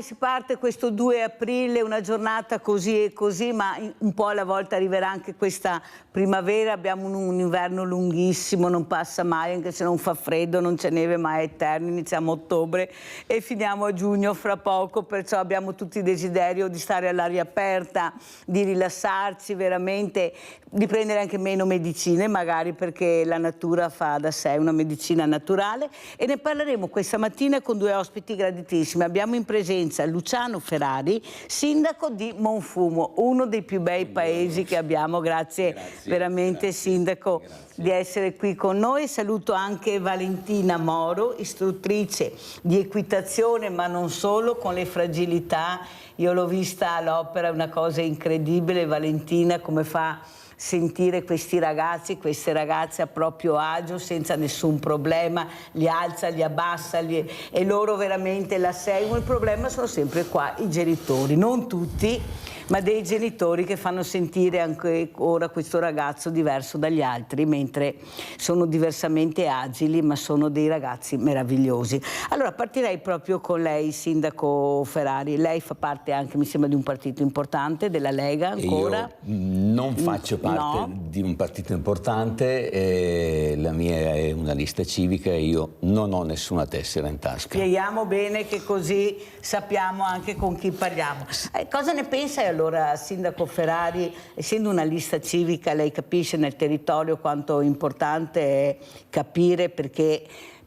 si parte questo 2 aprile, una giornata così e così, ma un po' alla volta arriverà anche questa primavera. Abbiamo un inverno lunghissimo, non passa mai, anche se non fa freddo, non c'è neve, ma è eterno. Iniziamo a ottobre e finiamo a giugno fra poco, perciò abbiamo tutti il desiderio di stare all'aria aperta, di rilassarci veramente, di prendere anche meno medicine magari, perché la natura fa da sé una medicina naturale, e ne parleremo questa mattina con due ospiti graditissimi. Abbiamo in presenza Luciano Ferrari, sindaco di Monfumo, uno dei più bei paesi che abbiamo. Grazie veramente, sindaco, di essere qui con noi. Saluto anche Valentina Moro, istruttrice di equitazione, ma non solo, con le fragilità. Io l'ho vista all'opera, è una cosa incredibile. Valentina come fa sentire questi ragazzi, queste ragazze a proprio agio, senza nessun problema, li alza, li abbassa, e loro veramente la seguono. Il problema sono sempre qua i genitori, non tutti, ma dei genitori che fanno sentire anche ora questo ragazzo diverso dagli altri, mentre sono diversamente agili, ma sono dei ragazzi meravigliosi. Allora partirei proprio con lei, sindaco Ferrari. Lei fa parte anche, mi sembra, di un partito importante, della Lega ancora? Io non faccio parte di un partito importante, la mia è una lista civica e io non ho nessuna tessera in tasca. Spieghiamo bene, che così sappiamo anche con chi parliamo. Cosa ne pensa allora, sindaco Ferrari? Essendo una lista civica, lei capisce nel territorio quanto importante è capire, perché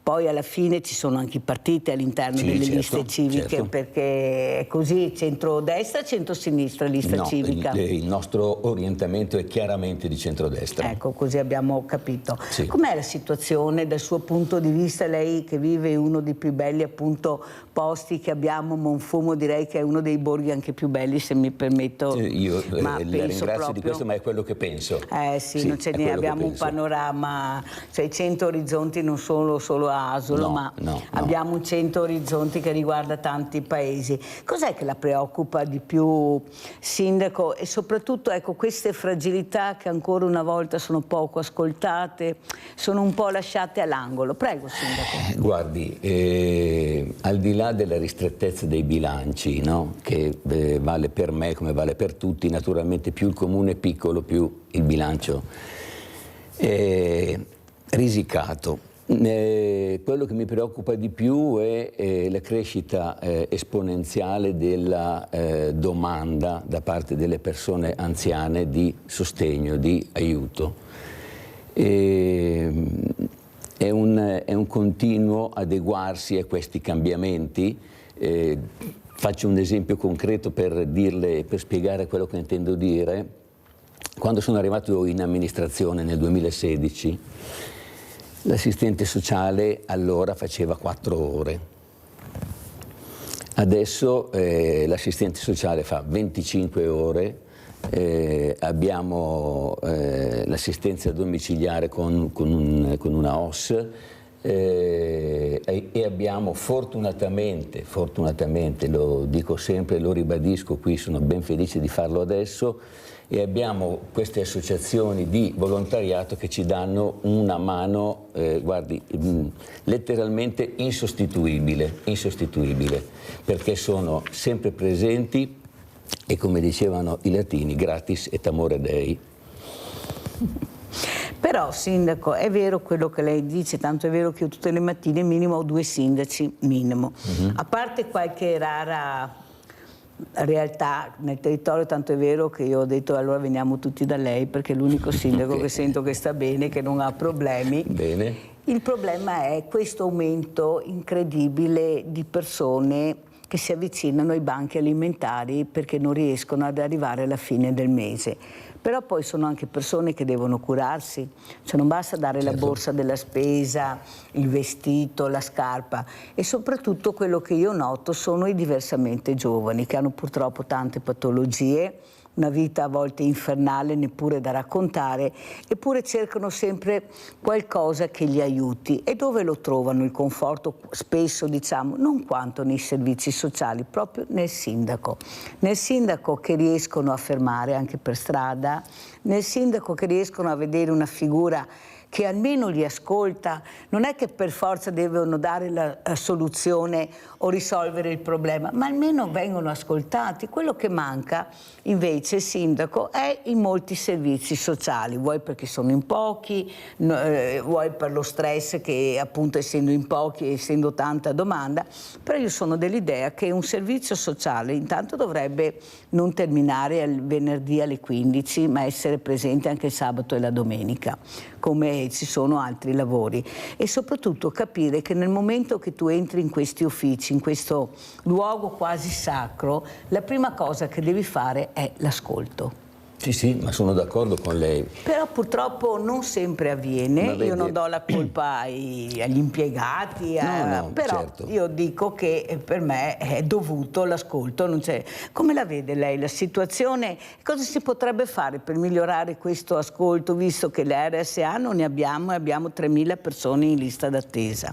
poi alla fine ci sono anche i partiti all'interno delle liste civiche, perché è così, centrodestra, centrosinistra, lista civica? Il nostro orientamento è chiaramente di centrodestra. Ecco, così abbiamo capito. Sì. Com'è la situazione dal suo punto di vista? Lei che vive in uno dei più belli appunto posti che abbiamo, Monfumo, direi che è uno dei borghi anche più belli, se mi permetto. Io la ringrazio proprio di questo, ma è quello che penso. Sì, non c'è niente, abbiamo un panorama, cioè 100 orizzonti, non solo Asolo, ma abbiamo un 100 orizzonti che riguarda tanti paesi. Cos'è che la preoccupa di più, sindaco? E soprattutto, ecco, queste fragilità che ancora una volta sono poco ascoltate, sono un po' lasciate all'angolo. Prego, sindaco. Guardi, al di là della ristrettezza dei bilanci, no? Che vale per me come vale per tutti, naturalmente più il comune è piccolo, più il bilancio è risicato. Quello che mi preoccupa di più è la crescita esponenziale della domanda da parte delle persone anziane di sostegno, di aiuto. È un continuo adeguarsi a questi cambiamenti. Faccio un esempio concreto per spiegare quello che intendo dire. Quando sono arrivato in amministrazione nel 2016, l'assistente sociale allora faceva 4 ore. Adesso l'assistente sociale fa 25 ore, abbiamo l'assistenza domiciliare con una OSS e abbiamo fortunatamente, lo dico sempre, lo ribadisco qui, sono ben felice di farlo adesso, e abbiamo queste associazioni di volontariato che ci danno una mano, guardi, letteralmente insostituibile, perché sono sempre presenti e, come dicevano i latini, gratis et amore Dei. Però, sindaco, è vero quello che lei dice, tanto è vero che io tutte le mattine minimo ho 2 sindaci, minimo. A parte qualche rara realtà nel territorio, tanto è vero che io ho detto allora veniamo tutti da lei, perché è l'unico sindaco che sento che sta bene, che non ha problemi. Bene. Il problema è questo aumento incredibile di persone che si avvicinano ai banchi alimentari perché non riescono ad arrivare alla fine del mese. Però poi sono anche persone che devono curarsi, cioè non basta dare la borsa della spesa, il vestito, la scarpa, e soprattutto quello che io noto sono i diversamente giovani, che hanno purtroppo tante patologie, una vita a volte infernale, neppure da raccontare, eppure cercano sempre qualcosa che li aiuti. E dove lo trovano il conforto? Spesso, diciamo, non quanto nei servizi sociali, proprio nel sindaco che riescono a fermare anche per strada, nel sindaco che riescono a vedere una figura che almeno li ascolta. Non è che per forza devono dare la soluzione o risolvere il problema, ma almeno vengono ascoltati. Quello che manca invece, sindaco, è in molti servizi sociali, vuoi perché sono in pochi, vuoi per lo stress che appunto essendo in pochi e essendo tanta domanda, però io sono dell'idea che un servizio sociale intanto dovrebbe non terminare il venerdì alle 15, ma essere presente anche il sabato e la domenica, come ci sono altri lavori, e soprattutto capire che nel momento che tu entri in questi uffici, in questo luogo quasi sacro, la prima cosa che devi fare è l'ascolto. Sì, sì, ma sono d'accordo con lei. Però purtroppo non sempre avviene, vedi, io non do la colpa agli impiegati, no, però certo. io dico che per me è dovuto l'ascolto. Non c'è. Come la vede lei la situazione? Cosa si potrebbe fare per migliorare questo ascolto, visto che le RSA non ne abbiamo e abbiamo 3.000 persone in lista d'attesa?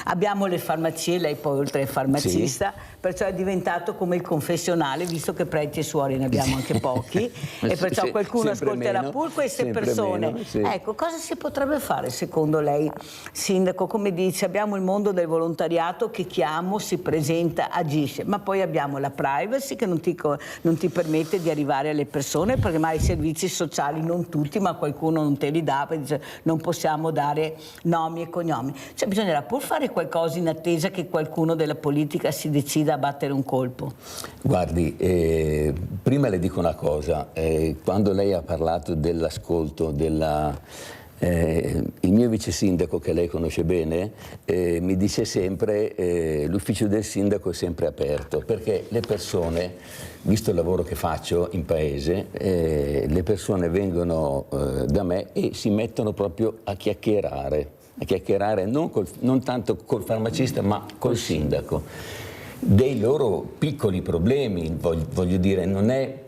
Abbiamo le farmacie, lei poi oltre al farmacista, sì, perciò è diventato come il confessionale, visto che preti e suori ne abbiamo anche pochi, e perciò sì, qualcuno ascolterà pure queste persone. Meno, sì. Ecco, cosa si potrebbe fare secondo lei, sindaco? Come dice, abbiamo il mondo del volontariato che chiamo, si presenta, agisce, ma poi abbiamo la privacy che non ti permette di arrivare alle persone, perché mai i servizi sociali, non tutti, ma qualcuno non te li dà, perché dice, non possiamo dare nomi e cognomi. Cioè bisognerà pur fare qualcosa in attesa che qualcuno della politica si decida a battere un colpo. Guardi, prima le dico una cosa, quando lei ha parlato dell'ascolto, il mio vice sindaco, che lei conosce bene, mi dice sempre l'ufficio del sindaco è sempre aperto, perché le persone, visto il lavoro che faccio in paese, le persone vengono da me e si mettono proprio a chiacchierare non tanto col farmacista ma col sindaco, dei loro piccoli problemi, voglio dire, non è,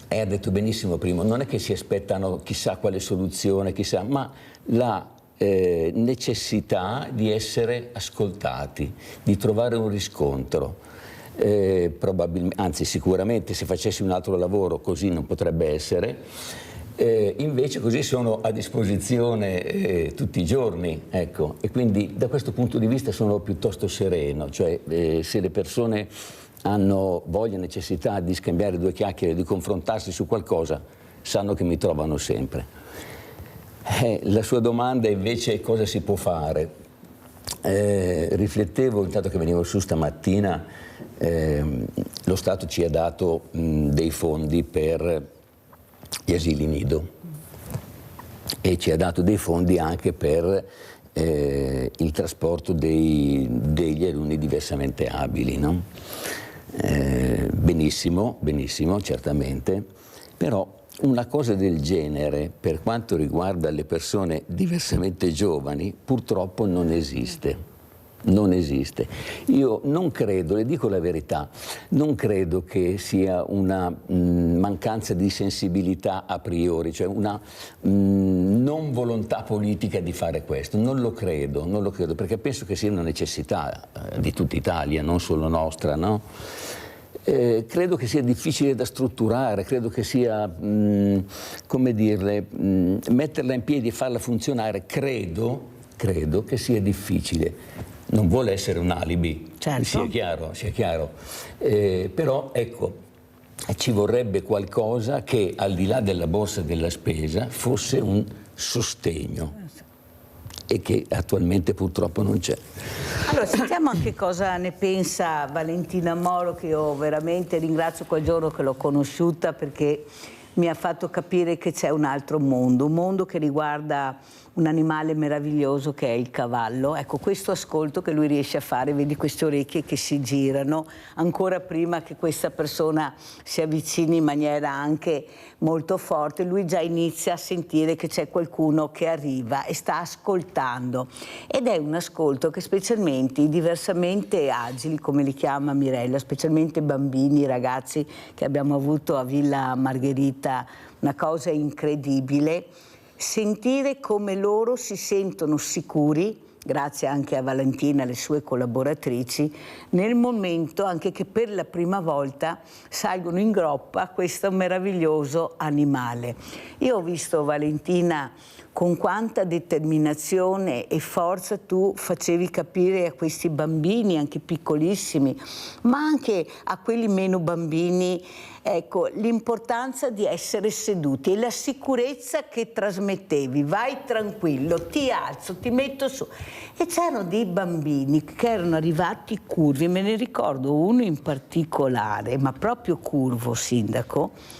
ha detto benissimo prima, non è che si aspettano chissà quale soluzione, chissà, ma la necessità di essere ascoltati, di trovare un riscontro. Probabilmente, anzi sicuramente se facessi un altro lavoro così non potrebbe essere. Invece così sono a disposizione tutti i giorni, ecco, e quindi da questo punto di vista sono piuttosto sereno, cioè se le persone hanno voglia e necessità di scambiare due chiacchiere, di confrontarsi su qualcosa, sanno che mi trovano sempre. La sua domanda invece è cosa si può fare? Riflettevo, intanto che venivo su stamattina, lo Stato ci ha dato dei fondi per gli asili nido e ci ha dato dei fondi anche per il trasporto degli alunni diversamente abili, no? Benissimo, certamente, però una cosa del genere per quanto riguarda le persone diversamente giovani purtroppo non esiste. Non esiste. Io non credo, le dico la verità, non credo che sia una mancanza di sensibilità a priori, cioè una non volontà politica di fare questo. Non lo credo, perché penso che sia una necessità di tutta Italia, non solo nostra, no? Credo che sia difficile da strutturare, credo che sia, come dirle, metterla in piedi e farla funzionare, credo che sia difficile. Non vuole essere un alibi, certo. sia chiaro. Però ecco, ci vorrebbe qualcosa che al di là della borsa della spesa fosse un sostegno e che attualmente purtroppo non c'è. Allora sentiamo anche cosa ne pensa Valentina Moro, che io veramente ringrazio quel giorno che l'ho conosciuta, perché mi ha fatto capire che c'è un altro mondo, un mondo che riguarda un animale meraviglioso che è il cavallo. Ecco, questo ascolto che lui riesce a fare, vedi queste orecchie che si girano, ancora prima che questa persona si avvicini in maniera anche molto forte, lui già inizia a sentire che c'è qualcuno che arriva e sta ascoltando. Ed è un ascolto che specialmente i diversamente agili, come li chiama Mirella, specialmente bambini, ragazzi che abbiamo avuto a Villa Margherita, una cosa incredibile, sentire come loro si sentono sicuri grazie anche a Valentina e alle sue collaboratrici, nel momento anche che per la prima volta salgono in groppa questo meraviglioso animale. Io ho visto, Valentina, con quanta determinazione e forza tu facevi capire a questi bambini, anche piccolissimi, ma anche a quelli meno bambini, ecco, l'importanza di essere seduti e la sicurezza che trasmettevi. Vai tranquillo, ti alzo, ti metto su. E c'erano dei bambini che erano arrivati curvi, me ne ricordo uno in particolare, ma proprio curvo, sindaco,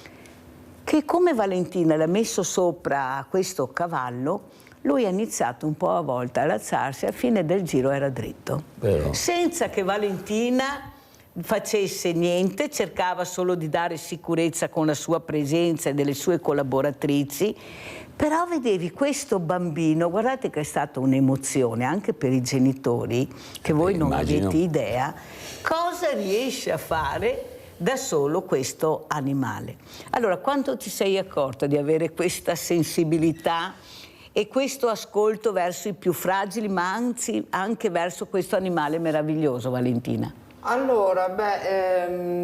che come Valentina l'ha messo sopra questo cavallo, lui ha iniziato un po' a volte ad alzarsi, a fine del giro era dritto. Però Senza che Valentina facesse niente, cercava solo di dare sicurezza con la sua presenza e delle sue collaboratrici, però vedevi questo bambino, guardate che è stata un'emozione anche per i genitori, che voi non immagino. avete idea, cosa riesce a fare da solo questo animale. Allora, quando ti sei accorta di avere questa sensibilità e questo ascolto verso i più fragili, ma anzi anche verso questo animale meraviglioso, Valentina? Allora,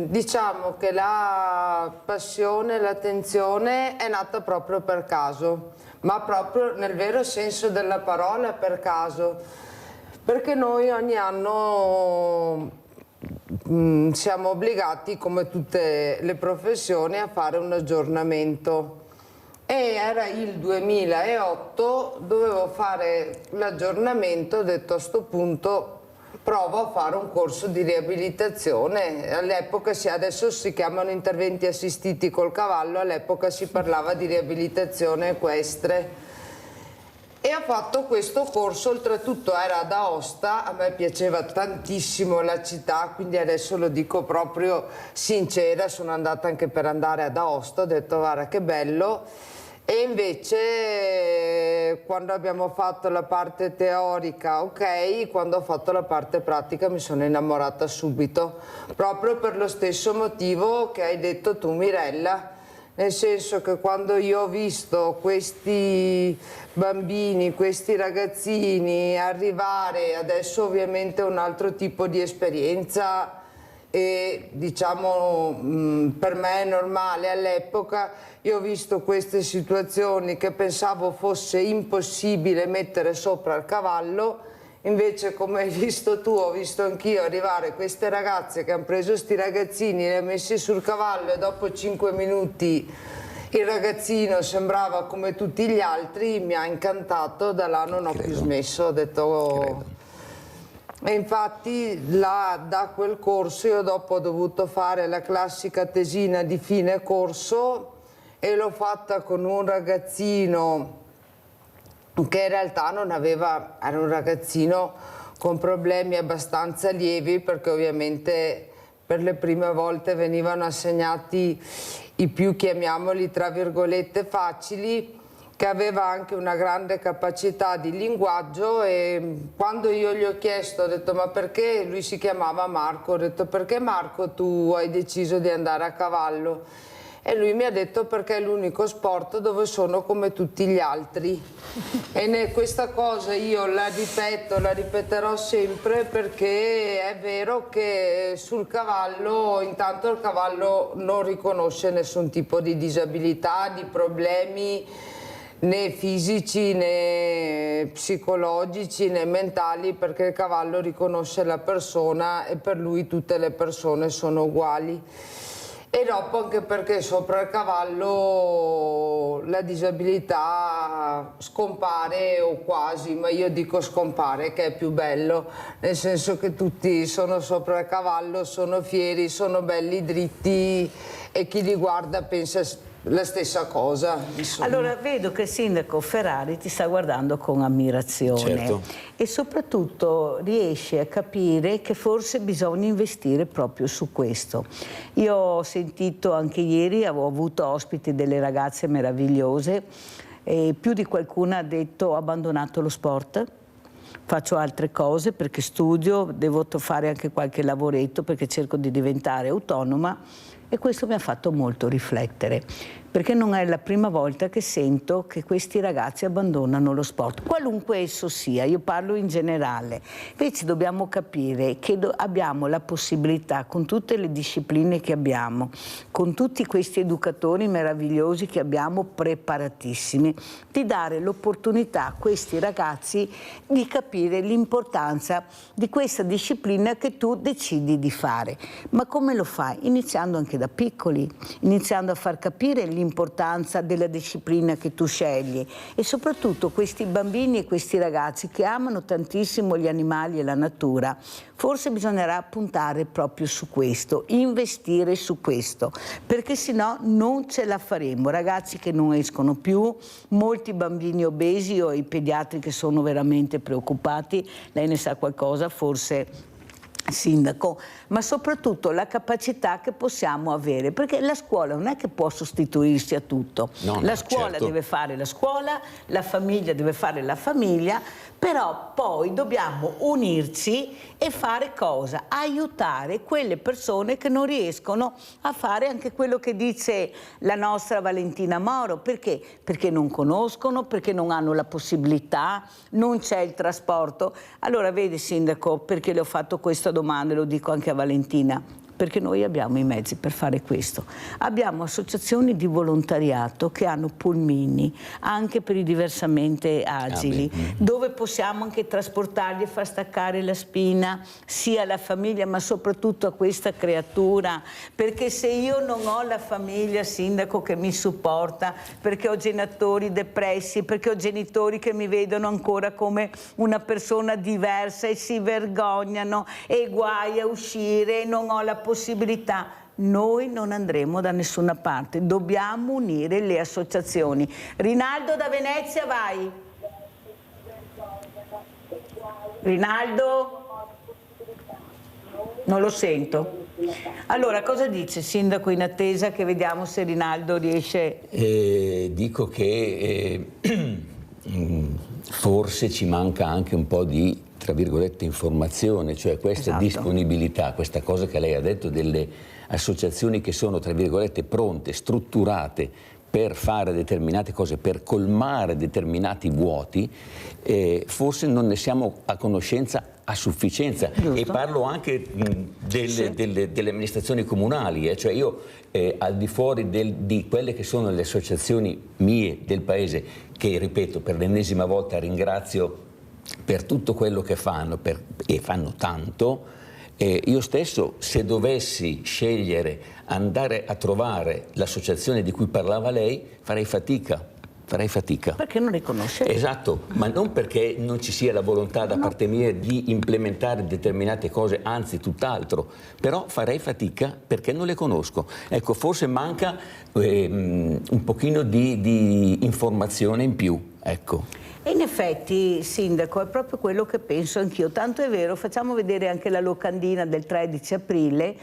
diciamo che la passione, l'attenzione è nata proprio per caso, ma proprio nel vero senso della parola per caso, perché noi ogni anno siamo obbligati, come tutte le professioni, a fare un aggiornamento. E era il 2008, dovevo fare l'aggiornamento, ho detto a sto punto provo a fare un corso di riabilitazione. All'epoca, adesso si chiamano interventi assistiti col cavallo, all'epoca si parlava di riabilitazione equestre. E ho fatto questo corso, oltretutto era ad Aosta, a me piaceva tantissimo la città, quindi adesso lo dico proprio sincera, sono andata anche per andare ad Aosta, ho detto guarda che bello. E invece quando abbiamo fatto la parte teorica, ok, quando ho fatto la parte pratica mi sono innamorata subito, proprio per lo stesso motivo che hai detto tu, Mirella, nel senso che quando io ho visto questi bambini, questi ragazzini arrivare, adesso ovviamente un altro tipo di esperienza, e diciamo per me è normale, all'epoca io ho visto queste situazioni che pensavo fosse impossibile mettere sopra il cavallo, invece come hai visto tu ho visto anch'io arrivare queste ragazze che hanno preso sti ragazzini, li hanno messi sul cavallo e dopo 5 minuti il ragazzino sembrava come tutti gli altri, mi ha incantato, da là non ho più smesso, ho detto... E infatti là, da quel corso io dopo ho dovuto fare la classica tesina di fine corso e l'ho fatta con un ragazzino che in realtà non aveva, era un ragazzino con problemi abbastanza lievi, perché ovviamente per le prime volte venivano assegnati i più, chiamiamoli tra virgolette, facili, che aveva anche una grande capacità di linguaggio. E quando io gli ho chiesto, ho detto ma perché, lui si chiamava Marco, ho detto perché Marco tu hai deciso di andare a cavallo? E lui mi ha detto perché è l'unico sport dove sono come tutti gli altri. E questa cosa io la ripeto, la ripeterò sempre, perché è vero che sul cavallo, intanto il cavallo non riconosce nessun tipo di disabilità, di problemi, né fisici né psicologici né mentali, perché il cavallo riconosce la persona e per lui tutte le persone sono uguali. E dopo anche perché sopra il cavallo la disabilità scompare o quasi, ma io dico scompare, che è più bello, nel senso che tutti sono sopra il cavallo, sono fieri, sono belli dritti e chi li guarda pensa la stessa cosa, insomma. Allora vedo che il sindaco Ferrari ti sta guardando con ammirazione. Certo. E soprattutto riesce a capire che forse bisogna investire proprio su questo. Io ho sentito anche ieri, avevo avuto ospiti delle ragazze meravigliose e più di qualcuna ha detto ho abbandonato lo sport, faccio altre cose perché studio, devo fare anche qualche lavoretto perché cerco di diventare autonoma. E questo mi ha fatto molto riflettere, perché non è la prima volta che sento che questi ragazzi abbandonano lo sport, qualunque esso sia, io parlo in generale. Invece dobbiamo capire che abbiamo la possibilità, con tutte le discipline che abbiamo, con tutti questi educatori meravigliosi che abbiamo, preparatissimi, di dare l'opportunità a questi ragazzi di capire l'importanza di questa disciplina che tu decidi di fare. Ma come lo fai? Iniziando anche da piccoli, iniziando a far capire l'importanza della disciplina che tu scegli, e soprattutto questi bambini e questi ragazzi che amano tantissimo gli animali e la natura, forse bisognerà puntare proprio su questo, investire su questo, perché sennò non ce la faremo. Ragazzi che non escono più, molti bambini obesi, o i pediatri che sono veramente preoccupati, lei ne sa qualcosa forse, Sindaco, ma soprattutto la capacità che possiamo avere, perché la scuola non è che può sostituirsi a tutto, la scuola certo. deve fare la scuola, la famiglia deve fare la famiglia, però poi dobbiamo unirci e fare cosa? Aiutare quelle persone che non riescono a fare anche quello che dice la nostra Valentina Moro. Perché? Perché non conoscono, perché non hanno la possibilità, non c'è il trasporto. Allora vedi, Sindaco, perché le ho fatto questa domanda, lo dico anche a Valentina, perché noi abbiamo i mezzi per fare questo. Abbiamo associazioni di volontariato che hanno pulmini anche per i diversamente agili, dove possiamo anche trasportarli e far staccare la spina sia alla famiglia ma soprattutto a questa creatura, perché se io non ho la famiglia, Sindaco, che mi supporta, perché ho genitori depressi, perché ho genitori che mi vedono ancora come una persona diversa e si vergognano e guai a uscire, non ho la possibilità, noi non andremo da nessuna parte, dobbiamo unire le associazioni. Rinaldo da Venezia, vai. Rinaldo? Non lo sento. Allora, cosa dice Sindaco, in attesa che vediamo se Rinaldo riesce? Dico che forse ci manca anche un po' di, tra virgolette, informazione, cioè questa disponibilità, questa cosa che lei ha detto delle associazioni che sono, tra virgolette, pronte, strutturate per fare determinate cose, per colmare determinati vuoti, forse non ne siamo a conoscenza a sufficienza. Giusto. E parlo anche delle amministrazioni comunali, cioè io al di fuori di quelle che sono le associazioni mie del paese, che ripeto per l'ennesima volta ringrazio per tutto quello che fanno, e fanno tanto, io stesso, se dovessi scegliere andare a trovare l'associazione di cui parlava lei, farei fatica. Perché non li conosce? Esatto, ma non perché non ci sia la volontà da parte mia di implementare determinate cose, anzi tutt'altro, però farei fatica perché non le conosco. Ecco, forse manca un pochino di informazione in più, ecco. E in effetti, Sindaco, è proprio quello che penso anch'io, tanto è vero, facciamo vedere anche la locandina del 13 aprile.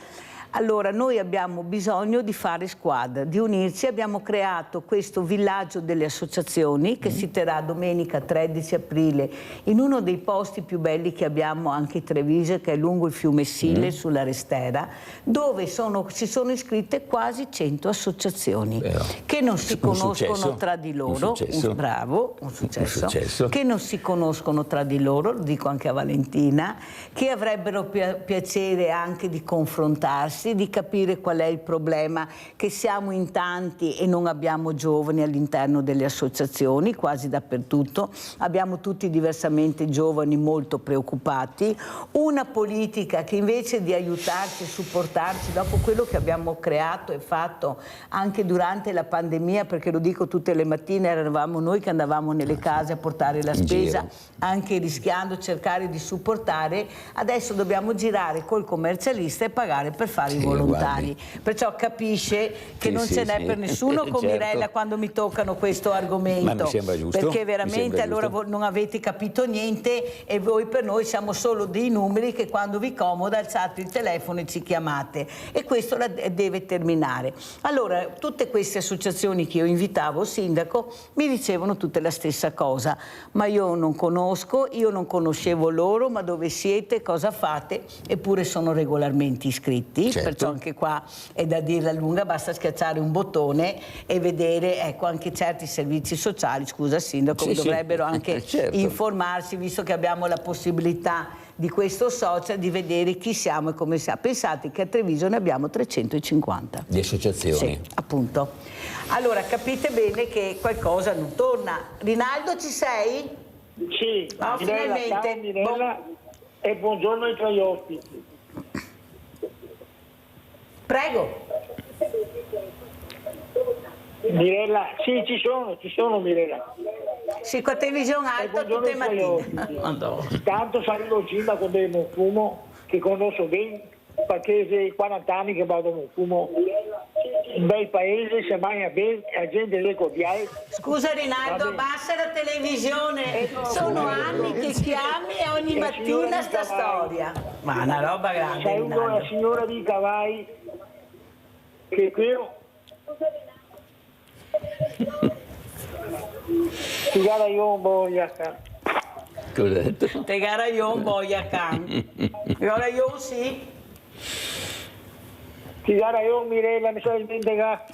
Allora, noi abbiamo bisogno di fare squadra, di unirci. Abbiamo creato questo villaggio delle associazioni che si terrà domenica 13 aprile in uno dei posti più belli che abbiamo anche a Treviso, che è lungo il fiume Sile, sulla Restera, dove si sono iscritte quasi 100 associazioni che non si conoscono tra di loro. Un successo. Che non si conoscono tra di loro, lo dico anche a Valentina, che avrebbero piacere anche di confrontarsi, di capire qual è il problema, che siamo in tanti e non abbiamo giovani all'interno delle associazioni, quasi dappertutto, abbiamo tutti diversamente giovani molto preoccupati, una politica che invece di aiutarci e supportarci dopo quello che abbiamo creato e fatto anche durante la pandemia, perché lo dico tutte le mattine, eravamo noi che andavamo nelle case a portare la spesa, anche rischiando, cercare di supportare, adesso dobbiamo girare col commercialista e pagare per fare i volontari, perciò capisce che non ce n'è per nessuno con Mirella quando mi toccano questo argomento. Ma mi sembra giusto, perché veramente allora non avete capito niente e voi per noi siamo solo dei numeri che quando vi comoda alzate il telefono e ci chiamate, e questo deve terminare. Allora, tutte queste associazioni che io invitavo, Sindaco, mi dicevano tutte la stessa cosa, ma io non conosco, io non conoscevo loro, ma dove siete, cosa fate? Eppure sono regolarmente iscritti. Certo. perciò anche qua è da dirla lunga, basta schiacciare un bottone e vedere, ecco, anche certi servizi sociali, scusa Sindaco, Sì, sì. dovrebbero anche Certo. informarsi, visto che abbiamo la possibilità di questo social, di vedere chi siamo e come siamo. Pensate che a Treviso ne abbiamo 350. Di associazioni. Sì, appunto. Allora, capite bene che qualcosa non torna. Rinaldo, ci sei? Sì, Oh, Mirella, finalmente. ciao Mirella e buongiorno ai tuoi ospiti. Prego. Mirella, sì, ci sono Mirella. Sì, con televisione E alta buongiorno tutte le ai tuoi mattine. ospiti. Madonna. Tanto salgo in cima con del fumo che conosco bene, perché è 40 anni che vado in fumo. Un bel paese, se mangia bene, la gente è cordiale. Scusa Rinaldo, abbassa la televisione. Sono anni che chiami e ogni mattina sta storia. Ma una roba grande, Sai una Rinaldo. signora di cavalli che qui ti gara io un boia. Cosa hai detto? Te gara io un boia can. E ora io sì. Ti gara io Mirella, mi sono dimenticato.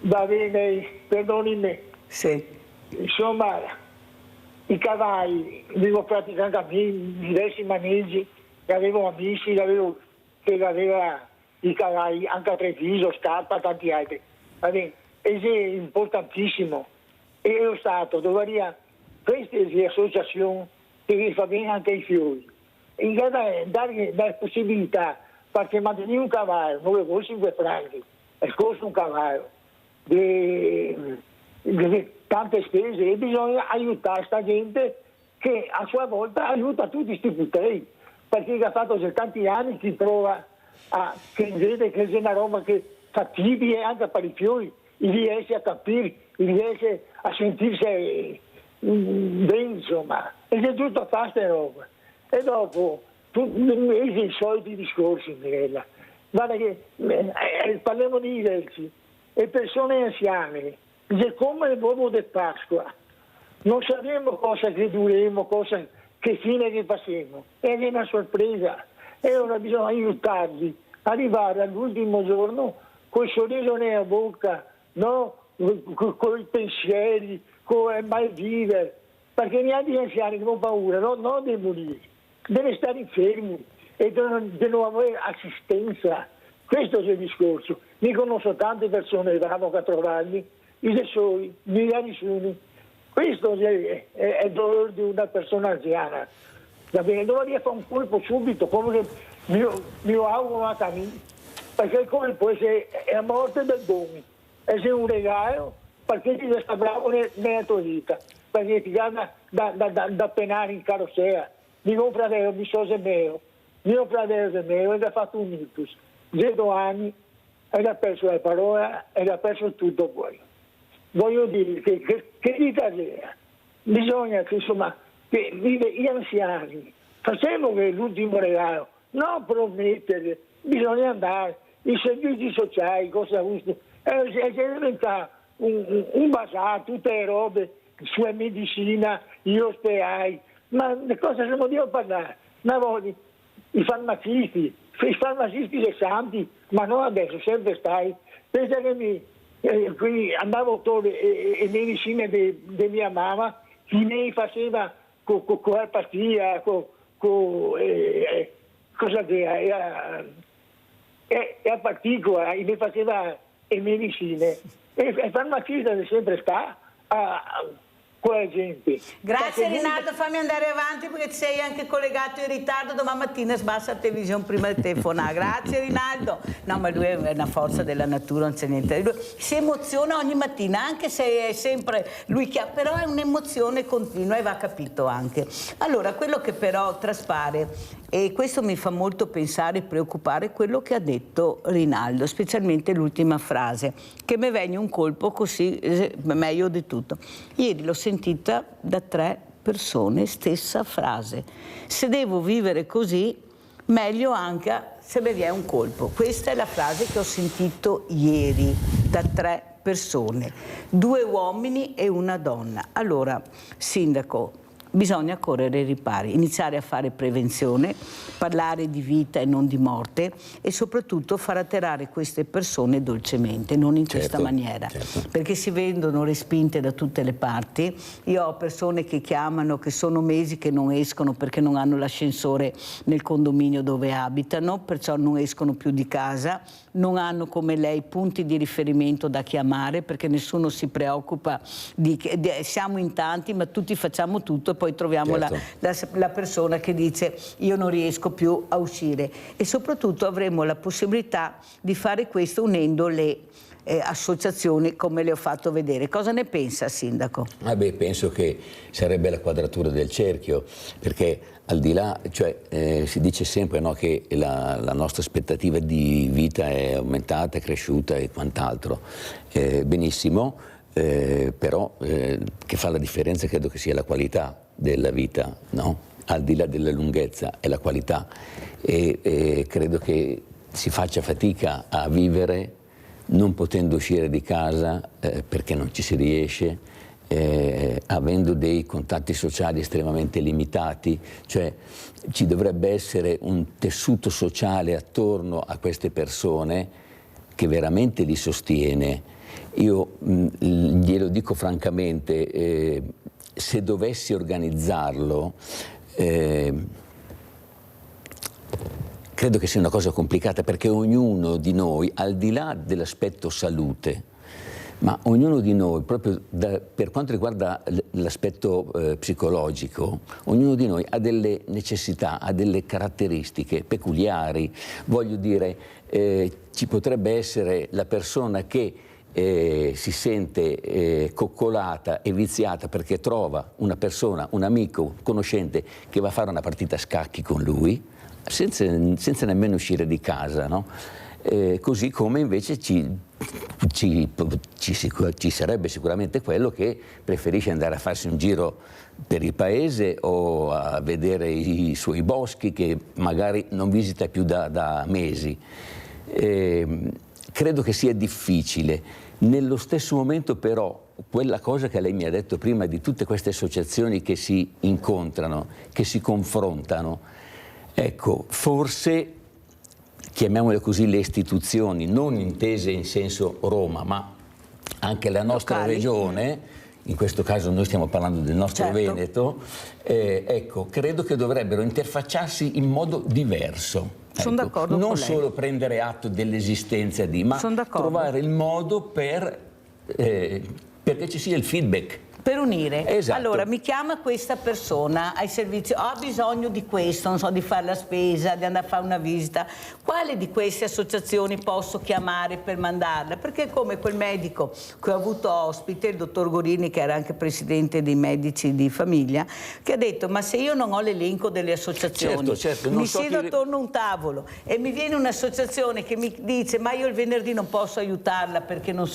Va bene, perdoni me. Sì. Insomma, i cavalli, avevo praticamente diversi maneggi, avevo amici, che aveva i cavalli, anche a Treviso, Scarpa, tanti altri. Va bene, ed è importantissimo. E lo Stato dovrebbe, queste associazioni, che fa bene anche ai fiori, in dare possibilità, perché mantenere un cavallo, 9,5 franchi, è costo un cavallo, di tante spese, e bisogna aiutare questa gente che a sua volta aiuta tutti questi putei, perché ha fatto già tanti anni che prova che vede che c'è una roba che fattibile anche per i fiori, riesce a capire, riesce a sentirsi bene, insomma, ed è tutto a fare queste robe. E dopo, i soliti discorsi, Mirella. Guarda che parliamo di diversi, e persone anziane, è come l'uovo di Pasqua, non sappiamo cosa creduremo, che fine che faremo, ed è una sorpresa, e ora bisogna aiutarli, arrivare all'ultimo giorno col sorriso nella bocca, no? Con i pensieri, con il mal vivere, perché ne ha di anziani che hanno paura, no? Non di morire, deve stare fermi e devono avere assistenza. Questo è il discorso. Mi conosco tante persone che vanno a trovarmi, i soli, milioni sono. Questo è il dolore di una persona anziana. Va bene, dovrei fare un colpo subito, come mi auguro a me, perché il colpo è la morte del dono, è un regalo perché ti sta bravo nella tua vita, perché ti dà da penare in carrozzera. Mio fratello, mio fratello ha fatto un ictus, 0 anni, ed ha perso la parola ed ha perso tutto poi. Voglio dire che vita vera, bisogna che insomma, che vive gli anziani, facciamo che l'ultimo regalo, non promettere, bisogna andare, i servizi sociali, cosa gusto, è diventato un bazar, tutte le robe, sulla medicina, gli ospedali, ma di cosa stiamo a parlare? Ma voi, i farmacisti sono santi, ma non adesso, sempre stai. Pensa che quindi andavo e medicine di mia mamma, che lei faceva con la pastiglia, cosa che a particola, e mi faceva le medicine. E il farmacista sempre sta con la gente. Grazie Rinaldo, fammi andare avanti perché ti sei anche collegato in ritardo, domani mattina sbassa la televisione prima di telefonare. Grazie Rinaldo. No, ma lui è una forza della natura, non c'è niente. Lui si emoziona ogni mattina, anche se è sempre lui che ha, però è un'emozione continua e va capito anche. Allora, quello che però traspare, e questo mi fa molto pensare e preoccupare, quello che ha detto Rinaldo, specialmente l'ultima frase, che mi viene un colpo così, meglio di tutto. Ieri l'ho sentita da 3 persone, stessa frase. Se devo vivere così, meglio anche se mi viene un colpo. Questa è la frase che ho sentito ieri da 3 persone, 2 uomini e una donna. Allora, Sindaco, bisogna correre ai ripari, iniziare a fare prevenzione, parlare di vita e non di morte e soprattutto far atterrare queste persone dolcemente, non in questa maniera, perché si vedono respinte da tutte le parti. Io ho persone che chiamano che sono mesi che non escono perché non hanno l'ascensore nel condominio dove abitano, perciò non escono più di casa, non hanno come lei punti di riferimento da chiamare perché nessuno si preoccupa siamo in tanti ma tutti facciamo tutto e poi troviamo la persona che dice io non riesco più a uscire, e soprattutto avremo la possibilità di fare questo unendo le associazioni come le ho fatto vedere. Cosa ne pensa, Sindaco? Penso che sarebbe la quadratura del cerchio, perché al di là, si dice sempre, no, che la nostra aspettativa di vita è aumentata, è cresciuta e quant'altro. Benissimo, però che fa la differenza credo che sia la qualità della vita, no? Al di là della lunghezza è la qualità, e credo che si faccia fatica a vivere non potendo uscire di casa perché non ci si riesce, avendo dei contatti sociali estremamente limitati, cioè ci dovrebbe essere un tessuto sociale attorno a queste persone che veramente li sostiene. Io glielo dico francamente, se dovessi organizzarlo, credo che sia una cosa complicata, perché ognuno di noi, al di là dell'aspetto salute, ma ognuno di noi, proprio per quanto riguarda l'aspetto psicologico, ognuno di noi ha delle necessità, ha delle caratteristiche peculiari. Voglio dire, ci potrebbe essere la persona che si sente coccolata e viziata perché trova una persona, un amico, conoscente, che va a fare una partita a scacchi con lui, senza nemmeno uscire di casa, no? Così come invece ci sarebbe sicuramente quello che preferisce andare a farsi un giro per il paese o a vedere i suoi boschi che magari non visita più da mesi. Credo che sia difficile. Nello stesso momento però quella cosa che lei mi ha detto prima di tutte queste associazioni che si incontrano, che si confrontano, ecco, forse, chiamiamole così, le istituzioni, non intese in senso Roma, ma anche la nostra regione, in questo caso noi stiamo parlando del nostro Veneto, ecco, credo che dovrebbero interfacciarsi in modo diverso. Sono d'accordo con lei. Non solo prendere atto dell'esistenza ma trovare il modo perché ci sia il feedback. Per unire. Esatto. Allora mi chiama questa persona ai servizi, ho bisogno di questo, non so, di fare la spesa, di andare a fare una visita. Quale di queste associazioni posso chiamare per mandarla? Perché come quel medico che ho avuto ospite, il dottor Gorini, che era anche presidente dei medici di famiglia, che ha detto ma se io non ho l'elenco delle associazioni, mi siedo attorno a un tavolo e mi viene un'associazione che mi dice ma io il venerdì non posso aiutarla perché non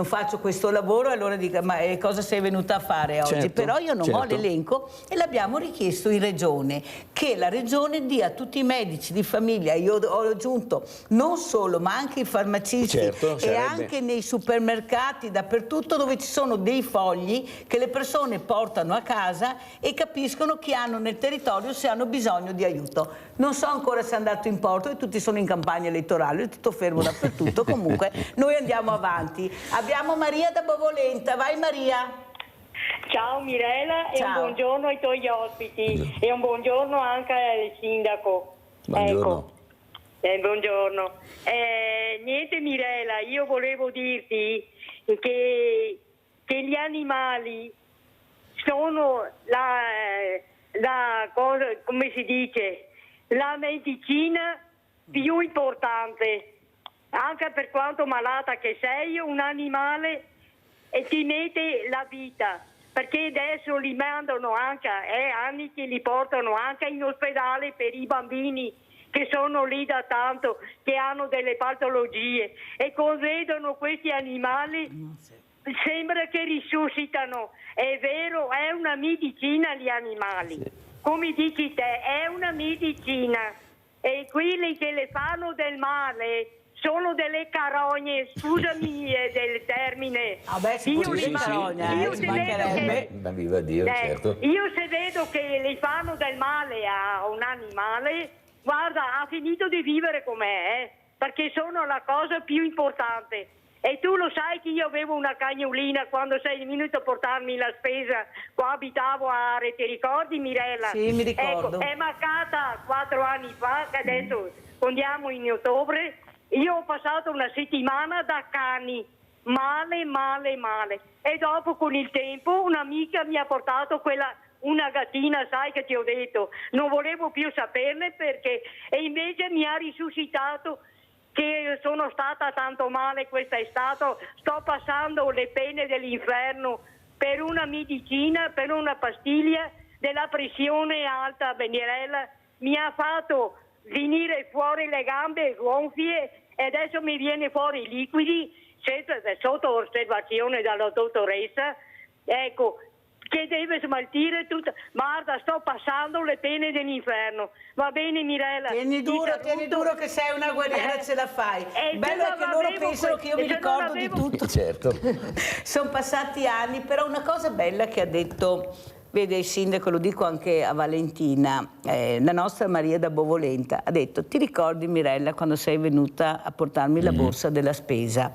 faccio questo lavoro, allora dico ma cosa sei venuta a fare oggi? Però io non ho l'elenco e l'abbiamo richiesto in regione, che la regione dia a tutti i medici di famiglia, io ho aggiunto non solo ma anche i farmacisti e anche nei supermercati, dappertutto dove ci sono dei fogli che le persone portano a casa e capiscono chi hanno nel territorio se hanno bisogno di aiuto. Non so ancora se è andato in porto e tutti sono in campagna elettorale, è tutto fermo dappertutto, comunque noi andiamo avanti. Abbiamo Maria da Bovolenta, vai Maria. Ciao Mirella. Ciao. E un buongiorno ai tuoi ospiti e un buongiorno anche al sindaco. Buongiorno. Ecco. Buongiorno. Niente Mirella, io volevo dirti che gli animali sono la cosa, come si dice, la medicina più importante, anche per quanto malata che sei, un animale e ti mette la vita, perché adesso li mandano anche, anni che li portano anche in ospedale per i bambini che sono lì da tanto, che hanno delle patologie e vedono questi animali, sembra che risuscitano. È vero, è una medicina gli animali, come dici te, è una medicina, e quelli che le fanno del male sono delle carogne, scusami del termine. Vabbè, si può dire carogna, io ci se vedo mancherebbe. Ma viva Dio, certo. io se vedo che le fanno del male a un animale, guarda, ha finito di vivere com'è, perché sono la cosa più importante. E tu lo sai che io avevo una cagnolina quando sei venuto a portarmi la spesa, qua abitavo a Are, ti ricordi Mirella? Sì, mi ricordo. Ecco, è mancata 4 anni fa, che adesso andiamo in ottobre, io ho passato una settimana da cani, male, male, male. E dopo con il tempo un'amica mi ha portato una gattina, sai che ti ho detto, non volevo più saperne perché, e invece mi ha risuscitato che sono stata tanto male quest'estate, sto passando le pene dell'inferno per una medicina, per una pastiglia della pressione alta, Benirella, mi ha fatto venire fuori le gambe gonfie e adesso mi viene fuori i liquidi sotto osservazione dalla dottoressa, ecco, che deve smaltire tutto. Guarda, sto passando le pene dell'inferno. Va bene Mirella? Tieni duro che sei una guerriera, ce la fai. Il bello è che loro pensano che io mi ricordo di tutto. Certo. Sono passati anni, però una cosa bella che ha detto, vede il sindaco, lo dico anche a Valentina, la nostra Maria da Bovolenta, ha detto: ti ricordi Mirella quando sei venuta a portarmi la borsa della spesa?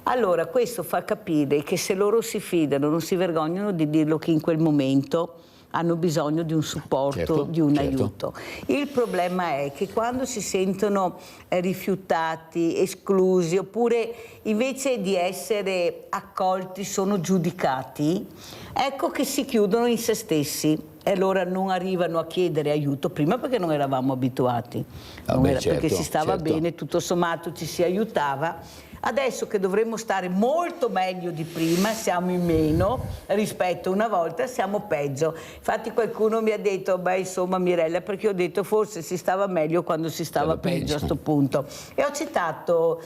Allora questo fa capire che se loro si fidano, non si vergognano di dirlo, che in quel momento hanno bisogno di un supporto, certo, di un certo. aiuto. Il problema è che quando si sentono rifiutati, esclusi, oppure invece di essere accolti sono giudicati, ecco che si chiudono in se stessi e allora non arrivano a chiedere aiuto, prima perché non eravamo abituati, perché si stava bene, tutto sommato ci si aiutava. Adesso che dovremmo stare molto meglio di prima, siamo in meno rispetto a una volta, siamo peggio. Infatti qualcuno mi ha detto, beh insomma Mirella, perché ho detto forse si stava meglio quando si stava peggio a sto punto. E ho citato,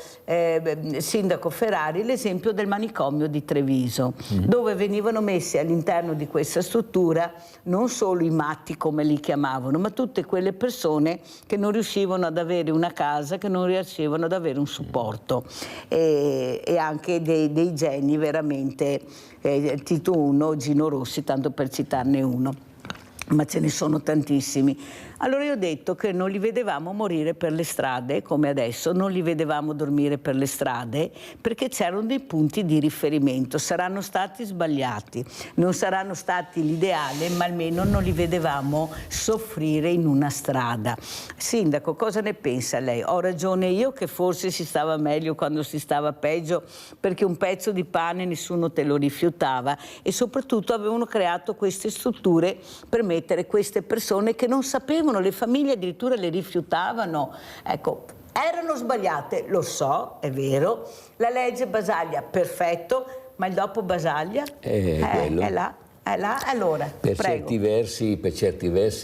sindaco Ferrari, l'esempio del manicomio di Treviso, dove venivano messi all'interno di questa struttura non solo i matti come li chiamavano, ma tutte quelle persone che non riuscivano ad avere una casa, che non riuscivano ad avere un supporto. E anche dei geni veramente, Tito Uno, Gino Rossi, tanto per citarne uno, ma ce ne sono tantissimi. Allora io ho detto che non li vedevamo morire per le strade come adesso, non li vedevamo dormire per le strade perché c'erano dei punti di riferimento, saranno stati sbagliati, non saranno stati l'ideale, ma almeno non li vedevamo soffrire in una strada. Sindaco, cosa ne pensa lei? Ho ragione io che forse si stava meglio quando si stava peggio perché un pezzo di pane nessuno te lo rifiutava e soprattutto avevano creato queste strutture per mettere queste persone che non sapevano, le famiglie addirittura le rifiutavano. Ecco, erano sbagliate, lo so, è vero. La legge Basaglia, perfetto, ma il dopo Basaglia è là. Allora, per certi versi,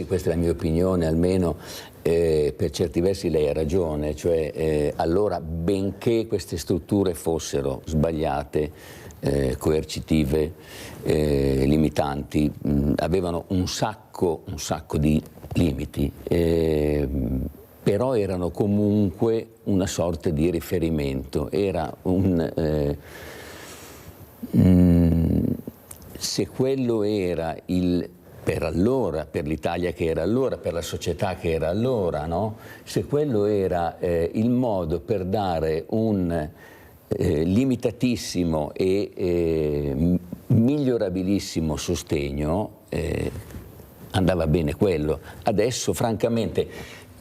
questa è la mia opinione almeno, per certi versi lei ha ragione, cioè allora benché queste strutture fossero sbagliate, coercitive, limitanti, avevano un sacco di limiti, però erano comunque una sorta di riferimento, era se quello era per allora, per l'Italia che era allora, per la società che era allora, no? Se quello era il modo per dare un limitatissimo e migliorabilissimo sostegno, andava bene quello. Adesso francamente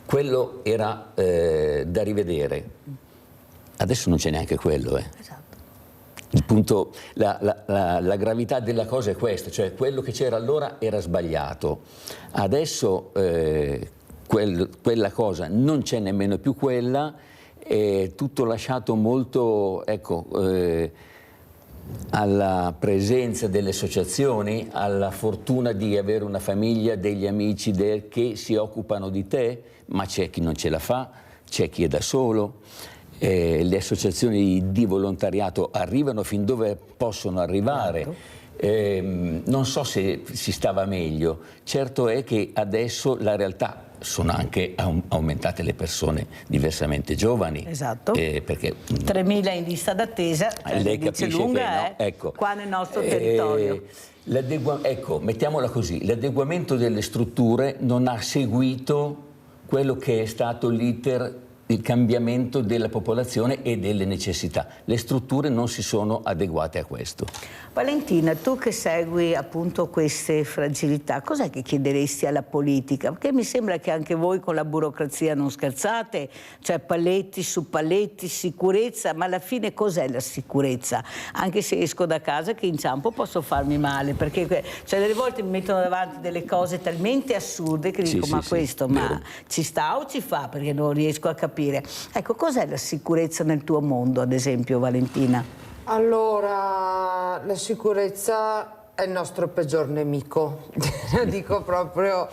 quello era da rivedere, adesso non c'è neanche quello. Esatto. Il punto, la gravità della cosa è questa, cioè quello che c'era allora era sbagliato, adesso quella cosa non c'è nemmeno più quella, è tutto lasciato molto, ecco, alla presenza delle associazioni, alla fortuna di avere una famiglia, degli amici che si occupano di te, ma c'è chi non ce la fa, c'è chi è da solo. Le associazioni di volontariato arrivano fin dove possono arrivare, Non so se si stava meglio, certo è che adesso la realtà, sono anche aumentate le persone diversamente giovani. Esatto. Perché 3.000 in lista d'attesa, lei capisce lunga, che no, ecco, qua nel nostro territorio. Ecco, mettiamola così, l'adeguamento delle strutture non ha seguito quello che è stato l'iter, il cambiamento della popolazione e delle necessità. Le strutture non si sono adeguate a questo. Valentina, tu che segui appunto queste fragilità, cos'è che chiederesti alla politica? Perché mi sembra che anche voi con la burocrazia non scherzate, cioè paletti su paletti, sicurezza, ma alla fine cos'è la sicurezza? Anche se esco da casa che inciampo posso farmi male, perché cioè, delle volte mi mettono davanti delle cose talmente assurde che dico ma questo ma ci sta o ci fa? Perché non riesco a capire. Ecco, cos'è la sicurezza nel tuo mondo, ad esempio, Valentina? Allora, la sicurezza è il nostro peggior nemico, lo dico proprio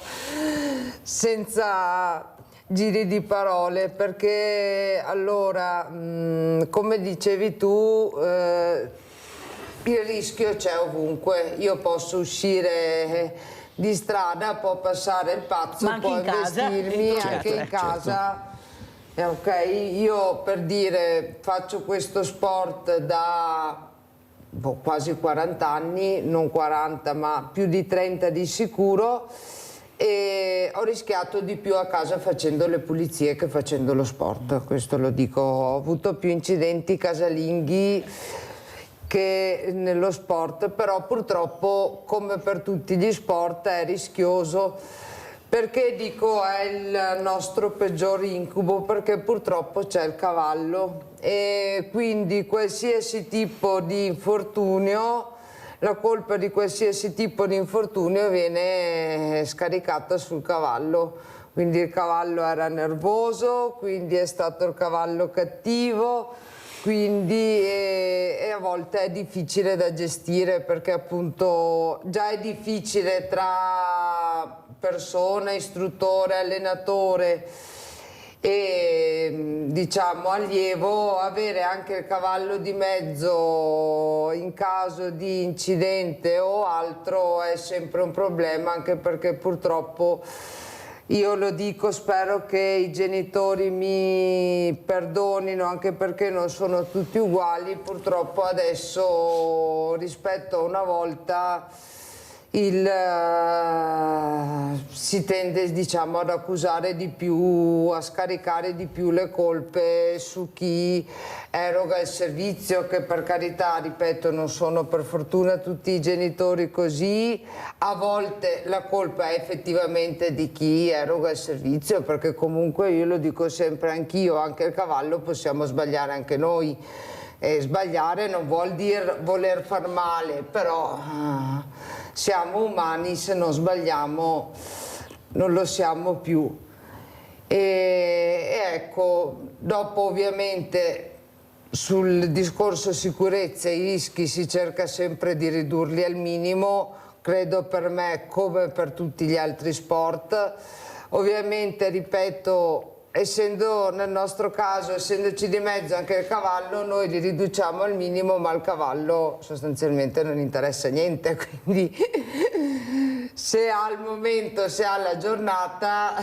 senza giri di parole, perché allora, come dicevi tu, il rischio c'è ovunque. Io posso uscire di strada, può passare il pazzo, può investirmi anche in casa. Ok, io per dire faccio questo sport da quasi 40 anni, non 40 ma più di 30 di sicuro, e ho rischiato di più a casa facendo le pulizie che facendo lo sport, questo lo dico. Ho avuto più incidenti casalinghi che nello sport, però purtroppo come per tutti gli sport è rischioso. Perché dico è il nostro peggior incubo? Perché purtroppo c'è il cavallo e quindi qualsiasi tipo di infortunio, la colpa di qualsiasi tipo di infortunio viene scaricata sul cavallo. Quindi il cavallo era nervoso, quindi è stato il cavallo cattivo, quindi a volte è difficile da gestire, perché appunto già è difficile tra persona, istruttore, allenatore e diciamo allievo, avere anche il cavallo di mezzo in caso di incidente o altro è sempre un problema, anche perché purtroppo, io lo dico, spero che i genitori mi perdonino, anche perché non sono tutti uguali, purtroppo adesso rispetto a una volta si tende, diciamo, ad accusare di più, a scaricare di più le colpe su chi eroga il servizio, che per carità, ripeto, non sono per fortuna tutti i genitori così. A volte la colpa è effettivamente di chi eroga il servizio, perché comunque io lo dico sempre anch'io, anche il cavallo possiamo sbagliare anche noi. E sbagliare non vuol dire voler far male, però siamo umani, se non sbagliamo non lo siamo più. E ecco, dopo ovviamente sul discorso sicurezza i rischi si cerca sempre di ridurli al minimo, credo per me come per tutti gli altri sport. Ovviamente, ripeto, essendo nel nostro caso, essendoci di mezzo anche il cavallo, noi li riduciamo al minimo, ma al cavallo sostanzialmente non interessa niente, quindi se ha il momento, se ha la giornata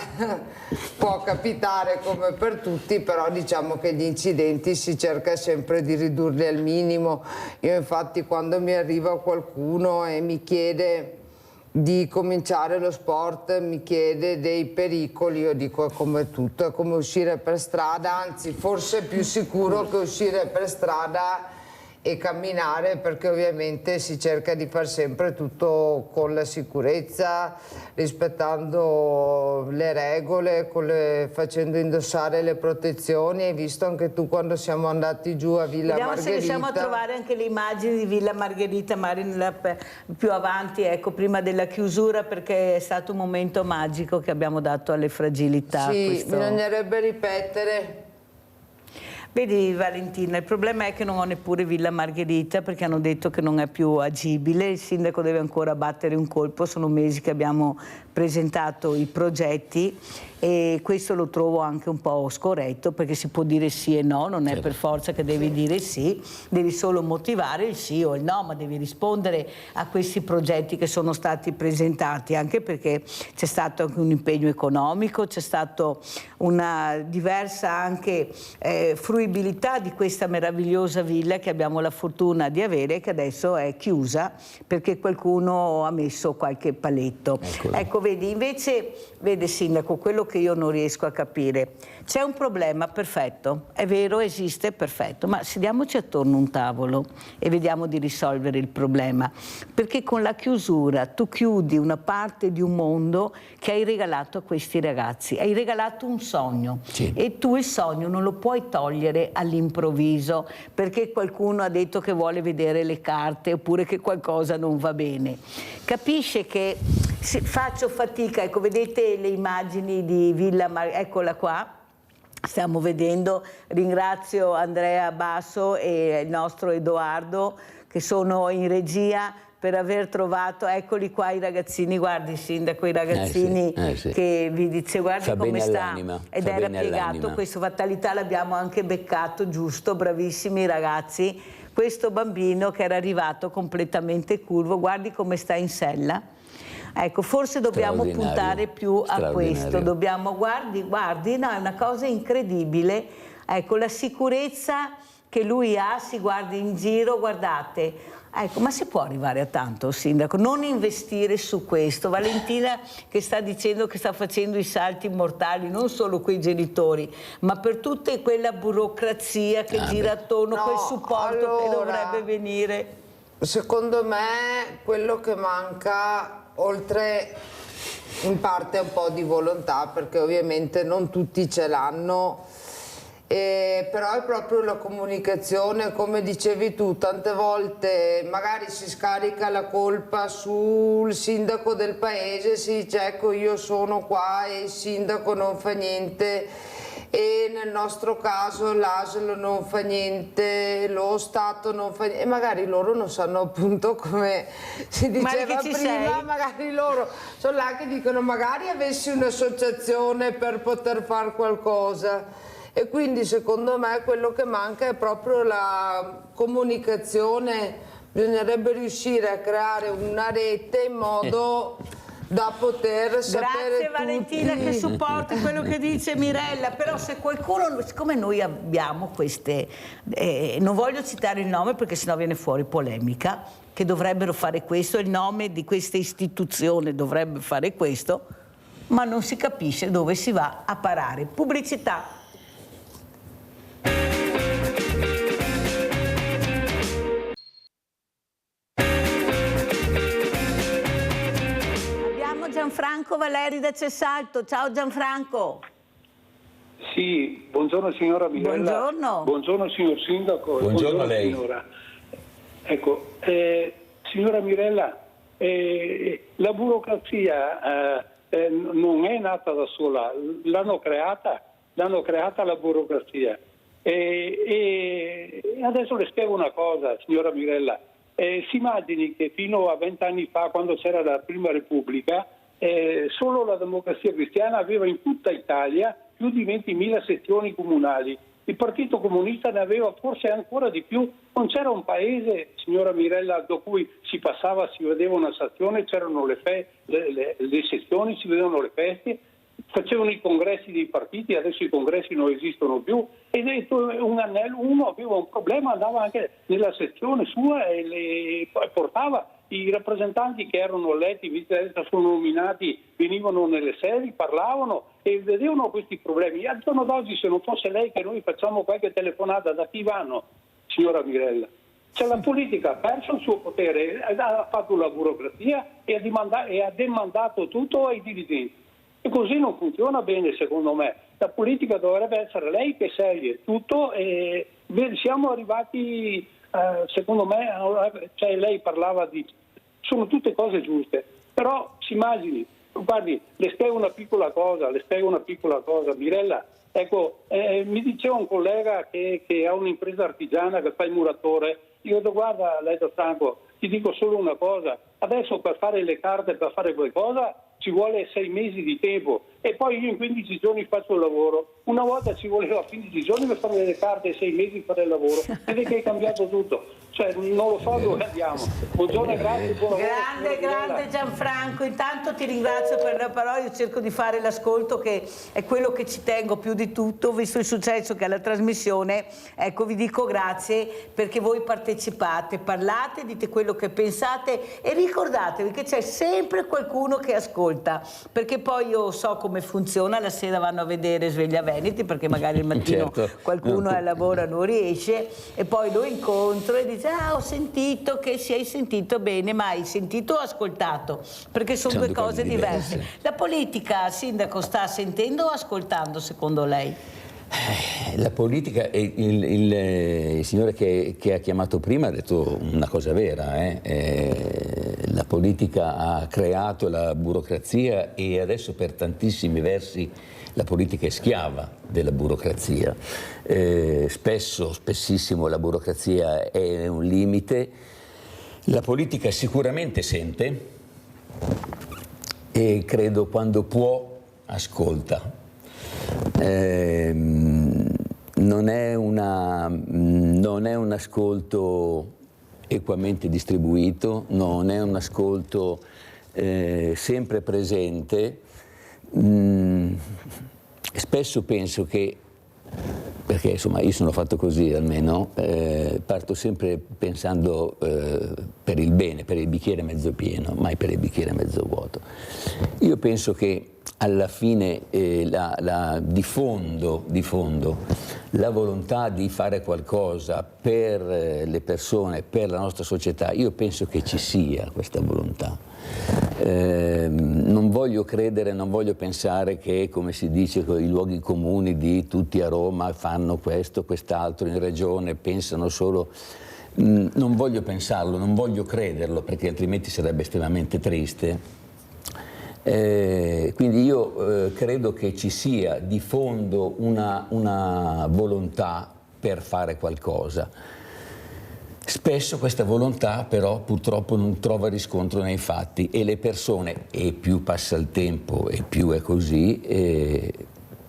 può capitare come per tutti, però diciamo che gli incidenti si cerca sempre di ridurli al minimo. Io infatti quando mi arriva qualcuno e mi chiede di cominciare lo sport, mi chiede dei pericoli, io dico è come tutto, è come uscire per strada, anzi forse è più sicuro che uscire per strada e camminare, perché ovviamente si cerca di far sempre tutto con la sicurezza, rispettando le regole, facendo indossare le protezioni. Hai visto anche tu quando siamo andati giù a Villa Margherita. Vediamo se riusciamo a trovare anche le immagini di Villa Margherita, magari più avanti, ecco, prima della chiusura, perché è stato un momento magico che abbiamo dato alle fragilità. Sì, bisognerebbe ripetere. Vedi Valentina, il problema è che non ho neppure Villa Margherita, perché hanno detto che non è più agibile, il sindaco deve ancora battere un colpo, sono mesi che abbiamo presentato i progetti, e questo lo trovo anche un po' scorretto, perché si può dire sì e no, non è per forza che devi dire sì, devi solo motivare il sì o il no, ma devi rispondere a questi progetti che sono stati presentati, anche perché c'è stato anche un impegno economico, c'è stato una diversa anche fruibilità di questa meravigliosa villa che abbiamo la fortuna di avere, che adesso è chiusa perché qualcuno ha messo qualche paletto. Ecco, vedi, invece, vede Sindaco, quello che io non riesco a capire, c'è un problema, perfetto, è vero, esiste, perfetto, ma sediamoci attorno a un tavolo e vediamo di risolvere il problema, perché con la chiusura tu chiudi una parte di un mondo che hai regalato a questi ragazzi, hai regalato un sogno, sì, e tu il sogno non lo puoi togliere all'improvviso perché qualcuno ha detto che vuole vedere le carte oppure che qualcosa non va bene. Capisce che faccio fatica, ecco, vedete le immagini di Villa eccola qua, stiamo vedendo, ringrazio Andrea Basso e il nostro Edoardo che sono in regia per aver trovato, eccoli qua i ragazzini, guardi Sindaco, i ragazzini sì. che vi dice guardi come sta, ed era piegato, questo fatalità l'abbiamo anche beccato, giusto, bravissimi ragazzi, questo bambino che era arrivato completamente curvo, guardi come sta in sella. Ecco, forse dobbiamo puntare più a questo, dobbiamo, guardi, no, è una cosa incredibile, ecco, la sicurezza che lui ha, si guardi in giro, guardate, ecco, ma si può arrivare a tanto, Sindaco, non investire su questo. Valentina che sta dicendo che sta facendo i salti mortali, non solo quei genitori, ma per tutta quella burocrazia che gira attorno, quel supporto che dovrebbe venire. Secondo me quello che manca, oltre in parte un po' di volontà, perché ovviamente non tutti ce l'hanno, però è proprio la comunicazione, come dicevi tu, tante volte magari si scarica la colpa sul sindaco del paese, si dice ecco io sono qua e il sindaco non fa niente, e nel nostro caso l'ASL non fa niente, lo Stato non fa niente, e magari loro non sanno appunto come si diceva prima, magari loro sono là che dicono magari avessi un'associazione per poter fare qualcosa. E quindi secondo me quello che manca è proprio la comunicazione, bisognerebbe riuscire a creare una rete in modo da poter sapere. Grazie Valentina che supporti quello che dice Mirella, però se qualcuno, siccome noi abbiamo queste, non voglio citare il nome perché sennò viene fuori polemica, che dovrebbero fare questo, il nome di questa istituzione dovrebbe fare questo, ma non si capisce dove si va a parare. Pubblicità. Gianfranco Valeri da Cessalto. Ciao Gianfranco. Sì, buongiorno signora Mirella. Buongiorno. Buongiorno signor Sindaco. Buongiorno a lei. Signora. Ecco, signora Mirella, la burocrazia non è nata da sola, l'hanno creata la burocrazia. E adesso le spiego una cosa, signora Mirella. Si immagini che fino a 20 anni fa, quando c'era la Prima Repubblica, solo la Democrazia Cristiana aveva in tutta Italia più di 20.000 sezioni comunali. Il Partito Comunista ne aveva forse ancora di più. Non c'era un paese, signora Mirella, da cui si passava, si vedeva una stazione, c'erano le sezioni, si vedevano le feste, facevano i congressi dei partiti, adesso i congressi non esistono più, e uno aveva un problema, andava anche nella sezione sua e portava i rappresentanti che erano eletti, sono nominati, venivano nelle sedi, parlavano e vedevano questi problemi. Al giorno d'oggi, se non fosse lei che noi facciamo qualche telefonata, da chi vanno, signora Mirella? Cioè la politica ha perso il suo potere, ha fatto la burocrazia e ha demandato tutto ai dirigenti. E così non funziona bene, secondo me. La politica dovrebbe essere lei che sceglie tutto e siamo arrivati, secondo me, cioè lei parlava di... sono tutte cose giuste, però si immagini, guardi, le spiego una piccola cosa, Mirella, ecco, mi diceva un collega che ha un'impresa artigiana che fa il muratore, io dico guarda Leto Franco, ti dico solo una cosa, adesso per fare le carte, per fare qualcosa, ci vuole 6 mesi di tempo e poi io in 15 giorni faccio il lavoro. Una volta ci voleva 15 giorni per fare le carte e 6 mesi per il lavoro. Vede che è cambiato tutto. Cioè non lo so dove andiamo. Buongiorno e grazie, buon lavoro. Grande Gianfranco, intanto ti ringrazio per la parola, io cerco di fare l'ascolto che è quello che ci tengo più di tutto, visto il successo che ha la trasmissione, ecco vi dico grazie perché voi partecipate, parlate, dite quello che pensate e ricordatevi che c'è sempre qualcuno che ascolta, perché poi io so come funziona, la sera vanno a vedere Sveglia Veneti perché magari il mattino qualcuno al lavoro non riesce e poi lo incontro e dice ho sentito che si hai sentito bene, ma hai sentito o ascoltato? Perché sono due cose diverse. La politica, sindaco, sta sentendo o ascoltando secondo lei? La politica, il signore che ha chiamato prima ha detto una cosa vera, la politica ha creato la burocrazia e adesso per tantissimi versi la politica è schiava della burocrazia. Spessissimo la burocrazia è un limite. La politica sicuramente sente e credo quando può ascolta. Non è un ascolto equamente distribuito, non è un ascolto sempre presente. Spesso penso che, perché insomma io sono fatto così almeno, parto sempre pensando per il bene, per il bicchiere mezzo pieno, mai per il bicchiere mezzo vuoto. Io penso che alla fine di fondo la volontà di fare qualcosa per le persone, per la nostra società, io penso che ci sia questa volontà. Non voglio credere, non voglio pensare che, come si dice, i luoghi comuni di tutti a Roma fanno questo, quest'altro, in regione pensano solo. Non voglio pensarlo, non voglio crederlo, perché altrimenti sarebbe estremamente triste. Quindi io credo che ci sia di fondo una volontà per fare qualcosa. Spesso questa volontà però purtroppo non trova riscontro nei fatti e le persone, e più passa il tempo e più è così, e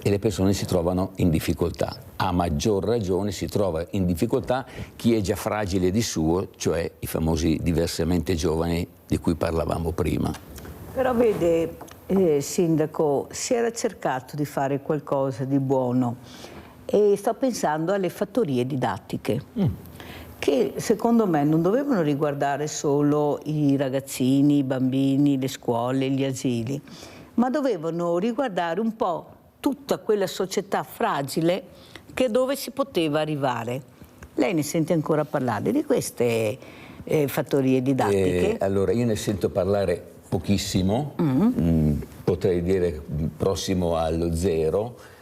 le persone si trovano in difficoltà. A maggior ragione si trova in difficoltà chi è già fragile di suo, cioè i famosi diversamente giovani di cui parlavamo prima. Però vede, sindaco, si era cercato di fare qualcosa di buono e sto pensando alle fattorie didattiche che secondo me non dovevano riguardare solo i ragazzini, i bambini, le scuole, gli asili, ma dovevano riguardare un po' tutta quella società fragile che dove si poteva arrivare. Lei ne sente ancora parlare di queste fattorie didattiche? Allora, io ne sento parlare pochissimo, potrei dire prossimo allo zero.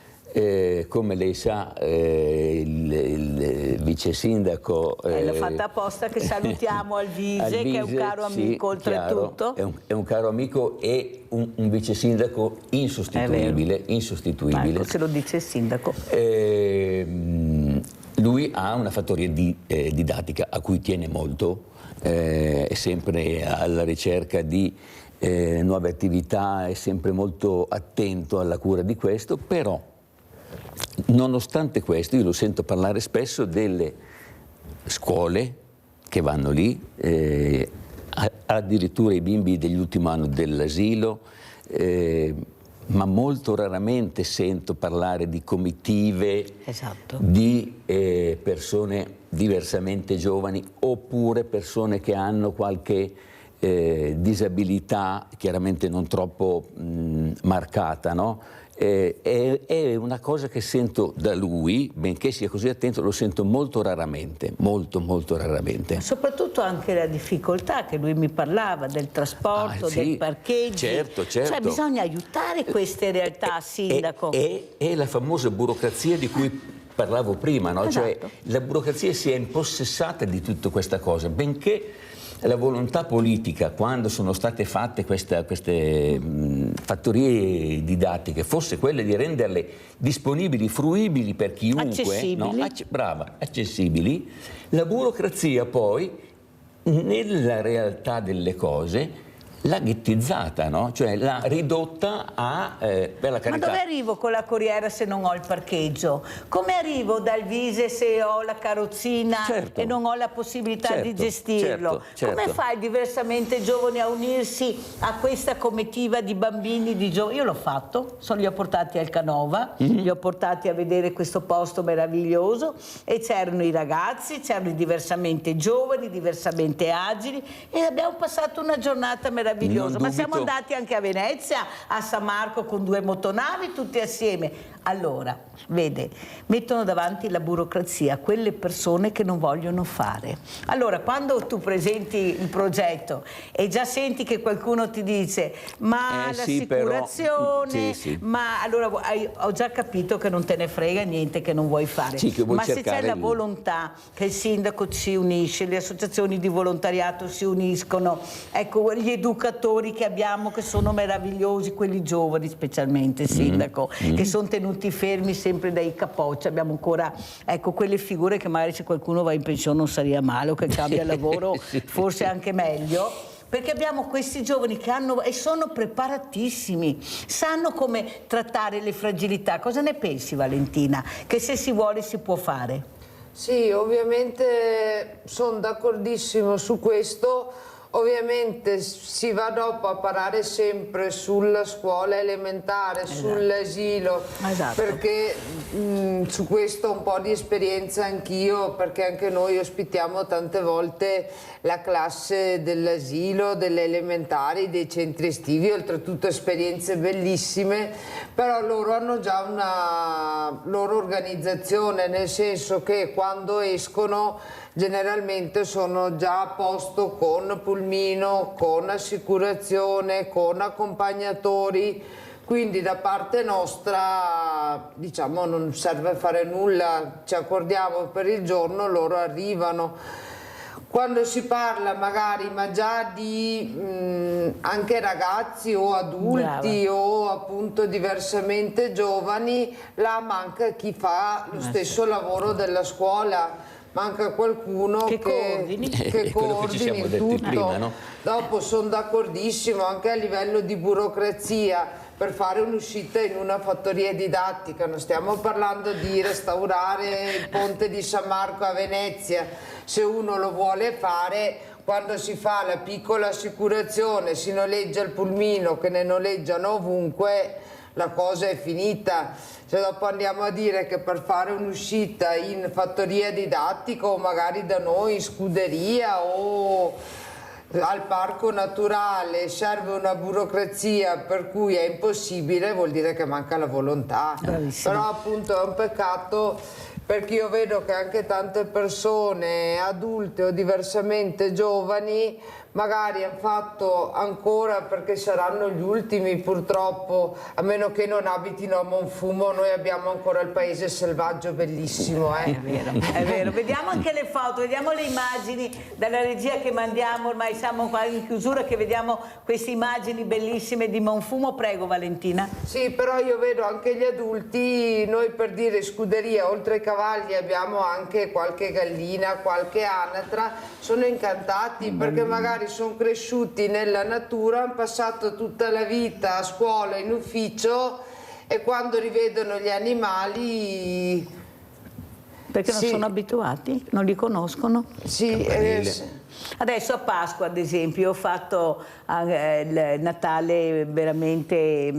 Come lei sa, il vice sindaco... l'ha fatta apposta, che salutiamo Alvise, che è un caro amico oltretutto. È un caro amico e un vice sindaco insostituibile. Ecco, se lo dice il sindaco. Lui ha una fattoria didattica a cui tiene molto, è sempre alla ricerca di nuove attività, è sempre molto attento alla cura di questo, però nonostante questo io lo sento parlare spesso delle scuole che vanno lì, addirittura i bimbi dell'ultimo anno dell'asilo, ma molto raramente sento parlare di comitive, di persone diversamente giovani oppure persone che hanno qualche disabilità chiaramente non troppo marcata, no? È una cosa che sento da lui, benché sia così attento, lo sento molto raramente, molto raramente. Soprattutto anche la difficoltà che lui mi parlava del trasporto, del parcheggio. Certo. Cioè bisogna aiutare queste realtà, sindaco. È la famosa burocrazia di cui parlavo prima, no? Esatto. Cioè la burocrazia si è impossessata di tutta questa cosa, benché la volontà politica, quando sono state fatte queste fattorie didattiche, fosse quella di renderle disponibili, fruibili per chiunque, accessibili. No? Accessibili, la burocrazia poi, nella realtà delle cose, l'ha ghettizzata, no? Cioè l'ha ridotta a, per la carità. Ma dove arrivo con la corriera se non ho il parcheggio? Come arrivo dal Vise se ho la carrozzina Certo. e non ho la possibilità di gestirlo? certo. Come fa il diversamente giovane a unirsi a questa comitiva di bambini, di giovani? Io l'ho fatto, li ho portati al Canova, li ho portati a vedere questo posto meraviglioso e c'erano i ragazzi, c'erano i diversamente giovani, diversamente agili e abbiamo passato una giornata meravigliosa. Ma siamo andati anche a Venezia, a San Marco con 2 motonavi tutti assieme. Allora, vede, mettono davanti la burocrazia quelle persone che non vogliono fare. Allora, quando tu presenti il progetto e già senti che qualcuno ti dice ma l'assicurazione, sì. ma allora ho già capito che non te ne frega niente, che non vuoi fare. Sì, che vuoi ma se c'è cercare la volontà che il sindaco si unisce, le associazioni di volontariato si uniscono, ecco, gli educatori che abbiamo che sono meravigliosi, quelli giovani specialmente, sindaco, che sono tenuti fermi sempre dai capocci, abbiamo ancora, ecco, quelle figure che magari se qualcuno va in pensione non sarebbe male o che cambia lavoro forse anche meglio, perché abbiamo questi giovani che hanno e sono preparatissimi, sanno come trattare le fragilità. Cosa ne pensi, Valentina? Che se si vuole si può fare? Sì, ovviamente sono d'accordissimo su questo. Ovviamente si va dopo a parare sempre sulla scuola elementare, sull'asilo, perché su questo ho un po' di esperienza anch'io, perché anche noi ospitiamo tante volte la classe dell'asilo, delle elementari, dei centri estivi, oltretutto esperienze bellissime, però loro hanno già una loro organizzazione, nel senso che quando escono generalmente sono già a posto con pulmino, con assicurazione, con accompagnatori, quindi da parte nostra diciamo non serve fare nulla, ci accordiamo per il giorno, loro arrivano. Quando si parla magari ma già di anche ragazzi o adulti o appunto diversamente giovani, là manca chi fa lo stesso lavoro della scuola. Manca qualcuno che coordini il tutto. Prima, no? Dopo sono d'accordissimo anche a livello di burocrazia per fare un'uscita in una fattoria didattica. Non stiamo parlando di restaurare il ponte di San Marco a Venezia. Se uno lo vuole fare, quando si fa la piccola assicurazione, si noleggia il pulmino che ne noleggiano ovunque, la cosa è finita. Se dopo andiamo a dire che per fare un'uscita in fattoria didattica o magari da noi in scuderia o al parco naturale serve una burocrazia per cui è impossibile, vuol dire che manca la volontà. Bravissima. Però appunto è un peccato, perché io vedo che anche tante persone adulte o diversamente giovani magari hanno fatto ancora, perché saranno gli ultimi purtroppo, a meno che non abitino a Monfumo, noi abbiamo ancora il paese selvaggio bellissimo. È vero. Vediamo anche le foto, vediamo le immagini dalla regia che mandiamo, ormai siamo qua in chiusura, che vediamo queste immagini bellissime di Monfumo. Prego Valentina. Sì, però io vedo anche gli adulti, noi per dire scuderia, oltre ai cavalli abbiamo anche qualche gallina, qualche anatra, sono incantati perché magari sono cresciuti nella natura, hanno passato tutta la vita a scuola, in ufficio, e quando rivedono gli animali... Perché non sono abituati, non li conoscono. Sì, Adesso a Pasqua, ad esempio, ho fatto il Natale veramente,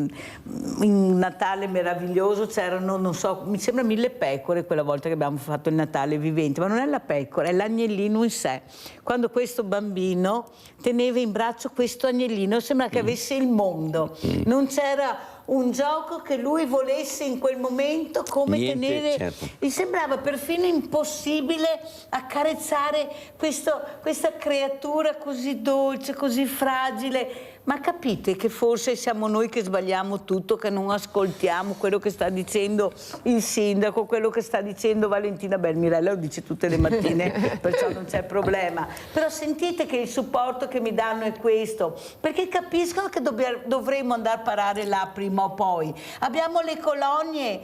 un Natale meraviglioso, c'erano, non so, mi sembra 1000 pecore quella volta che abbiamo fatto il Natale vivente, ma non è la pecora, è l'agnellino in sé. Quando questo bambino teneva in braccio questo agnellino, sembra che avesse il mondo, non c'era un gioco che lui volesse in quel momento, come tenere, certo. Gli sembrava perfino impossibile accarezzare questa creatura così dolce, così fragile. Ma capite che forse siamo noi che sbagliamo tutto, che non ascoltiamo quello che sta dicendo il sindaco, quello che sta dicendo Valentina Mirella, lo dice tutte le mattine, perciò non c'è problema. Però sentite che il supporto che mi danno è questo, perché capiscono che dovremo andare a parare là prima o poi. Abbiamo le colonie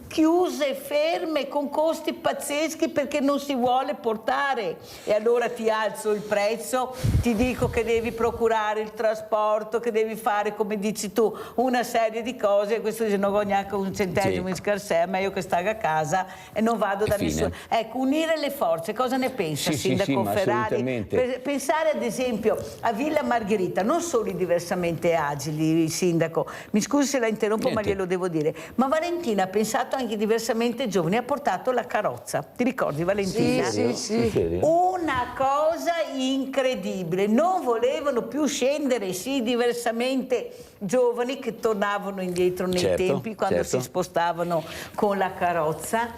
chiuse, ferme, con costi pazzeschi perché non si vuole portare. E allora ti alzo il prezzo, ti dico che devi procurare il trasporto, che devi fare, come dici tu, una serie di cose, e questo dice non voglio neanche un centesimo in scarsè, meglio che staga a casa e non vado da nessuno. Ecco, unire le forze, cosa ne pensa Sindaco Ferrari? Pensare ad esempio a Villa Margherita, non solo i diversamente agili, Sindaco, mi scusi se la interrompo ma glielo devo dire, ma Valentina ha pensato anche ai diversamente giovani, ha portato la carrozza, ti ricordi Valentina? Sì. Una cosa incredibile, non volevano più scendere i diversamente giovani che tornavano indietro nei tempi quando si spostavano con la carrozza,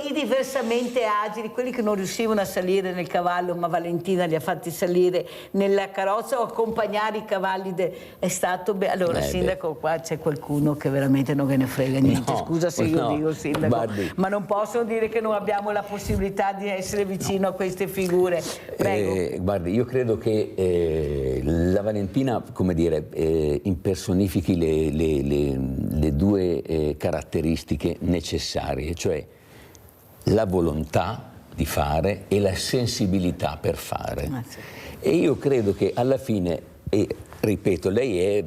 i diversamente agili, quelli che non riuscivano a salire nel cavallo ma Valentina li ha fatti salire nella carrozza o accompagnare i cavalli, è stato allora Sindaco qua c'è qualcuno che veramente non ve ne frega niente, scusa se io dico Sindaco, guardi, ma non posso dire che non abbiamo la possibilità di essere vicino a queste figure. Prego. Guardi, io credo che la Valentina, come dire, impersonifichi le due caratteristiche necessarie, cioè la volontà di fare e la sensibilità per fare. E io credo che alla fine, ripeto, lei è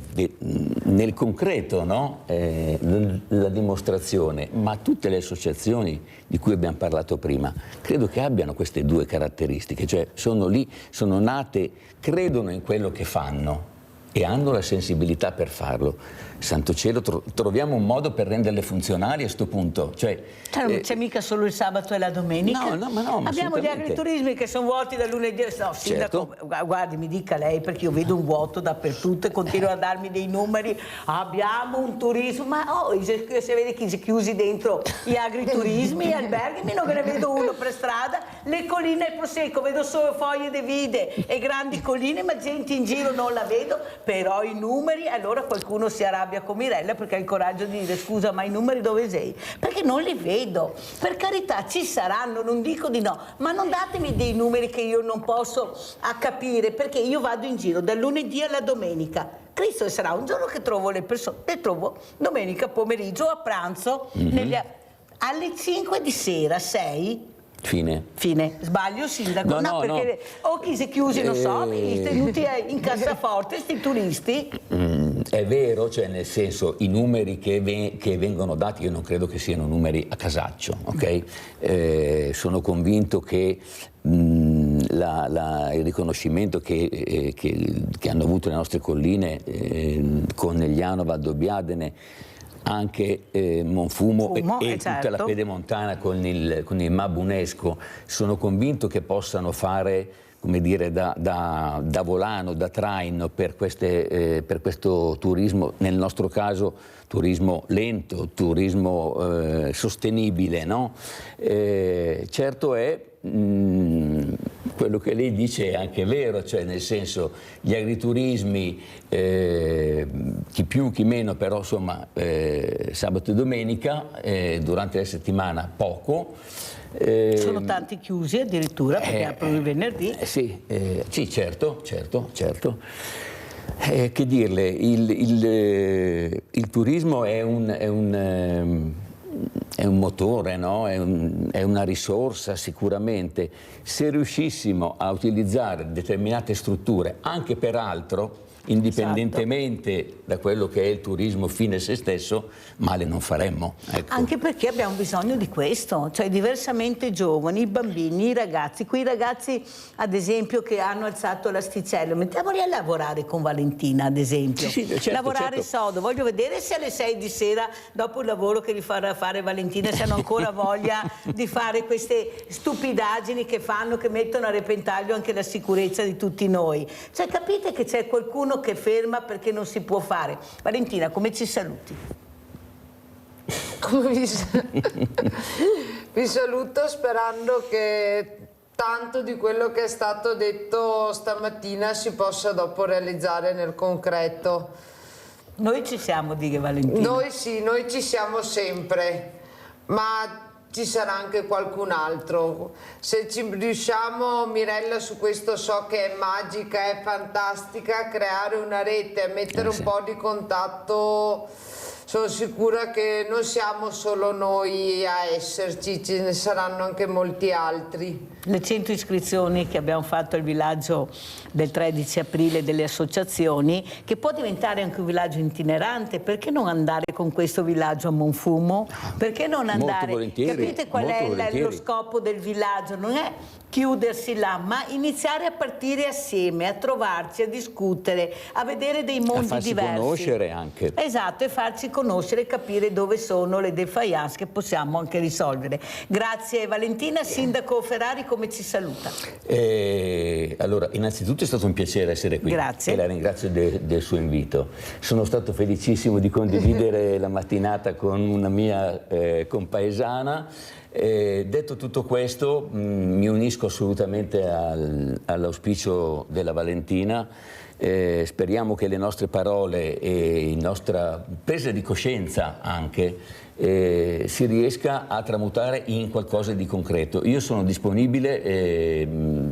nel concreto, no? La dimostrazione, ma tutte le associazioni di cui abbiamo parlato prima credo che abbiano queste due caratteristiche, cioè sono lì, sono nate, credono in quello che fanno e hanno la sensibilità per farlo. Santo cielo, troviamo un modo per renderle funzionali a questo punto. Cioè, non c'è mica solo il sabato e la domenica. No, abbiamo gli agriturismi che sono vuoti da lunedì. No, Sindaco, guardi, mi dica lei, perché io vedo un vuoto dappertutto e continua a darmi dei numeri. Abbiamo un turismo, ma se vede chi si è chiusi dentro gli agriturismi, gli alberghi, non ve ne vedo uno per strada. Le colline al Prosecco, vedo solo foglie de vide e grandi colline, ma gente in giro non la vedo. Però i numeri, allora qualcuno si arrabbia con Mirella perché ha il coraggio di dire scusa ma i numeri dove sei? Perché non li vedo, per carità ci saranno, non dico di no, ma non datemi dei numeri che io non posso capire, perché io vado in giro dal lunedì alla domenica. Cristo sarà un giorno che trovo le persone, le trovo domenica pomeriggio a pranzo alle 5 di sera, 6. Fine. Sbaglio Sindaco? No, perché o chi si è chiusi, non so, tenuti in cassaforte, sti turisti. È vero, cioè nel senso i numeri che vengono dati io non credo che siano numeri a casaccio, ok? Sono convinto che il riconoscimento che hanno avuto le nostre colline con Negliano, Valdobbiadene, anche Monfumo e tutta la pedemontana con il MAB UNESCO, sono convinto che possano fare, come dire, da volano, da traino per questo turismo, nel nostro caso turismo lento, turismo sostenibile, no? Certo è quello che lei dice è anche vero, cioè nel senso gli agriturismi, chi più chi meno, però insomma sabato e domenica, durante la settimana poco. Sono tanti chiusi addirittura perché aprono il venerdì. Sì, certo. Che dirle, il turismo è un motore, no? È una risorsa sicuramente. Se riuscissimo a utilizzare determinate strutture anche per altro, indipendentemente da quello che è il turismo fine a se stesso, male non faremmo. Ecco. Anche perché abbiamo bisogno di questo, cioè diversamente giovani, i bambini, i ragazzi, quei ragazzi ad esempio che hanno alzato l'asticella, mettiamoli a lavorare con Valentina ad esempio, certo, lavorare sodo, voglio vedere se alle 6 di sera dopo il lavoro che vi farà fare Valentina se hanno ancora voglia di fare queste stupidaggini che fanno, che mettono a repentaglio anche la sicurezza di tutti noi. Cioè capite che c'è qualcuno che ferma perché non si può fare. Valentina, come ci saluti? Vi saluto sperando che tanto di quello che è stato detto stamattina si possa dopo realizzare nel concreto. Noi ci siamo, dica Valentina. Noi sì, noi ci siamo sempre, ma ci sarà anche qualcun altro. Se ci riusciamo, Mirella, su questo so che è magica, è fantastica, creare una rete, mettere un po' di contatto sono sicura che non siamo solo noi a esserci, ce ne saranno anche molti altri. Le 100 iscrizioni che abbiamo fatto al villaggio del 13 aprile delle associazioni, che può diventare anche un villaggio itinerante, perché non andare con questo villaggio a Monfumo? Perché non andare? Capite qual è lo scopo del villaggio? Non è chiudersi là, ma iniziare a partire assieme, a trovarci, a discutere, a vedere dei mondi diversi. A farci conoscere anche. Esatto, e farci conoscere e capire dove sono le defaillance che possiamo anche risolvere. Grazie Valentina. Sindaco Ferrari, come ci saluta? Allora, innanzitutto è stato un piacere essere qui. Grazie. E la ringrazio del suo invito. Sono stato felicissimo di condividere la mattinata con una mia compaesana. Detto tutto questo, mi unisco assolutamente all'auspicio della Valentina. Speriamo che le nostre parole e la nostra presa di coscienza anche si riesca a tramutare in qualcosa di concreto. Io sono disponibile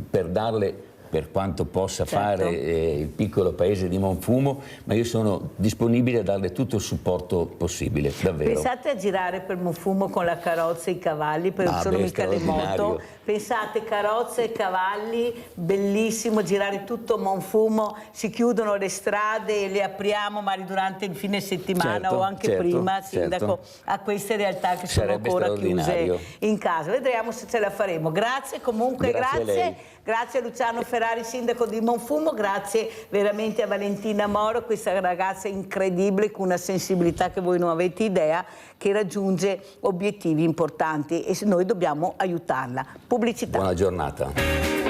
per darle, per quanto possa fare il piccolo paese di Monfumo, ma io sono disponibile a darle tutto il supporto possibile, davvero. Pensate a girare per Monfumo con la carrozza e i cavalli, perché non sono mica le moto. Pensate, carrozze e cavalli, bellissimo, girare tutto Monfumo, si chiudono le strade e le apriamo magari durante il fine settimana o anche prima, Sindaco, a queste realtà che sono ancora chiuse in casa. Vedremo se ce la faremo. Grazie comunque, grazie a Luciano Ferrari, sindaco di Monfumo, grazie veramente a Valentina Moro, questa ragazza incredibile con una sensibilità che voi non avete idea, che raggiunge obiettivi importanti e noi dobbiamo aiutarla. Pubblicità. Buona giornata.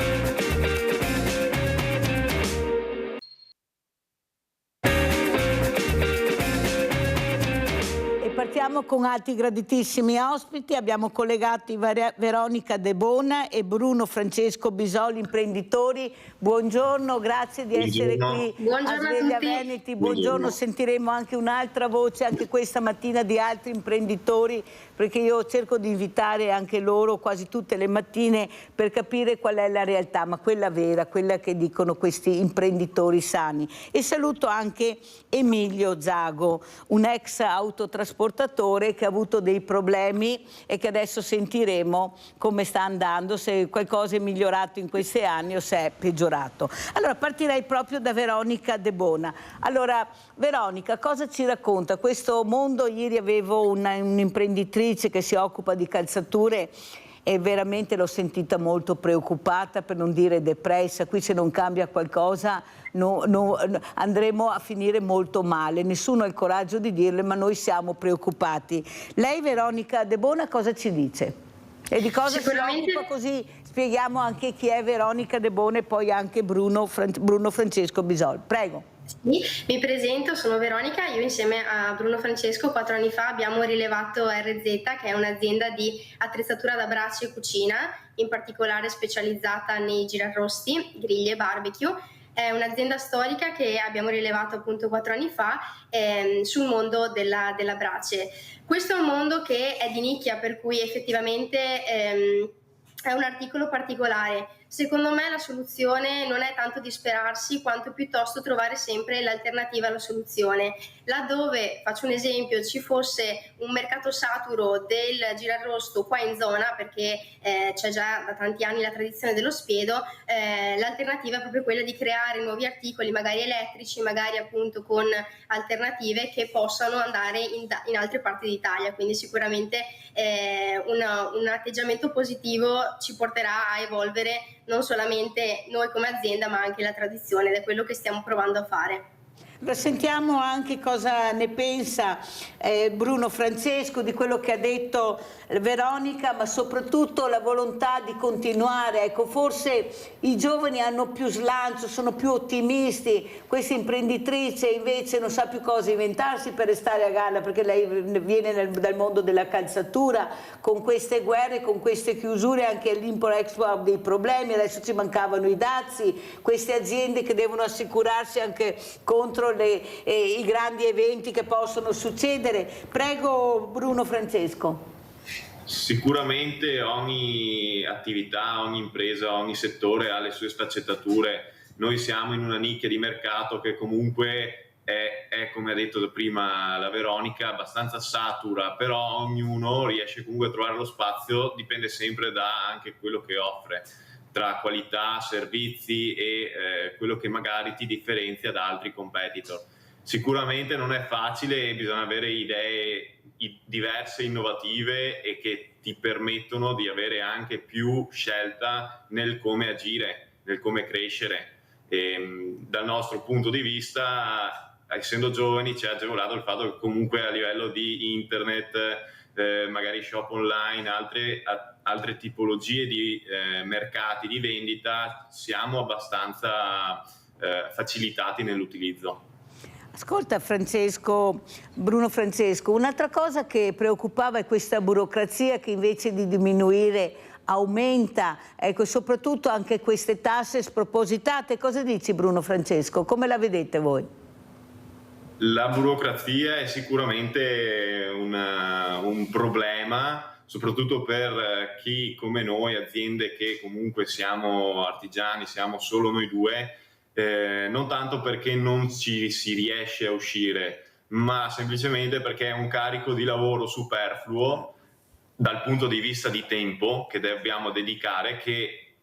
Partiamo con altri graditissimi ospiti. Abbiamo collegati Veronica De Bona e Bruno Francesco Bisoli, imprenditori. Buongiorno, grazie di essere qui a Sveglia Veneti. Buongiorno, sentiremo anche un'altra voce anche questa mattina di altri imprenditori, perché io cerco di invitare anche loro quasi tutte le mattine per capire qual è la realtà, ma quella vera, quella che dicono questi imprenditori sani. E saluto anche Emilio Zago, un ex autotrasportatore che ha avuto dei problemi e che adesso sentiremo come sta andando, se qualcosa è migliorato in questi anni o se è peggiorato. Allora partirei proprio da Veronica De Bona. Allora Veronica, cosa ci racconta questo mondo? Ieri avevo un'imprenditrice che si occupa di calzature e veramente l'ho sentita molto preoccupata, per non dire depressa. Qui se non cambia qualcosa andremo a finire molto male. Nessuno ha il coraggio di dirle, ma noi siamo preoccupati. Lei, Veronica De Bona, cosa ci dice? E di cosa si occupa, così spieghiamo anche chi è Veronica De Bona e poi anche Bruno Francesco Bisol. Prego. Sì, mi presento, sono Veronica. Io insieme a Bruno Francesco 4 anni fa abbiamo rilevato RZ, che è un'azienda di attrezzatura da braccio e cucina, in particolare specializzata nei girarrosti, griglie e barbecue. È un'azienda storica che abbiamo rilevato appunto 4 anni fa sul mondo della brace. Questo è un mondo che è di nicchia, per cui effettivamente è un articolo particolare. Secondo me la soluzione non è tanto disperarsi quanto piuttosto trovare sempre l'alternativa alla soluzione. Laddove, faccio un esempio, ci fosse un mercato saturo del girarrosto qua in zona, perché c'è già da tanti anni la tradizione dello spiedo, l'alternativa è proprio quella di creare nuovi articoli, magari elettrici, magari appunto con alternative che possano andare in altre parti d'Italia. Quindi sicuramente un atteggiamento positivo ci porterà a evolvere non solamente noi come azienda, ma anche la tradizione, ed è quello che stiamo provando a fare. Sentiamo anche cosa ne pensa Bruno Francesco di quello che ha detto Veronica, ma soprattutto la volontà di continuare. Ecco, forse i giovani hanno più slancio, sono più ottimisti, questa imprenditrice invece non sa più cosa inventarsi per restare a galla, perché lei viene dal mondo della calzatura, con queste guerre, con queste chiusure, anche all'import-export ha dei problemi, adesso ci mancavano i dazi, queste aziende che devono assicurarsi anche contro i grandi eventi che possono succedere. Prego Bruno Francesco. Sicuramente ogni attività, ogni impresa, ogni settore ha le sue sfaccettature. Noi siamo in una nicchia di mercato che comunque è, come ha detto prima la Veronica, abbastanza satura, però ognuno riesce comunque a trovare lo spazio, dipende sempre da anche quello che offre, tra qualità, servizi e quello che magari ti differenzia da altri competitor. Sicuramente non è facile e bisogna avere idee diverse, innovative e che ti permettono di avere anche più scelta nel come agire, nel come crescere. Dal nostro punto di vista, essendo giovani, ci ha agevolato il fatto che comunque a livello di internet, magari shop online, altre tipologie di mercati di vendita, siamo abbastanza facilitati nell'utilizzo. Ascolta Bruno Francesco, un'altra cosa che preoccupava è questa burocrazia che invece di diminuire aumenta, ecco, soprattutto anche queste tasse spropositate. Cosa dici Bruno Francesco? Come la vedete voi? La burocrazia è sicuramente un problema, soprattutto per chi come noi, aziende che comunque siamo artigiani, siamo solo noi due, non tanto perché non ci si riesce a uscire, ma semplicemente perché è un carico di lavoro superfluo dal punto di vista di tempo che dobbiamo dedicare, che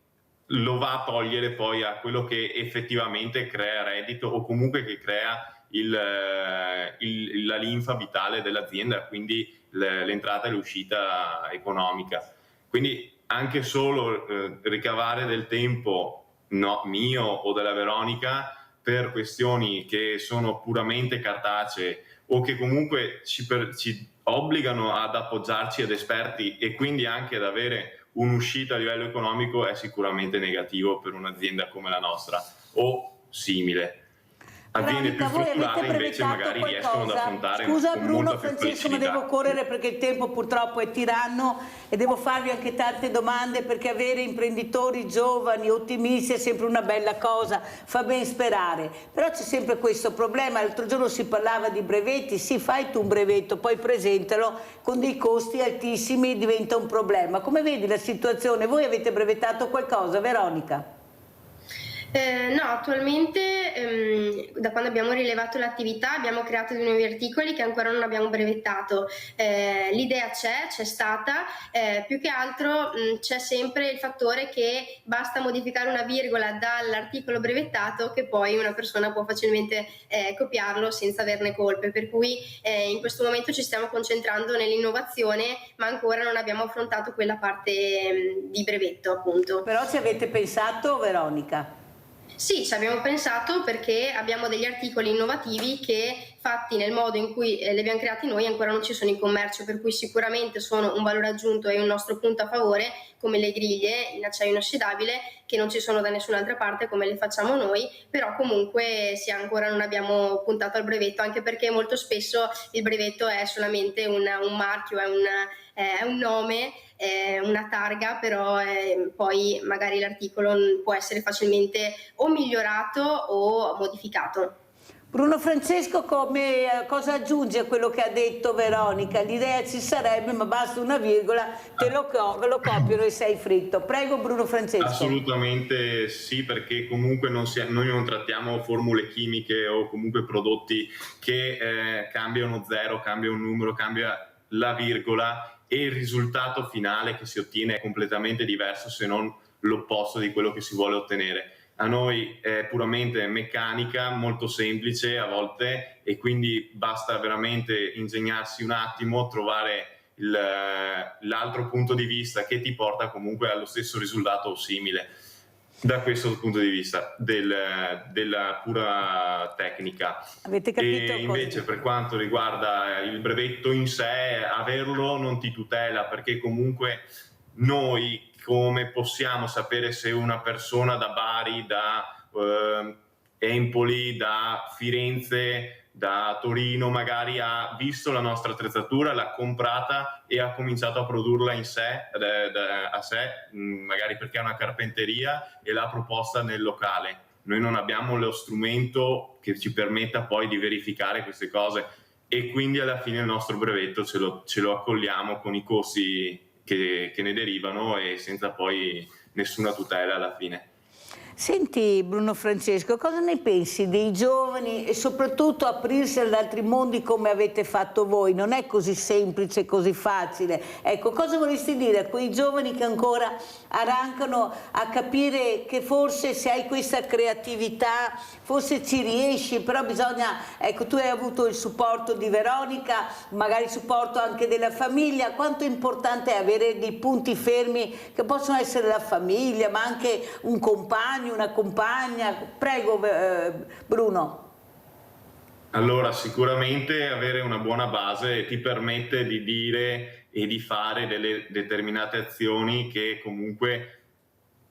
lo va a togliere poi a quello che effettivamente crea reddito o comunque che crea la linfa vitale dell'azienda, quindi l'entrata e l'uscita economica. Quindi anche solo ricavare del tempo mio o della Veronica per questioni che sono puramente cartacee o che comunque ci obbligano ad appoggiarci ad esperti e quindi anche ad avere un'uscita a livello economico è sicuramente negativo per un'azienda come la nostra o simile. Aziende più strutturate invece magari riescono ad affrontare. Scusa con Bruno molta più Francesco, ma flessibilità. devo correre perché il tempo purtroppo è tiranno e devo farvi anche tante domande, perché avere imprenditori giovani, ottimisti è sempre una bella cosa, fa ben sperare. Però c'è sempre questo problema, l'altro giorno si parlava di brevetti, sì, fai tu un brevetto, poi presentalo, con dei costi altissimi diventa un problema. Come vedi la situazione? Voi avete brevettato qualcosa, Veronica? No, attualmente da quando abbiamo rilevato l'attività abbiamo creato dei nuovi articoli che ancora non abbiamo brevettato. L'idea c'è stata, più che altro c'è sempre il fattore che basta modificare una virgola dall'articolo brevettato che poi una persona può facilmente copiarlo senza averne colpe, per cui in questo momento ci stiamo concentrando nell'innovazione, ma ancora non abbiamo affrontato quella parte di brevetto, appunto. Però ci avete pensato, Veronica? Sì, ci abbiamo pensato perché abbiamo degli articoli innovativi che, fatti nel modo in cui li abbiamo creati noi, ancora non ci sono in commercio, per cui sicuramente sono un valore aggiunto e un nostro punto a favore, come le griglie in acciaio inossidabile, che non ci sono da nessun'altra parte come le facciamo noi, però comunque sì, ancora non abbiamo puntato al brevetto, anche perché molto spesso il brevetto è solamente un marchio, è un nome, una targa, però poi magari l'articolo può essere facilmente o migliorato o modificato. Bruno Francesco, cosa aggiunge a quello che ha detto Veronica? L'idea ci sarebbe, ma basta una virgola, lo copiano e sei fritto. Prego Bruno Francesco. Assolutamente sì, perché comunque noi non trattiamo formule chimiche o comunque prodotti che cambiano zero, cambia un numero, cambia la virgola e il risultato finale che si ottiene è completamente diverso, se non l'opposto di quello che si vuole ottenere. A noi è puramente meccanica, molto semplice a volte, e quindi basta veramente ingegnarsi un attimo, trovare l'altro punto di vista che ti porta comunque allo stesso risultato o simile. Da questo punto di vista della pura tecnica. Avete capito? E invece per quanto riguarda il brevetto in sé, averlo non ti tutela, perché comunque noi come possiamo sapere se una persona da Bari, da Empoli, da Firenze, da Torino magari ha visto la nostra attrezzatura, l'ha comprata e ha cominciato a produrla in sé, a sé, magari perché è una carpenteria, e l'ha proposta nel locale. Noi non abbiamo lo strumento che ci permetta poi di verificare queste cose e quindi alla fine il nostro brevetto ce lo accolliamo con i costi che ne derivano e senza poi nessuna tutela alla fine. Senti Bruno Francesco, cosa ne pensi dei giovani e soprattutto aprirsi ad altri mondi come avete fatto voi? Non è così semplice, così facile. Ecco, cosa vorresti dire a quei giovani che ancora arrancano a capire che forse se hai questa creatività, forse ci riesci, però bisogna, ecco, tu hai avuto il supporto di Veronica, magari il supporto anche della famiglia, quanto è importante avere dei punti fermi che possono essere la famiglia, ma anche un compagno, una compagna. Prego Bruno. Allora, sicuramente avere una buona base ti permette di dire e di fare delle determinate azioni che comunque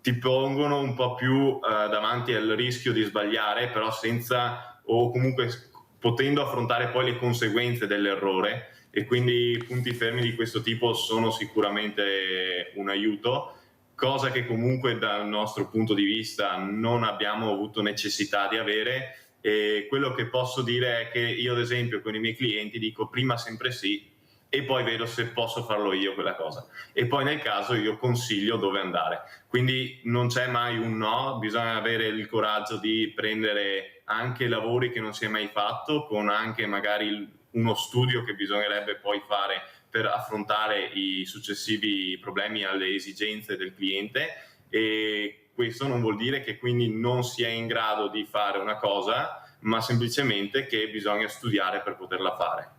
ti pongono un po' più davanti al rischio di sbagliare, però senza, o comunque potendo affrontare poi le conseguenze dell'errore, e quindi punti fermi di questo tipo sono sicuramente un aiuto. Cosa che comunque dal nostro punto di vista non abbiamo avuto necessità di avere, e quello che posso dire è che io ad esempio con i miei clienti dico prima sempre sì e poi vedo se posso farlo io quella cosa, e poi nel caso io consiglio dove andare, quindi non c'è mai un no, bisogna avere il coraggio di prendere anche lavori che non si è mai fatto, con anche magari uno studio che bisognerebbe poi fare per affrontare i successivi problemi alle esigenze del cliente, e questo non vuol dire che quindi non si è in grado di fare una cosa, ma semplicemente che bisogna studiare per poterla fare.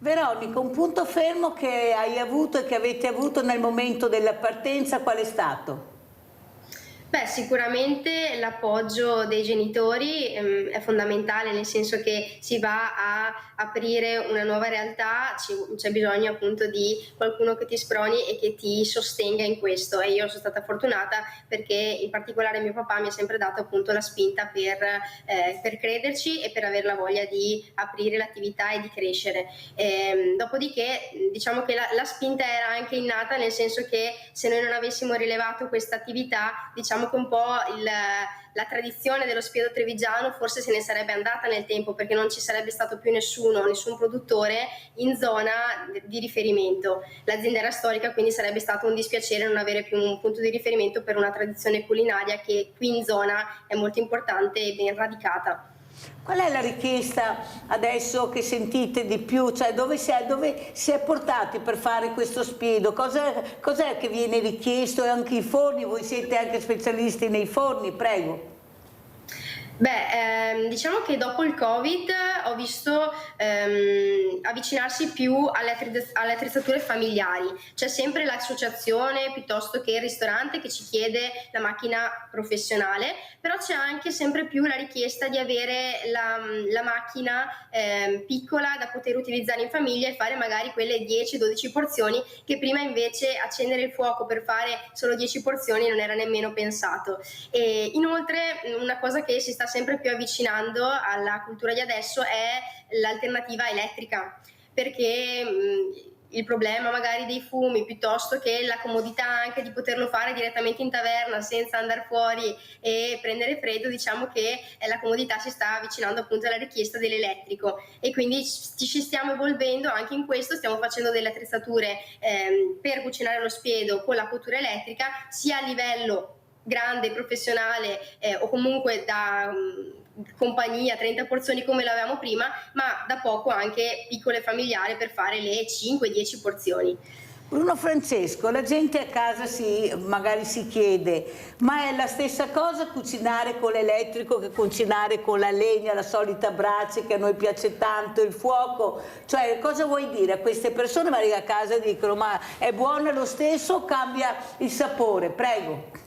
Veronica, un punto fermo che hai avuto e che avete avuto nel momento della partenza, qual è stato? Beh, sicuramente l'appoggio dei genitori è fondamentale, nel senso che si va a aprire una nuova realtà, c'è bisogno appunto di qualcuno che ti sproni e che ti sostenga in questo, e io sono stata fortunata perché in particolare mio papà mi ha sempre dato appunto la spinta per crederci e per avere la voglia di aprire l'attività e di crescere. Dopodiché diciamo che la spinta era anche innata, nel senso che se noi non avessimo rilevato questa attività, diciamo che un po' la tradizione dello spiedo trevigiano forse se ne sarebbe andata nel tempo, perché non ci sarebbe stato più nessun produttore in zona di riferimento. L'azienda era storica, quindi sarebbe stato un dispiacere non avere più un punto di riferimento per una tradizione culinaria che qui in zona è molto importante e ben radicata. Qual è la richiesta adesso che sentite di più? Cioè dove si è portati per fare questo spiedo? Cos'è che viene richiesto? E anche i forni, voi siete anche specialisti nei forni, prego. Beh, diciamo che dopo il Covid ho visto avvicinarsi più alle attrezzature familiari. C'è sempre l'associazione piuttosto che il ristorante che ci chiede la macchina professionale, però c'è anche sempre più la richiesta di avere la macchina piccola da poter utilizzare in famiglia e fare magari quelle 10-12 porzioni che prima invece accendere il fuoco per fare solo 10 porzioni non era nemmeno pensato. E inoltre una cosa che si sta sempre più avvicinando alla cultura di adesso è l'alternativa elettrica, perché il problema magari dei fumi piuttosto che la comodità anche di poterlo fare direttamente in taverna senza andare fuori e prendere freddo, diciamo che la comodità si sta avvicinando appunto alla richiesta dell'elettrico, e quindi ci stiamo evolvendo anche in questo. Stiamo facendo delle attrezzature per cucinare lo spiedo con la cottura elettrica, sia a livello grande, professionale o comunque da compagnia, 30 porzioni come l'avevamo prima, ma da poco anche piccole familiari per fare le 5-10 porzioni. Bruno Francesco, la gente a casa magari si chiede, ma è la stessa cosa cucinare con l'elettrico che cucinare con la legna, la solita brace che a noi piace tanto, il fuoco? Cioè, cosa vuoi dire a queste persone? Magari a casa dicono, ma è buono lo stesso o cambia il sapore? Prego.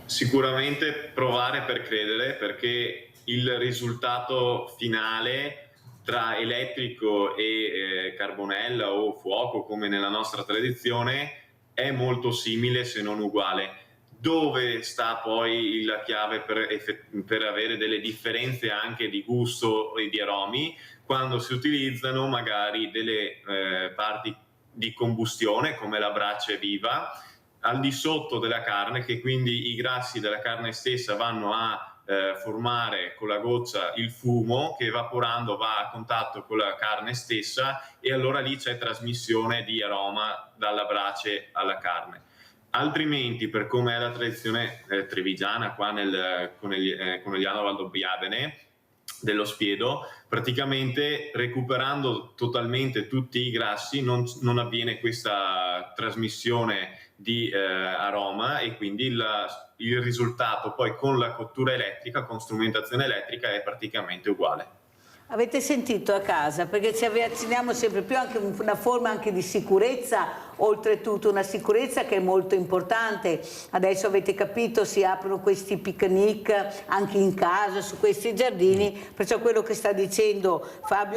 Sicuramente provare per credere, perché il risultato finale tra elettrico e carbonella o fuoco, come nella nostra tradizione, è molto simile se non uguale. Dove sta poi la chiave per avere delle differenze anche di gusto e di aromi? Quando si utilizzano magari delle parti di combustione come la brace viva al di sotto della carne, che quindi i grassi della carne stessa vanno a formare con la goccia il fumo che evaporando va a contatto con la carne stessa, e allora lì c'è trasmissione di aroma dalla brace alla carne. Altrimenti, per come è la tradizione trevigiana qua nel Conegliano Valdobbiadene dello spiedo, praticamente recuperando totalmente tutti i grassi non avviene questa trasmissione di aroma, e quindi il risultato poi con la cottura elettrica, con strumentazione elettrica, è praticamente uguale. Avete sentito a casa? Perché ci avviciniamo sempre più anche a una forma anche di sicurezza, oltretutto una sicurezza che è molto importante. Adesso avete capito, si aprono questi picnic anche in casa, su questi giardini, perciò quello che sta dicendo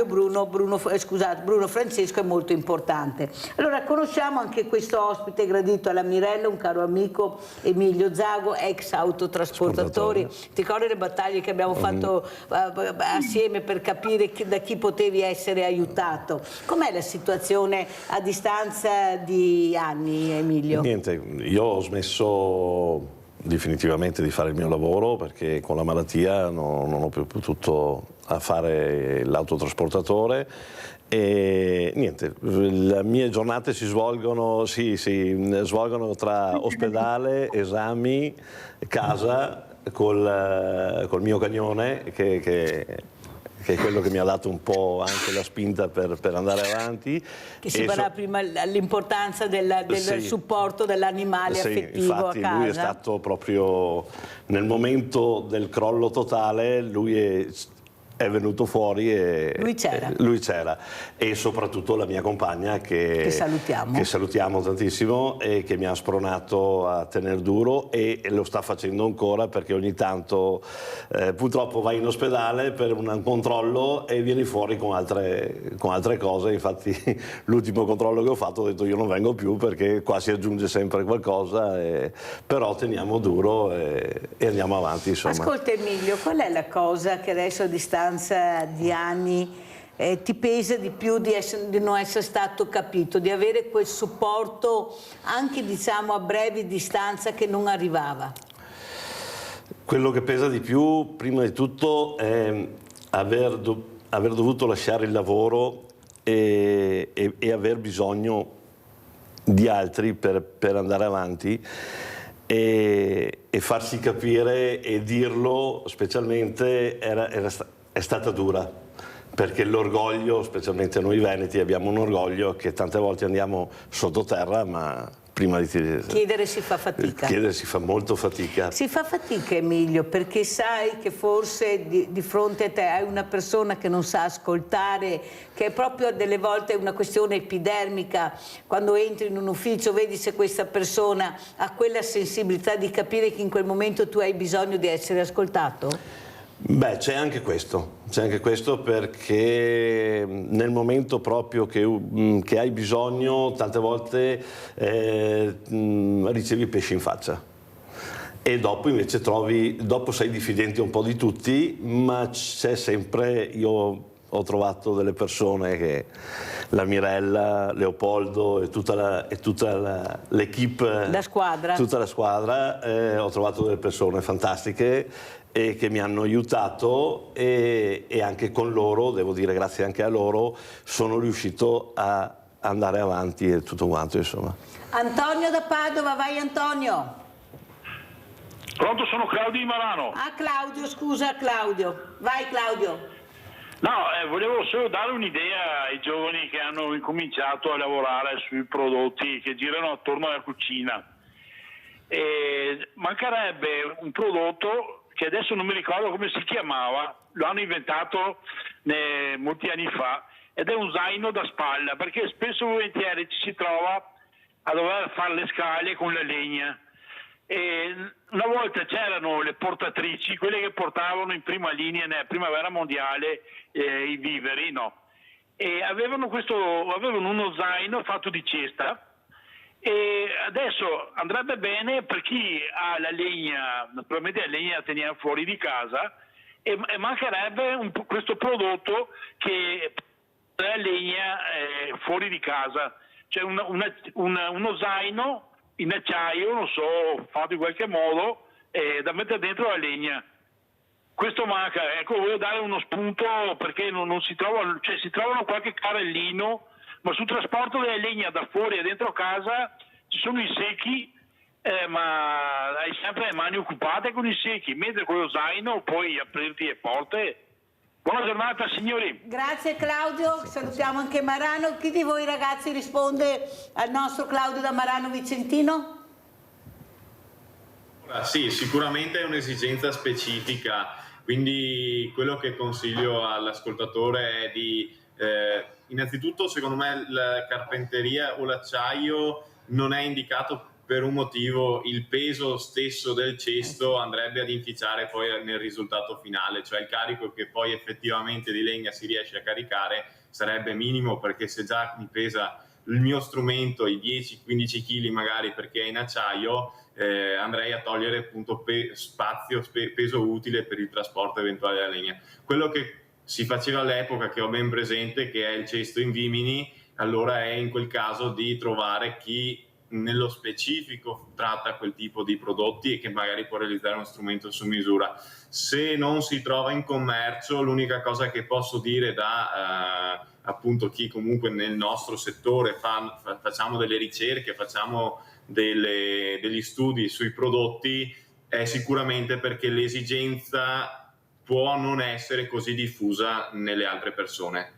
Bruno Francesco è molto importante. Allora conosciamo anche questo ospite gradito alla Mirella, un caro amico, Emilio Zago, ex autotrasportatore. Ti ricordi le battaglie che abbiamo fatto assieme per capire da chi potevi essere aiutato? Com'è la situazione a distanza di anni, Emilio? Niente, io ho smesso definitivamente di fare il mio lavoro perché con la malattia non ho più potuto fare l'autotrasportatore e niente, le mie giornate si svolgono tra ospedale, esami, casa col mio cagnone che è quello che mi ha dato un po' anche la spinta per andare avanti. Che si parla prima l'importanza del supporto dell'animale affettivo infatti a casa. Lui è stato proprio nel momento del crollo totale, lui è venuto fuori e lui c'era e soprattutto la mia compagna che salutiamo tantissimo e che mi ha spronato a tenere duro e lo sta facendo ancora, perché ogni tanto purtroppo vai in ospedale per un controllo e vieni fuori con altre cose. Infatti l'ultimo controllo che ho fatto ho detto io non vengo più perché qua si aggiunge sempre qualcosa, però teniamo duro e andiamo avanti, insomma. Ascolta Emilio, qual è la cosa che adesso a distanza di anni ti pesa di più di non essere stato capito, di avere quel supporto anche diciamo a breve distanza che non arrivava? Quello che pesa di più prima di tutto è aver dovuto lasciare il lavoro e aver bisogno di altri per andare avanti e farsi capire e dirlo, specialmente è stata dura, perché l'orgoglio, specialmente noi veneti abbiamo un orgoglio che tante volte andiamo sottoterra, ma prima di chiedere si fa fatica. Chiedere si fa molto fatica. Si fa fatica, Emilio, perché sai che forse di fronte a te hai una persona che non sa ascoltare, che è proprio delle volte una questione epidermica. Quando entri in un ufficio vedi se questa persona ha quella sensibilità di capire che in quel momento tu hai bisogno di essere ascoltato? Beh, c'è anche questo perché nel momento proprio che hai bisogno tante volte ricevi pesci in faccia e dopo invece dopo sei diffidente un po' di tutti, ma c'è sempre, io ho trovato delle persone che la Mirella, Leopoldo e tutta l'equipe, tutta la squadra, ho trovato delle persone fantastiche e che mi hanno aiutato e anche con loro, devo dire grazie anche a loro, sono riuscito a andare avanti e tutto quanto, insomma. Antonio da Padova, vai Antonio. Pronto, sono Claudio di Milano. Ah Claudio, scusa Claudio, vai Claudio. No, volevo solo dare un'idea ai giovani che hanno incominciato a lavorare sui prodotti che girano attorno alla cucina. Mancherebbe un prodotto che adesso non mi ricordo come si chiamava, lo hanno inventato molti anni fa, ed è un zaino da spalla, perché spesso e volentieri ci si trova a dover fare le scale con la legna. E una volta c'erano le portatrici, quelle che portavano in prima linea nella prima guerra mondiale i viveri, no? E avevano uno zaino fatto di cesta. E adesso andrebbe bene per chi ha la legna, naturalmente la legna la teniamo fuori di casa, e mancherebbe questo prodotto che la legna fuori di casa, cioè uno zaino in acciaio, non so, fatto in qualche modo, da mettere dentro la legna. Questo manca, ecco, voglio dare uno spunto perché non si trovano, cioè si trovano qualche carrellino, ma sul trasporto della legna da fuori e dentro casa ci sono i secchi ma hai sempre le mani occupate con i secchi, mentre con lo zaino puoi aprirti le porte. Buona giornata signori. Grazie Claudio, salutiamo anche Marano. Chi di voi ragazzi risponde al nostro Claudio da Marano Vicentino? Sì, sicuramente è un'esigenza specifica, quindi quello che consiglio all'ascoltatore è di innanzitutto secondo me la carpenteria o l'acciaio non è indicato per un motivo. Il peso stesso del cesto andrebbe ad inficiare poi nel risultato finale, cioè il carico che poi effettivamente di legna si riesce a caricare sarebbe minimo, perché se già mi pesa il mio strumento i 10-15 kg magari perché è in acciaio, andrei a togliere appunto peso utile per il trasporto eventuale della legna. Quello che si faceva all'epoca, che ho ben presente, che è il cesto in vimini, allora è in quel caso di trovare chi nello specifico tratta quel tipo di prodotti e che magari può realizzare uno strumento su misura. Se non si trova in commercio, l'unica cosa che posso dire da appunto chi comunque nel nostro settore facciamo delle ricerche, facciamo degli studi sui prodotti, è sicuramente perché l'esigenza può non essere così diffusa nelle altre persone.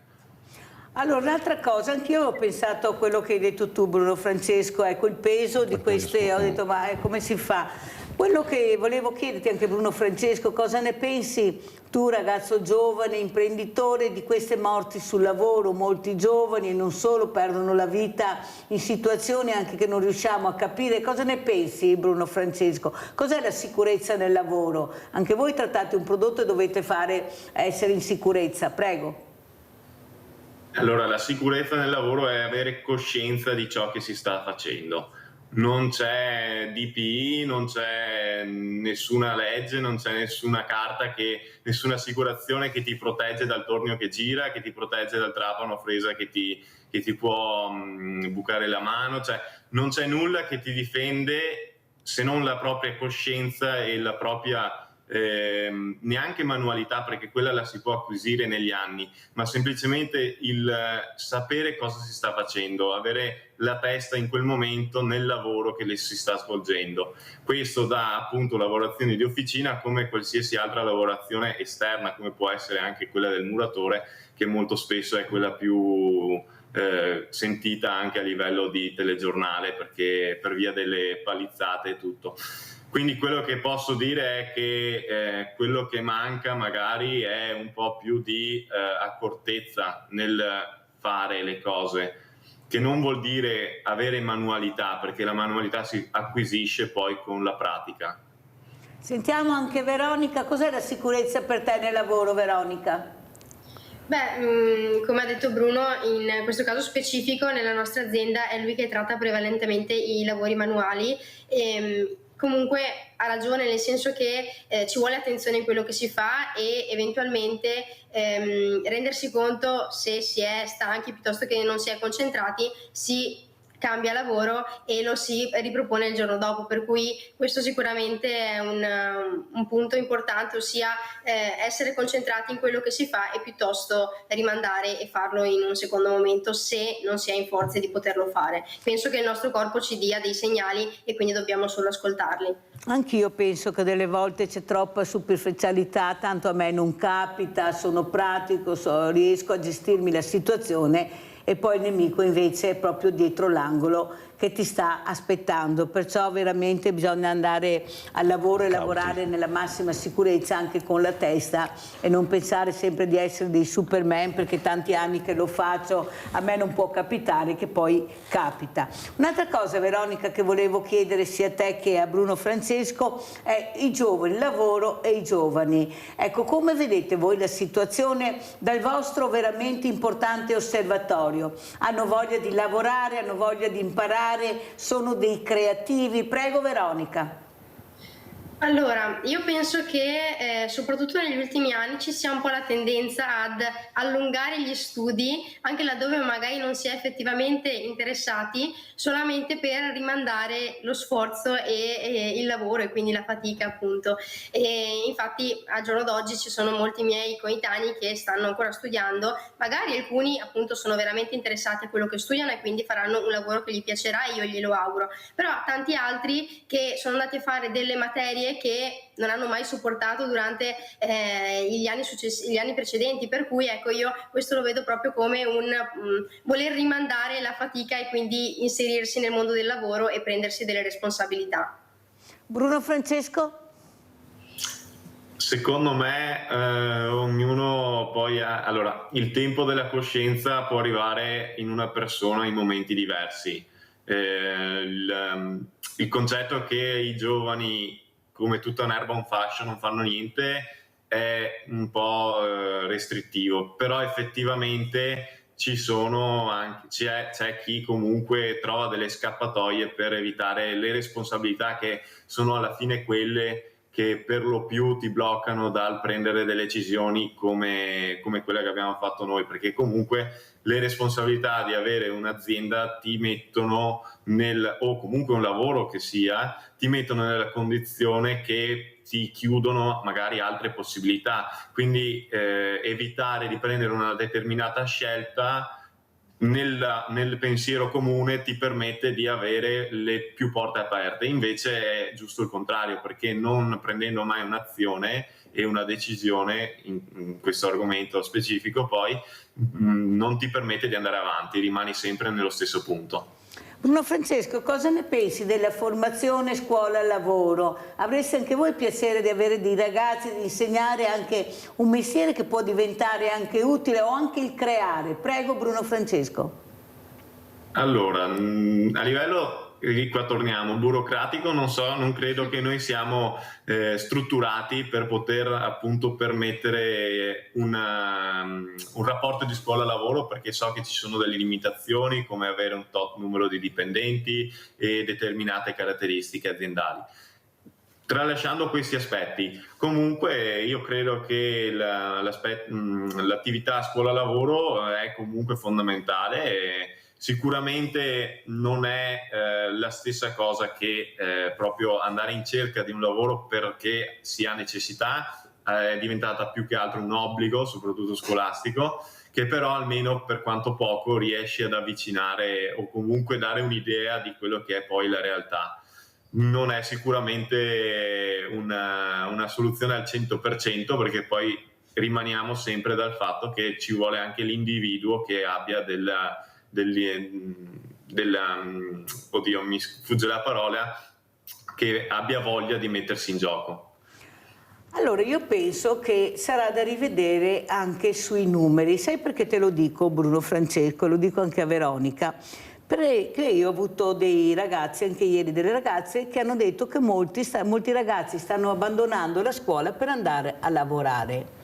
Allora, un'altra cosa, anch'io ho pensato a quello che hai detto tu Bruno Francesco, ecco il peso di queste, ho detto ma come si fa? Quello che volevo chiederti anche Bruno Francesco, cosa ne pensi tu ragazzo giovane, imprenditore, di queste morti sul lavoro? Molti giovani e non solo perdono la vita in situazioni anche che non riusciamo a capire. Cosa ne pensi Bruno Francesco? Cos'è la sicurezza nel lavoro? Anche voi trattate un prodotto e dovete essere in sicurezza, prego. Allora, la sicurezza nel lavoro è avere coscienza di ciò che si sta facendo. Non c'è DPI, non c'è nessuna legge, non c'è nessuna carta, nessuna assicurazione che ti protegge dal tornio che gira, che ti protegge dal trapano fresa che ti può bucare la mano. Cioè, non c'è nulla che ti difende se non la propria coscienza e la propria neanche manualità, perché quella la si può acquisire negli anni, ma semplicemente il sapere cosa si sta facendo, avere la testa in quel momento nel lavoro che si sta svolgendo. Questo dà appunto lavorazioni di officina come qualsiasi altra lavorazione esterna, come può essere anche quella del muratore, che molto spesso è quella più sentita anche a livello di telegiornale, perché per via delle palizzate e tutto. Quindi quello che posso dire è che quello che manca magari è un po' più di accortezza nel fare le cose, che non vuol dire avere manualità, perché la manualità si acquisisce poi con la pratica. Sentiamo anche Veronica, cos'è la sicurezza per te nel lavoro, Veronica? Beh, come ha detto Bruno, in questo caso specifico nella nostra azienda è lui che tratta prevalentemente i lavori manuali e comunque ha ragione, nel senso che ci vuole attenzione in quello che si fa e eventualmente rendersi conto se si è stanchi piuttosto che non si è concentrati, si cambia lavoro e lo si ripropone il giorno dopo, per cui questo sicuramente è un punto importante, ossia essere concentrati in quello che si fa e piuttosto rimandare e farlo in un secondo momento se non si è in forze di poterlo fare. Penso che il nostro corpo ci dia dei segnali e quindi dobbiamo solo ascoltarli. Anch'io penso che delle volte c'è troppa superficialità, tanto a me non capita, sono pratico, riesco a gestirmi la situazione, e poi il nemico invece è proprio dietro l'angolo che ti sta aspettando, perciò veramente bisogna andare al lavoro e lavorare nella massima sicurezza anche con la testa e non pensare sempre di essere dei superman, perché tanti anni che lo faccio, a me non può capitare che poi capita. Un'altra cosa Veronica che volevo chiedere sia a te che a Bruno Francesco è i giovani, il lavoro e i giovani. Ecco, come vedete voi la situazione dal vostro veramente importante osservatorio? Hanno voglia di lavorare, hanno voglia di imparare, sono dei creativi? Prego Veronica. Allora, io penso che soprattutto negli ultimi anni ci sia un po' la tendenza ad allungare gli studi, anche laddove magari non si è effettivamente interessati, solamente per rimandare lo sforzo e il lavoro e quindi la fatica, appunto. E infatti al giorno d'oggi ci sono molti miei coetanei che stanno ancora studiando, magari alcuni appunto sono veramente interessati a quello che studiano e quindi faranno un lavoro che gli piacerà, io glielo auguro, però tanti altri che sono andati a fare delle materie che non hanno mai supportato durante gli anni precedenti, per cui ecco, io questo lo vedo proprio come un voler rimandare la fatica e quindi inserirsi nel mondo del lavoro e prendersi delle responsabilità. Bruno Francesco? Secondo me ognuno poi ha... Allora, il tempo della coscienza può arrivare in una persona in momenti diversi. Il concetto che i giovani, come tutta un'erba un fascio, non fanno niente è un po' restrittivo, però effettivamente c'è chi comunque trova delle scappatoie per evitare le responsabilità che sono alla fine quelle che per lo più ti bloccano dal prendere delle decisioni come quella che abbiamo fatto noi, perché comunque le responsabilità di avere un'azienda ti mettono o comunque un lavoro che sia, ti mettono nella condizione che ti chiudono magari altre possibilità, quindi evitare di prendere una determinata scelta nel pensiero comune ti permette di avere le più porte aperte. Invece è giusto il contrario, perché non prendendo mai un'azione e una decisione in questo argomento specifico poi non ti permette di andare avanti, rimani sempre nello stesso punto. Bruno Francesco, cosa ne pensi della formazione scuola-lavoro? Avreste anche voi piacere di avere dei ragazzi, di insegnare anche un mestiere che può diventare anche utile o anche il creare? Prego Bruno Francesco. Allora, a livello, qua torniamo, burocratico, non credo che noi siamo strutturati per poter appunto permettere un rapporto di scuola-lavoro, perché so che ci sono delle limitazioni come avere un tot numero di dipendenti e determinate caratteristiche aziendali. Tralasciando questi aspetti, comunque io credo che l'attività scuola-lavoro è comunque fondamentale e sicuramente non è la stessa cosa che proprio andare in cerca di un lavoro perché si ha necessità, è diventata più che altro un obbligo, soprattutto scolastico, che però almeno per quanto poco riesce ad avvicinare o comunque dare un'idea di quello che è poi la realtà. Non è sicuramente una soluzione al 100%, perché poi rimaniamo sempre dal fatto che ci vuole anche l'individuo che abbia oddio, mi sfugge la parola, che abbia voglia di mettersi in gioco. Allora io penso che sarà da rivedere anche sui numeri. Sai perché te lo dico, Bruno Francesco? Lo dico anche a Veronica. Perché io ho avuto dei ragazzi, anche ieri delle ragazze, che hanno detto che molti ragazzi stanno abbandonando la scuola per andare a lavorare.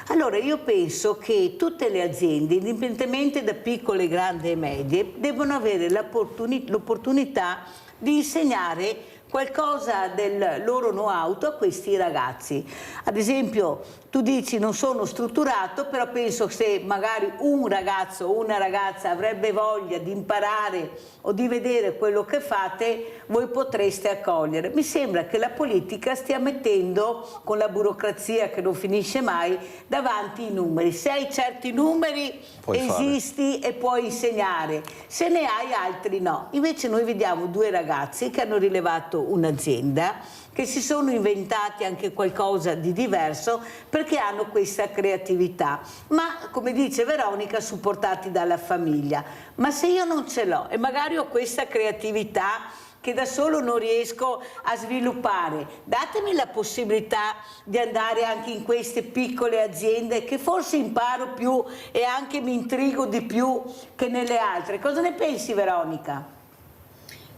Allora io penso che tutte le aziende, indipendentemente da piccole, grandi e medie, devono avere l'opportunità di insegnare qualcosa del loro know-how a questi ragazzi. Ad esempio, tu dici non sono strutturato, però penso se magari un ragazzo o una ragazza avrebbe voglia di imparare o di vedere quello che fate, voi potreste accogliere. Mi sembra che la politica stia mettendo, con la burocrazia che non finisce mai, davanti i numeri. Se hai certi numeri esisti e puoi insegnare, se ne hai altri no. Invece noi vediamo due ragazzi che hanno rilevato un'azienda, che si sono inventati anche qualcosa di diverso perché hanno questa creatività, ma come dice Veronica, supportati dalla famiglia. Ma se io non ce l'ho e magari ho questa creatività che da solo non riesco a sviluppare, datemi la possibilità di andare anche in queste piccole aziende che forse imparo più e anche mi intrigo di più che nelle altre. Cosa ne pensi, Veronica?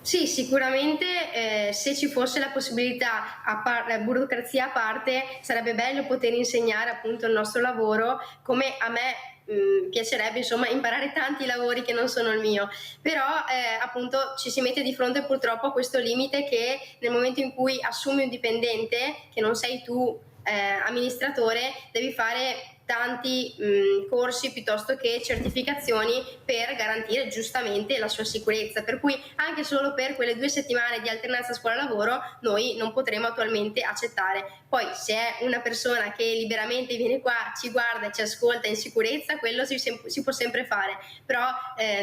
Sì, sicuramente se ci fosse la possibilità, burocrazia a parte, sarebbe bello poter insegnare appunto il nostro lavoro, come a me piacerebbe insomma imparare tanti lavori che non sono il mio, però appunto ci si mette di fronte purtroppo a questo limite che nel momento in cui assumi un dipendente che non sei tu amministratore, devi fare tanti corsi piuttosto che certificazioni per garantire giustamente la sua sicurezza, per cui anche solo per quelle 2 settimane di alternanza scuola-lavoro noi non potremo attualmente accettare. Poi se è una persona che liberamente viene qua, ci guarda e ci ascolta in sicurezza, quello si può sempre fare, però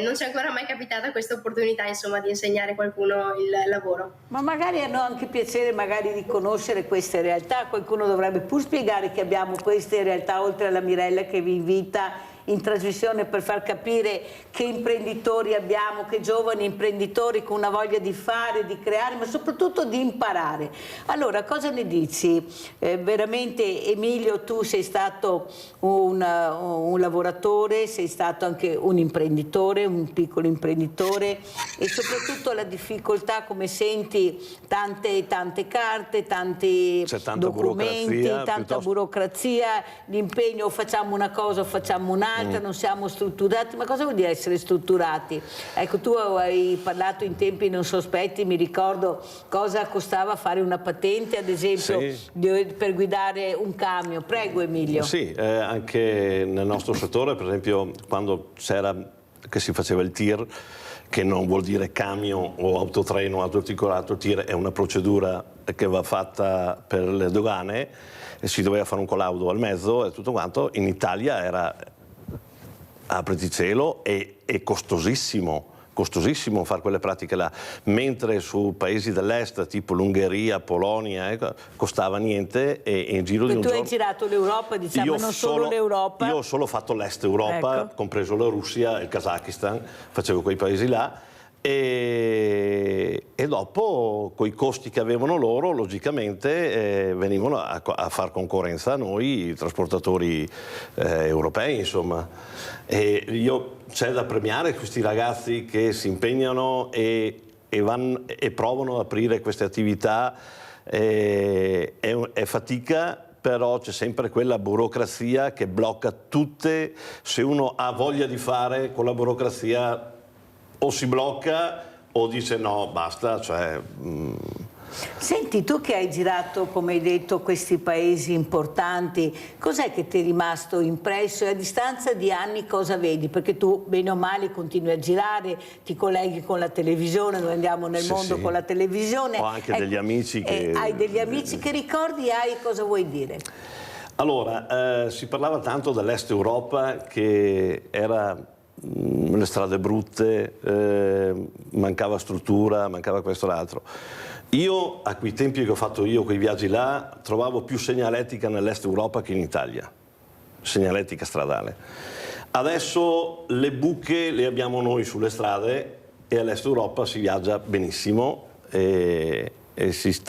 non ci è ancora mai capitata questa opportunità insomma di insegnare a qualcuno il lavoro. Ma magari hanno anche piacere magari di conoscere queste realtà, qualcuno dovrebbe pur spiegare che abbiamo queste realtà oltre alla Mirella che vi invita in trasmissione per far capire che imprenditori abbiamo, che giovani imprenditori con una voglia di fare, di creare, ma soprattutto di imparare. Allora, cosa ne dici? Veramente Emilio, tu sei stato un lavoratore, sei stato anche un imprenditore, un piccolo imprenditore, e soprattutto la difficoltà, come senti, tante carte, tanti documenti, tanta burocrazia, l'impegno, facciamo una cosa o facciamo un'altra, non siamo strutturati. Ma cosa vuol dire essere strutturati? Ecco, tu hai parlato in tempi non sospetti, mi ricordo cosa costava fare una patente, ad esempio, per guidare un camion. Prego Emilio. Sì, anche nel nostro settore, per esempio, quando c'era che si faceva il TIR, che non vuol dire camion o autotreno autoarticolato, TIR è una procedura che va fatta per le dogane e si doveva fare un collaudo al mezzo e tutto quanto. In Italia era apriti cielo e costosissimo fare quelle pratiche là, mentre su paesi dell'est tipo l'Ungheria, Polonia costava niente e in giro di un giorno. Tu hai girato l'Europa, diciamo, non solo l'Europa. Io ho solo fatto l'est Europa, ecco, compreso la Russia e il Kazakistan, facevo quei paesi là. E dopo, coi costi che avevano loro, logicamente venivano a far concorrenza a noi, i trasportatori europei, insomma. C'è da premiare questi ragazzi che si impegnano e provano ad aprire queste attività. È fatica, però c'è sempre quella burocrazia che blocca tutte. Se uno ha voglia di fare, con la burocrazia o si blocca o dice no, basta, cioè... Senti, tu che hai girato, come hai detto, questi paesi importanti, cos'è che ti è rimasto impresso e a distanza di anni cosa vedi? Perché tu, bene o male, continui a girare, ti colleghi con la televisione, noi andiamo nel mondo con la televisione. Ho anche degli amici che... Hai degli amici, che ricordi hai, cosa vuoi dire? Allora, si parlava tanto dell'Est Europa, che era... le strade brutte, mancava struttura, mancava questo e l'altro. Io, a quei tempi che ho fatto io quei viaggi là, trovavo più segnaletica nell'Est Europa che in Italia, segnaletica stradale. Adesso le buche le abbiamo noi sulle strade e all'Est Europa si viaggia benissimo e si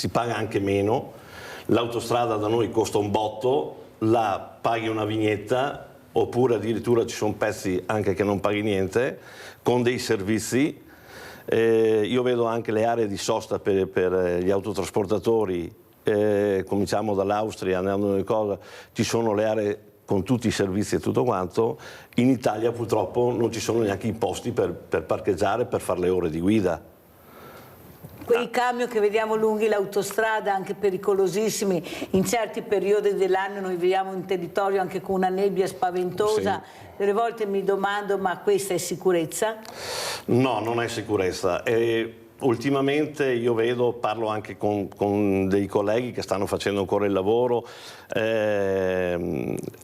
paga anche meno. L'autostrada da noi costa un botto, là paghi una vignetta, oppure addirittura ci sono pezzi anche che non paghi niente, con dei servizi. Io vedo anche le aree di sosta per gli autotrasportatori, cominciamo dall'Austria, andando nelle cose, ci sono le aree con tutti i servizi e tutto quanto. In Italia purtroppo non ci sono neanche i posti per parcheggiare, per fare le ore di guida. Quei camion che vediamo lunghi l'autostrada, anche pericolosissimi, in certi periodi dell'anno noi viviamo in territorio anche con una nebbia spaventosa. Sì. Delle volte mi domando, ma questa è sicurezza? No, non è sicurezza. Ultimamente io vedo, parlo anche con dei colleghi che stanno facendo ancora il lavoro,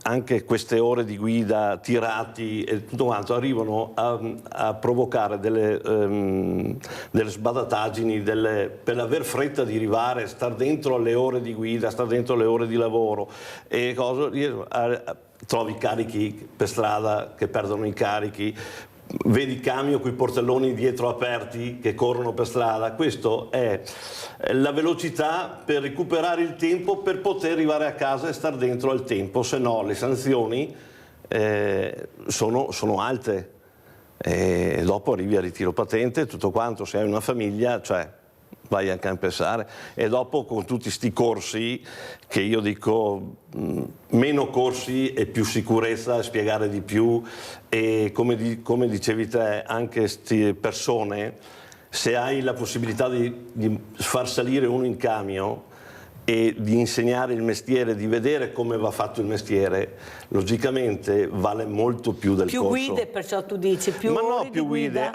anche queste ore di guida, tirati e tutto quanto, arrivano a provocare delle sbadataggini, per aver fretta di arrivare, star dentro alle ore di guida, star dentro alle ore di lavoro e cose. Trovi carichi per strada che perdono i carichi, vedi camion con i portelloni dietro aperti che corrono per strada. Questo è la velocità per recuperare il tempo per poter arrivare a casa e star dentro al tempo, se no le sanzioni sono alte e dopo arrivi a ritiro patente, tutto quanto. Se hai una famiglia, cioè vai anche a pensare. E dopo con tutti sti corsi, che io dico meno corsi e più sicurezza, spiegare di più, e come dicevi te, anche queste persone, se hai la possibilità di far salire uno in camion e di insegnare il mestiere, di vedere come va fatto il mestiere, logicamente vale molto più del corso. Più guide, perciò tu dici, più ma ore no, più di guide, guida?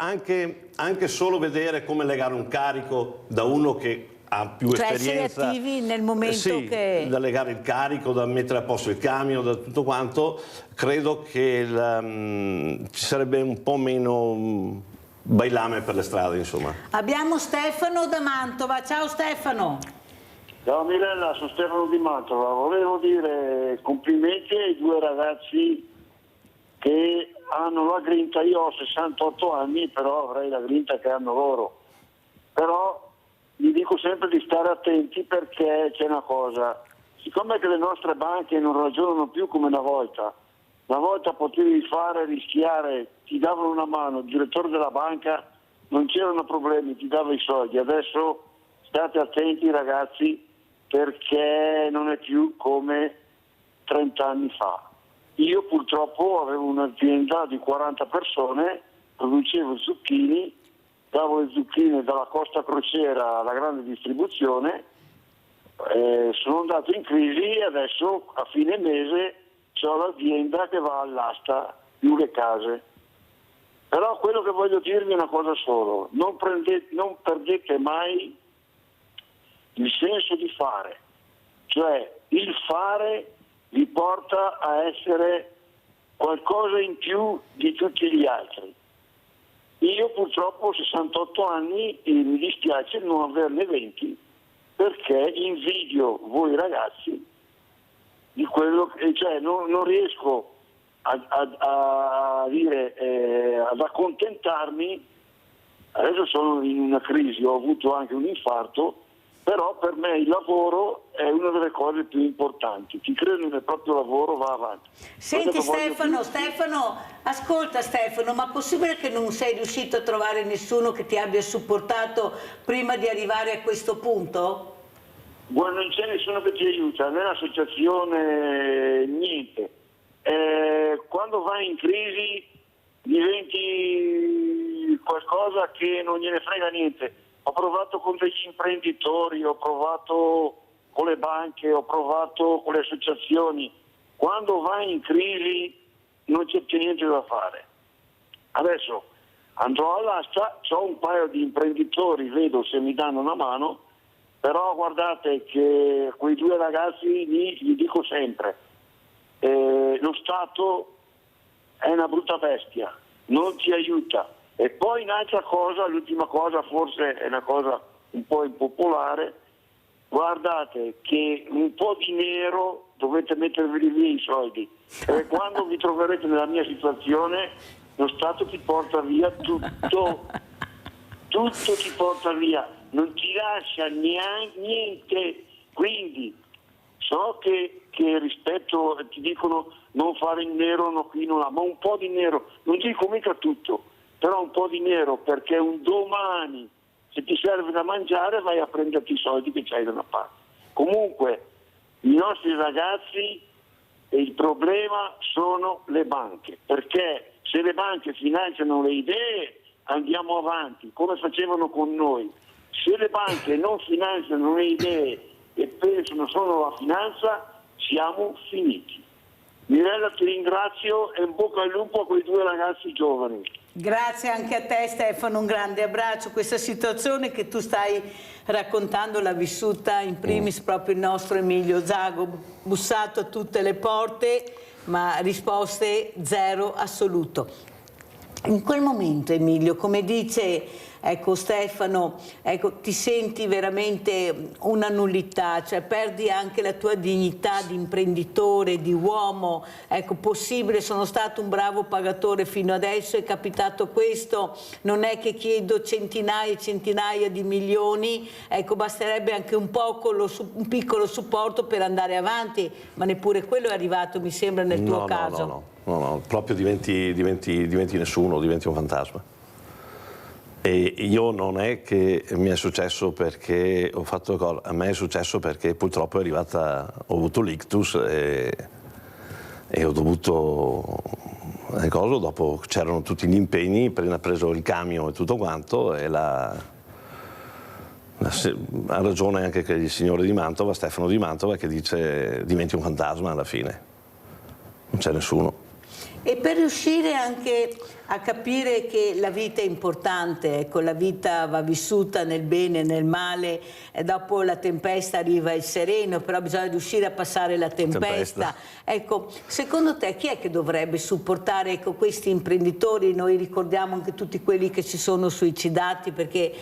anche solo vedere come legare un carico da uno che ha più esperienza. Essere attivi nel momento sì, che... da legare il carico, da mettere a posto il camion, da tutto quanto, credo che ci sarebbe un po' meno bailame per le strade, insomma. Abbiamo Stefano da Mantova. Ciao Stefano. Ciao Mirella, sono Stefano di Mantova. Volevo dire complimenti ai due ragazzi che hanno la grinta. Io ho 68 anni, però avrei la grinta che hanno loro. Però vi dico sempre di stare attenti, perché c'è una cosa. Siccome che le nostre banche non ragionano più come una volta potevi fare, rischiare, ti davano una mano, il direttore della banca, non c'erano problemi, ti dava i soldi. Adesso state attenti ragazzi, perché non è più come 30 anni fa. Io purtroppo avevo un'azienda di 40 persone, producevo zucchini, davo le zucchine dalla Costa Crociera alla grande distribuzione, sono andato in crisi e adesso a fine mese ho l'azienda che va all'asta più le case. Però quello che voglio dirvi è una cosa solo, non perdete mai il senso di fare, cioè il fare vi porta a essere qualcosa in più di tutti gli altri. Io purtroppo ho 68 anni e mi dispiace non averne 20, perché invidio voi ragazzi di quello che, cioè non riesco ad accontentarmi. Adesso sono in una crisi, ho avuto anche un infarto, però per me il lavoro è una delle cose più importanti. Chi crede nel proprio lavoro va avanti. Senti Stefano, ascolta Stefano, ma è possibile che non sei riuscito a trovare nessuno che ti abbia supportato prima di arrivare a questo punto? Non c'è nessuno che ti aiuta, nell'associazione niente. Quando vai in crisi diventi qualcosa che non gliene frega niente. Ho provato con degli imprenditori, ho provato con le banche, ho provato con le associazioni. Quando vai in crisi non c'è più niente da fare. Adesso andrò all'asta, ho un paio di imprenditori, vedo se mi danno una mano, però guardate che quei due ragazzi gli dico sempre, lo Stato è una brutta bestia, non ti aiuta. E poi un'altra cosa, l'ultima cosa, forse è una cosa un po' impopolare, guardate che un po' di nero dovete mettervi via i soldi, perché quando vi troverete nella mia situazione lo Stato ti porta via tutto ti porta via, non ti lascia niente. Quindi so che rispetto, ti dicono non fare il nero, no qui, no là, ma un po' di nero, non dico mica tutto, però un po' di nero, perché un domani se ti serve da mangiare vai a prenderti i soldi che c'hai da una parte. Comunque i nostri ragazzi, il problema sono le banche, perché se le banche finanziano le idee andiamo avanti come facevano con noi. Se le banche non finanziano le idee e pensano solo alla finanza, siamo finiti. Mirella, ti ringrazio e in bocca al lupo a quei due ragazzi giovani. Grazie anche a te Stefano, un grande abbraccio. Questa situazione che tu stai raccontando l'ha vissuta in primis proprio il nostro Emilio Zago, bussato a tutte le porte ma risposte zero assoluto. In quel momento Emilio, come dice Stefano, ti senti veramente una nullità, cioè perdi anche la tua dignità di imprenditore, di uomo. Possibile, sono stato un bravo pagatore fino adesso, è capitato questo, non è che chiedo centinaia e centinaia di milioni, basterebbe anche un piccolo supporto per andare avanti, ma neppure quello è arrivato, mi sembra, nel tuo caso. No, proprio diventi nessuno, diventi un fantasma. E io non è che mi è successo perché ho fatto gol, a me è successo perché purtroppo ho avuto l'ictus e ho dovuto, dopo c'erano tutti gli impegni, appena preso il camion e tutto quanto, e ha ragione anche il signore di Mantova, Stefano di Mantova, che dice diventi un fantasma alla fine, non c'è nessuno. E per riuscire anche a capire che la vita è importante, ecco, la vita va vissuta nel bene e nel male, e dopo la tempesta arriva il sereno, però bisogna riuscire a passare la tempesta. Ecco, secondo te chi è che dovrebbe supportare, ecco, questi imprenditori? Noi ricordiamo anche tutti quelli che si sono suicidati perché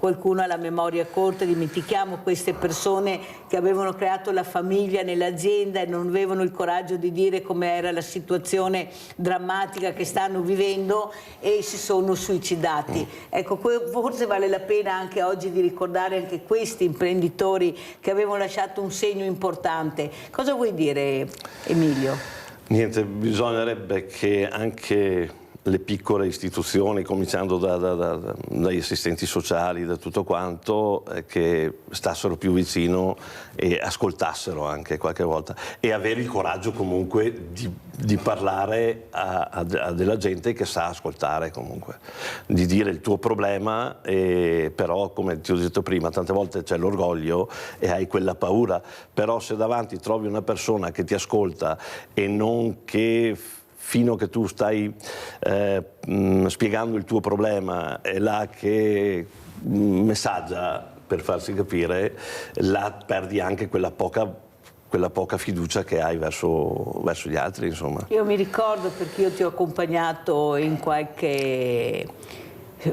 qualcuno ha la memoria corta, dimentichiamo queste persone che avevano creato la famiglia nell'azienda e non avevano il coraggio di dire com'era la situazione drammatica che stanno vivendo e si sono suicidati. Ecco, forse vale la pena anche oggi di ricordare anche questi imprenditori che avevano lasciato un segno importante. Cosa vuoi dire, Emilio? Niente, bisognerebbe che anche le piccole istituzioni, cominciando dagli assistenti sociali, da tutto quanto, che stassero più vicino e ascoltassero anche qualche volta, e avere il coraggio comunque di parlare a della gente che sa ascoltare comunque, di dire il tuo problema, però come ti ho detto prima, tante volte c'è l'orgoglio e hai quella paura, però se davanti trovi una persona che ti ascolta e non che fino che tu stai spiegando il tuo problema, è là che messaggia per farsi capire, là perdi anche quella poca fiducia che hai verso gli altri, insomma. Io mi ricordo, perché io ti ho accompagnato in qualche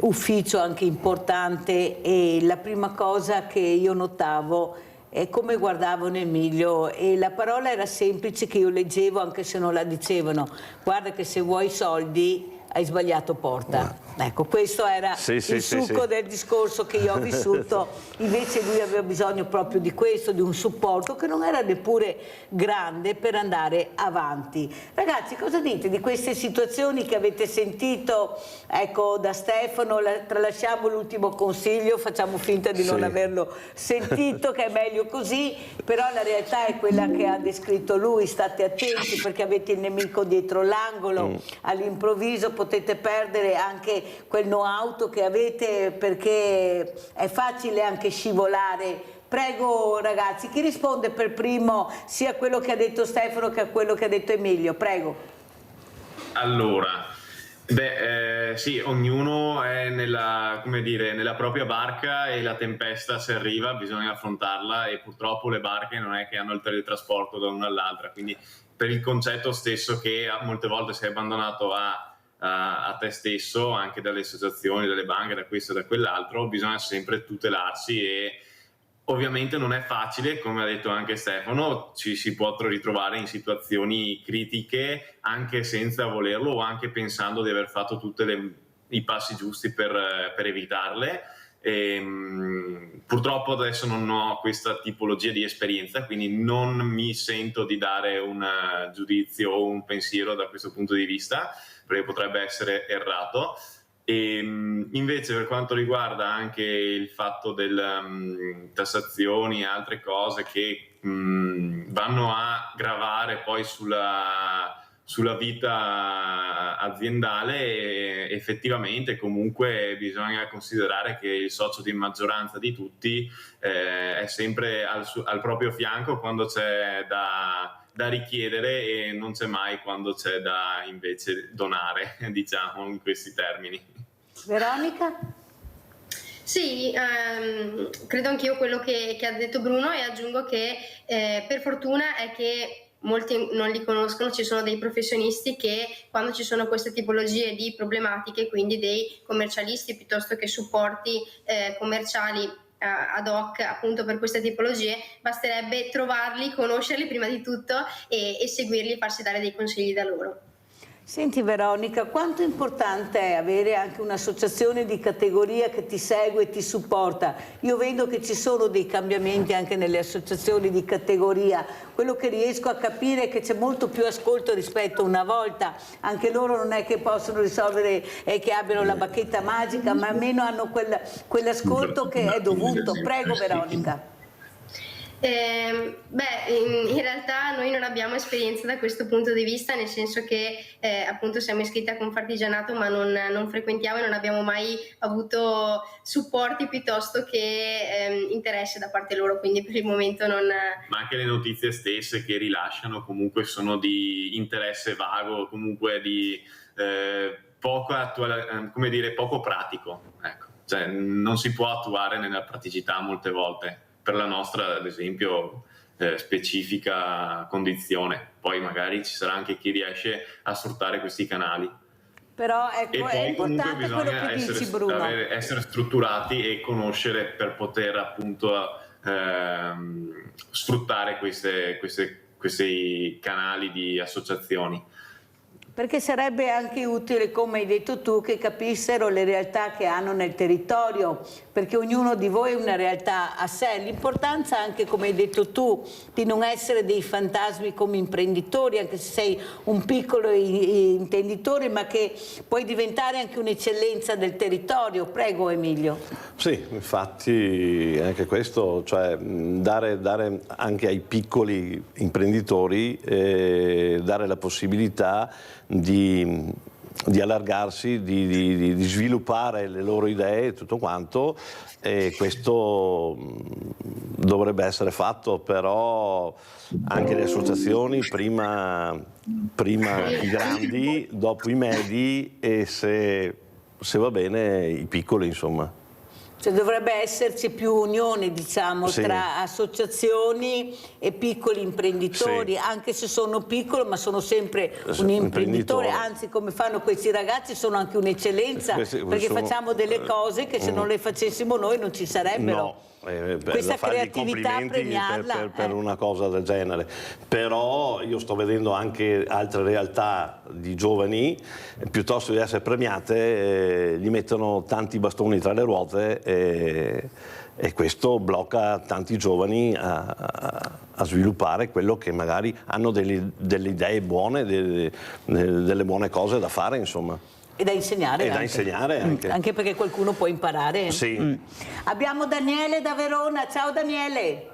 ufficio anche importante, e la prima cosa che io notavo è come guardavano Emilio, e la parola era semplice che io leggevo anche se non la dicevano: guarda che se vuoi soldi hai sbagliato porta. Ecco, questo era il succo del discorso che io ho vissuto. Invece lui aveva bisogno proprio di questo, di un supporto che non era neppure grande per andare avanti. Ragazzi, cosa dite di queste situazioni che avete sentito, ecco, da Stefano? Tralasciamo l'ultimo consiglio, facciamo finta di non averlo sentito, che è meglio così, però la realtà è quella che ha descritto lui: state attenti perché avete il nemico dietro l'angolo, all'improvviso potete perdere anche quel know-how che avete, perché è facile anche scivolare. Prego ragazzi, chi risponde per primo sia a quello che ha detto Stefano che a quello che ha detto Emilio? Prego. Allora, sì, ognuno è nella propria barca, e la tempesta se arriva bisogna affrontarla, e purtroppo le barche non è che hanno il teletrasporto da una all'altra, quindi per il concetto stesso che molte volte sei abbandonato a te stesso, anche dalle associazioni, dalle banche, da questo e da quell'altro, bisogna sempre tutelarsi, e ovviamente non è facile, come ha detto anche Stefano, ci si può ritrovare in situazioni critiche anche senza volerlo, o anche pensando di aver fatto tutti i passi giusti per evitarle. Purtroppo adesso non ho questa tipologia di esperienza, quindi non mi sento di dare un giudizio o un pensiero da questo punto di vista, perché potrebbe essere errato. E invece per quanto riguarda anche il fatto delle tassazioni e altre cose che vanno a gravare poi sulla vita aziendale, effettivamente comunque bisogna considerare che il socio di maggioranza di tutti è sempre al proprio fianco quando c'è da richiedere, e non c'è mai quando c'è da invece donare, diciamo in questi termini. Veronica? Sì, credo anch'io quello che ha detto Bruno, e aggiungo che per fortuna è che molti non li conoscono, ci sono dei professionisti che quando ci sono queste tipologie di problematiche, quindi dei commercialisti piuttosto che supporti commerciali ad hoc appunto per queste tipologie, basterebbe trovarli, conoscerli prima di tutto e seguirli, farsi dare dei consigli da loro. Senti Veronica, quanto importante è avere anche un'associazione di categoria che ti segue e ti supporta? Io vedo che ci sono dei cambiamenti anche nelle associazioni di categoria, quello che riesco a capire è che c'è molto più ascolto rispetto a una volta, anche loro non è che possono risolvere e che abbiano la bacchetta magica, ma almeno hanno quell'ascolto che è dovuto. Prego Veronica. In realtà noi non abbiamo esperienza da questo punto di vista, nel senso che appunto siamo iscritti a Confartigianato ma non frequentiamo e non abbiamo mai avuto supporti piuttosto che interesse da parte loro, quindi per il momento non... Ma anche le notizie stesse che rilasciano comunque sono di interesse vago, comunque di poco pratico, ecco. Cioè, non si può attuare nella praticità molte volte. Per la nostra, ad esempio, specifica condizione. Poi magari ci sarà anche chi riesce a sfruttare questi canali. Però ecco, è importante quello che dici, Bruno. Essere strutturati e conoscere per poter appunto sfruttare questi canali di associazioni. Perché sarebbe anche utile, come hai detto tu, che capissero le realtà che hanno nel territorio, perché ognuno di voi è una realtà a sé. L'importanza anche, come hai detto tu, di non essere dei fantasmi come imprenditori, anche se sei un piccolo intenditore, ma che puoi diventare anche un'eccellenza del territorio. Prego Emilio. Sì, infatti anche questo, cioè dare anche ai piccoli imprenditori, dare la possibilità di allargarsi, di sviluppare le loro idee e tutto quanto, e questo dovrebbe essere fatto, però anche le associazioni, prima i grandi, dopo i medi e se va bene i piccoli, insomma. Cioè dovrebbe esserci più unione, diciamo, sì, tra associazioni e piccoli imprenditori, sì, anche se sono piccoli, ma sono sempre un imprenditore, anzi come fanno questi ragazzi sono anche un'eccellenza, perché facciamo delle cose che se non le facessimo noi non ci sarebbero. No. Questa creatività premiarla per una cosa del genere, però io sto vedendo anche altre realtà di giovani, piuttosto di essere premiate, gli mettono tanti bastoni tra le ruote e questo blocca tanti giovani a sviluppare quello che magari hanno delle idee buone, delle buone cose da fare, insomma. E da insegnare. Anche perché qualcuno può imparare. Sì. Abbiamo Daniele da Verona. Ciao Daniele.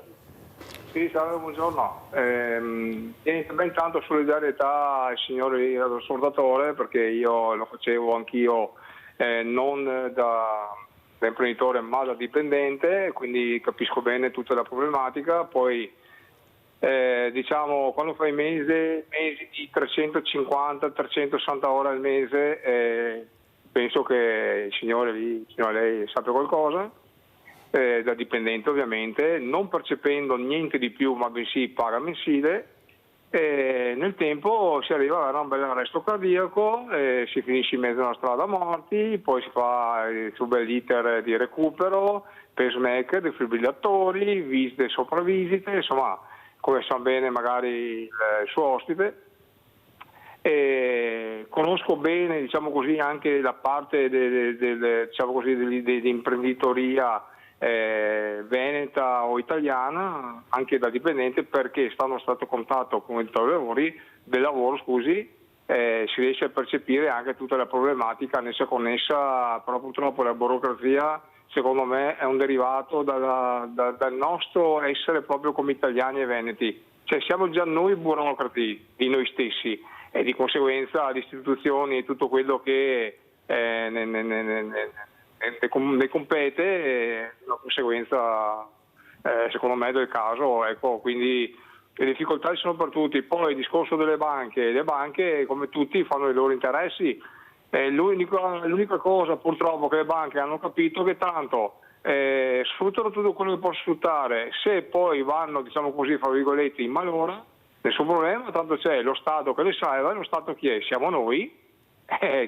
Sì, ciao, buongiorno. Intanto solidarietà al signore ascoltatore, perché io lo facevo anch'io non da imprenditore ma da dipendente, quindi capisco bene tutta la problematica. Poi diciamo, quando fai mesi di 350-360 ore al mese, penso che il signore lì, vicino a lei, sappia qualcosa, da dipendente ovviamente, non percependo niente di più ma bensì paga mensile, nel tempo si arriva ad avere un bel arresto cardiaco, si finisce in mezzo a una strada morti, poi si fa il suo bel iter di recupero, pacemaker, defibrillatori, visite e sopravvisite, insomma, come sa bene magari il suo ospite. Conosco bene, diciamo così, anche la parte diciamo così, di imprenditoria veneta o italiana, anche da dipendente, perché stando stato a contatto con il del lavoro, si riesce a percepire anche tutta la problematica connessa, però purtroppo la burocrazia, secondo me, è un derivato dal nostro essere proprio come italiani e veneti. Cioè siamo già noi burocrati di noi stessi e di conseguenza le istituzioni e tutto quello che ne compete, la conseguenza secondo me del caso, ecco, quindi le difficoltà ci sono per tutti. Poi il discorso delle banche, le banche come tutti fanno i loro interessi. L'unica cosa purtroppo che le banche hanno capito che tanto sfruttano tutto quello che possono sfruttare, se poi vanno, diciamo così, fra virgolette, in malora, nessun problema, tanto c'è lo Stato che le salva, e lo Stato chi è? Siamo noi,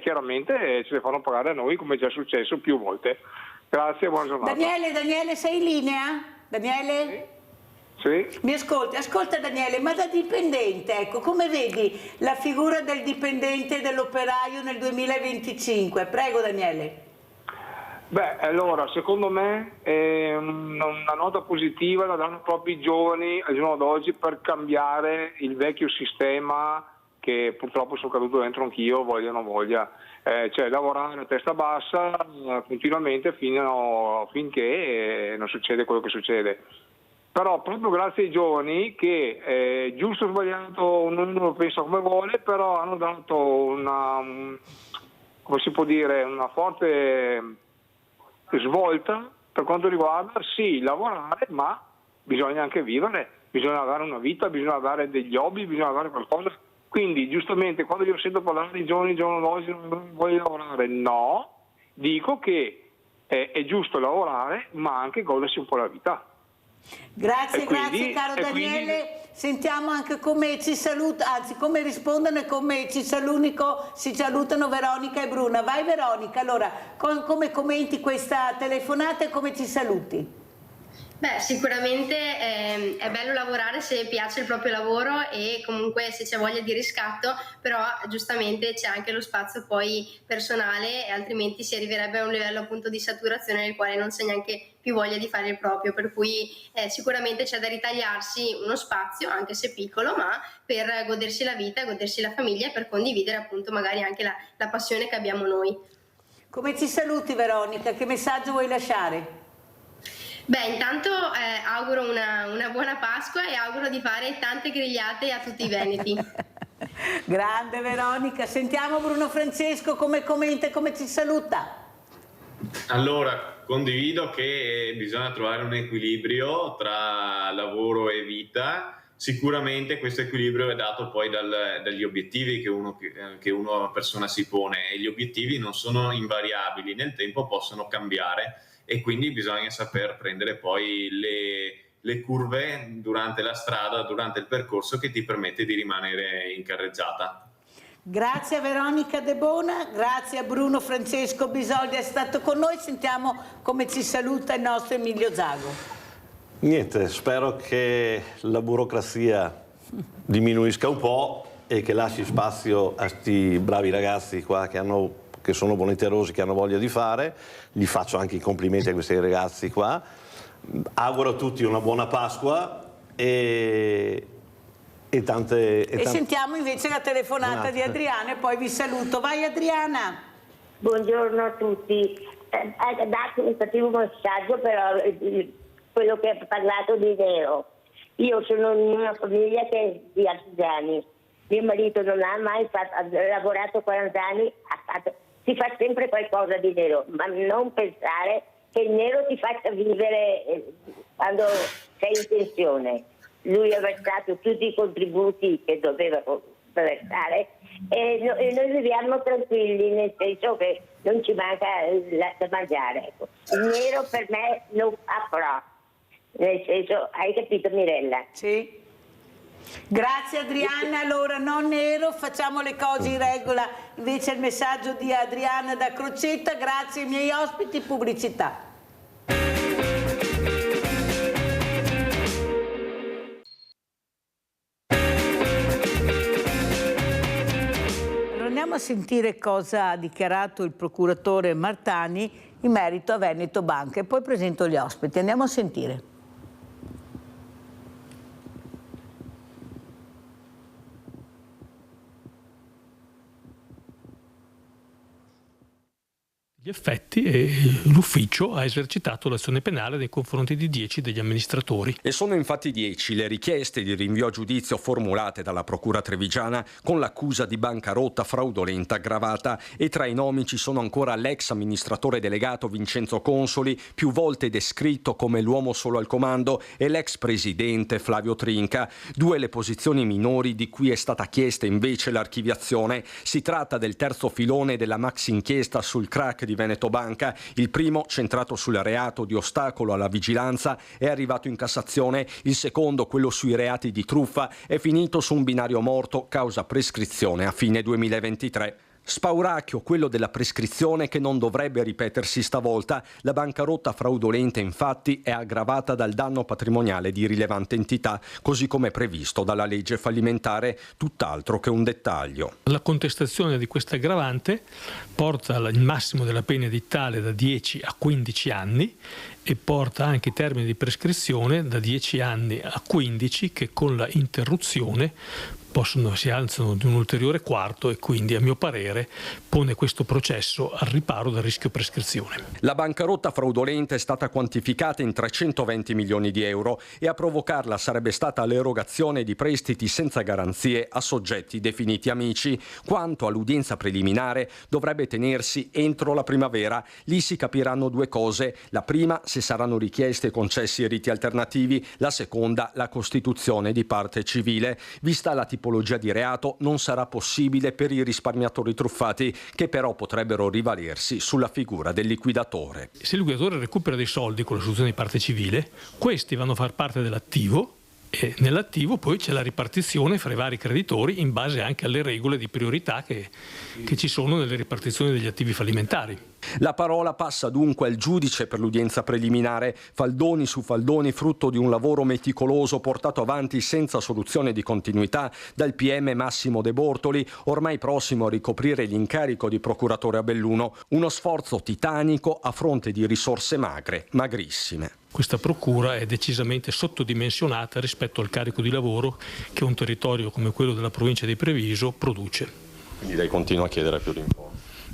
chiaramente ce le fanno pagare a noi, come è già successo più volte. Grazie, buona giornata. Daniele, sei in linea? Daniele? Sì. Mi ascolti? Ascolta Daniele, ma da dipendente, ecco, come vedi la figura del dipendente e dell'operaio nel 2025? Prego Daniele. Beh, allora, secondo me è una nota positiva la danno proprio i giovani al giorno d'oggi per cambiare il vecchio sistema che purtroppo sono caduto dentro anch'io, voglia o non voglia. Cioè lavorare a testa bassa continuamente finché non succede quello che succede. Però proprio grazie ai giovani che giusto o sbagliato ognuno lo pensa come vuole, però hanno dato come si può dire, una forte svolta per quanto riguarda sì lavorare, ma bisogna anche vivere, bisogna avere una vita, bisogna avere degli hobby, bisogna avere qualcosa. Quindi giustamente quando io sento parlare di giovani d'oggi non voglio lavorare, no, dico che è giusto lavorare ma anche godersi un po' la vita. Grazie caro Daniele. Sentiamo anche come ci saluta, anzi come rispondono e come ci salutano Veronica e Bruna. Vai Veronica, allora come commenti questa telefonata e come ci saluti? Beh, sicuramente è bello lavorare se piace il proprio lavoro e comunque se c'è voglia di riscatto, però giustamente c'è anche lo spazio poi personale e altrimenti si arriverebbe a un livello appunto di saturazione nel quale non c'è neanche più voglia di fare il proprio, per cui sicuramente c'è da ritagliarsi uno spazio, anche se piccolo, ma per godersi la vita, godersi la famiglia e per condividere appunto magari anche la passione che abbiamo noi. Come ci saluti Veronica? Che messaggio vuoi lasciare? Beh, intanto auguro una buona Pasqua e auguro di fare tante grigliate a tutti i veneti. Grande Veronica, sentiamo Bruno Francesco come commenta e come ci saluta. Allora, condivido che bisogna trovare un equilibrio tra lavoro e vita. Sicuramente questo equilibrio è dato poi dagli obiettivi che una persona si pone, e gli obiettivi non sono invariabili, nel tempo possono cambiare e quindi bisogna saper prendere poi le curve durante la strada, durante il percorso, che ti permette di rimanere in carreggiata. Grazie a Veronica De Bona, grazie a Bruno Francesco Bisoldi, è stato con noi. Sentiamo come ci saluta il nostro Emilio Zago. Niente, spero che la burocrazia diminuisca un po' e che lasci spazio a questi bravi ragazzi qua che sono volenterosi, che hanno voglia di fare. Gli faccio anche i complimenti a questi ragazzi qua. Auguro a tutti una buona Pasqua e sentiamo invece la telefonata di Adriana e poi vi saluto. Vai Adriana. Buongiorno a tutti. Ha dato un cattivo messaggio, però quello che ha parlato di Nero. Io sono in una famiglia che è di artigiani. Mio marito non ha mai ha lavorato 40 anni, si fa sempre qualcosa di nero, ma non pensare che il nero ti faccia vivere quando sei in pensione. Lui ha versato tutti i contributi che doveva versare e noi viviamo tranquilli, nel senso che non ci manca da mangiare. Ecco. Il nero per me non ha pro, nel senso, hai capito Mirella? Sì. Grazie Adriana, allora non nero, facciamo le cose in regola, invece il messaggio di Adriana da Crocetta. Grazie ai miei ospiti, pubblicità. Allora andiamo a sentire cosa ha dichiarato il procuratore Martani in merito a Veneto Banca e poi presento gli ospiti. Andiamo a sentire. Gli effetti e l'ufficio ha esercitato l'azione penale nei confronti di 10 degli amministratori. E sono infatti 10 le richieste di rinvio a giudizio formulate dalla Procura trevigiana con l'accusa di bancarotta fraudolenta aggravata, e tra i nomi ci sono ancora l'ex amministratore delegato Vincenzo Consoli, più volte descritto come l'uomo solo al comando, e l'ex presidente Flavio Trinca. 2 le posizioni minori di cui è stata chiesta invece l'archiviazione. Si tratta del terzo filone della maxi inchiesta sul crack di Veneto Banca. Il primo, centrato sul reato di ostacolo alla vigilanza, è arrivato in Cassazione. Il secondo, quello sui reati di truffa, è finito su un binario morto causa prescrizione a fine 2023. Spauracchio quello della prescrizione che non dovrebbe ripetersi stavolta. La bancarotta fraudolenta infatti è aggravata dal danno patrimoniale di rilevante entità, così come previsto dalla legge fallimentare, tutt'altro che un dettaglio. La contestazione di questa aggravante porta il massimo della pena edittale da 10 a 15 anni e porta anche i termini di prescrizione da 10 anni a 15 che con la interruzione si alzano di un ulteriore quarto e quindi a mio parere pone questo processo al riparo dal rischio prescrizione. La bancarotta fraudolenta è stata quantificata in 320 milioni di euro e a provocarla sarebbe stata l'erogazione di prestiti senza garanzie a soggetti definiti amici. Quanto all'udienza preliminare dovrebbe tenersi entro la primavera. Lì si capiranno due cose: la prima, se saranno richiesti e concessi riti alternativi; la seconda, la costituzione di parte civile. Vista la tipologia di reato, non sarà possibile per i risparmiatori truffati, che però potrebbero rivalersi sulla figura del liquidatore. Se il liquidatore recupera dei soldi con la soluzione di parte civile, questi vanno a far parte dell'attivo e nell'attivo poi c'è la ripartizione fra i vari creditori in base anche alle regole di priorità che ci sono nelle ripartizioni degli attivi fallimentari. La parola passa dunque al giudice per l'udienza preliminare. Faldoni su faldoni, frutto di un lavoro meticoloso portato avanti senza soluzione di continuità dal PM Massimo De Bortoli, ormai prossimo a ricoprire l'incarico di procuratore a Belluno. Uno sforzo titanico a fronte di risorse magre, magrissime. Questa procura è decisamente sottodimensionata rispetto al carico di lavoro che un territorio come quello della provincia di Treviso produce. Quindi lei continua a chiedere più rimborso?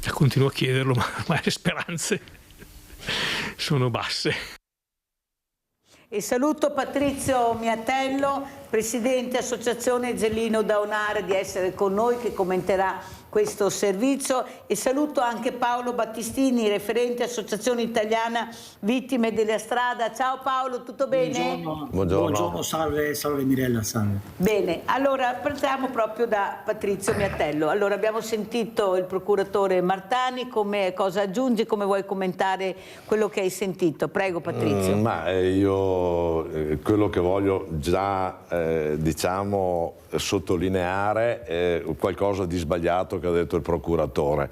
Continuo a chiederlo, ma le speranze sono basse. E saluto Patrizio Miatello, presidente Associazione Gellino da Onare, di essere con noi, che commenterà questo servizio, e saluto anche Paolo Battistini, referente Associazione Italiana Vittime della Strada. Ciao Paolo, tutto bene? Buongiorno, salve Mirella, salve. Bene, allora partiamo proprio da Patrizio Miatello. Allora, abbiamo sentito il procuratore Martani, cosa aggiungi, come vuoi commentare quello che hai sentito? Prego Patrizio. Io quello che voglio già diciamo sottolineare è qualcosa di sbagliato che ha detto il procuratore.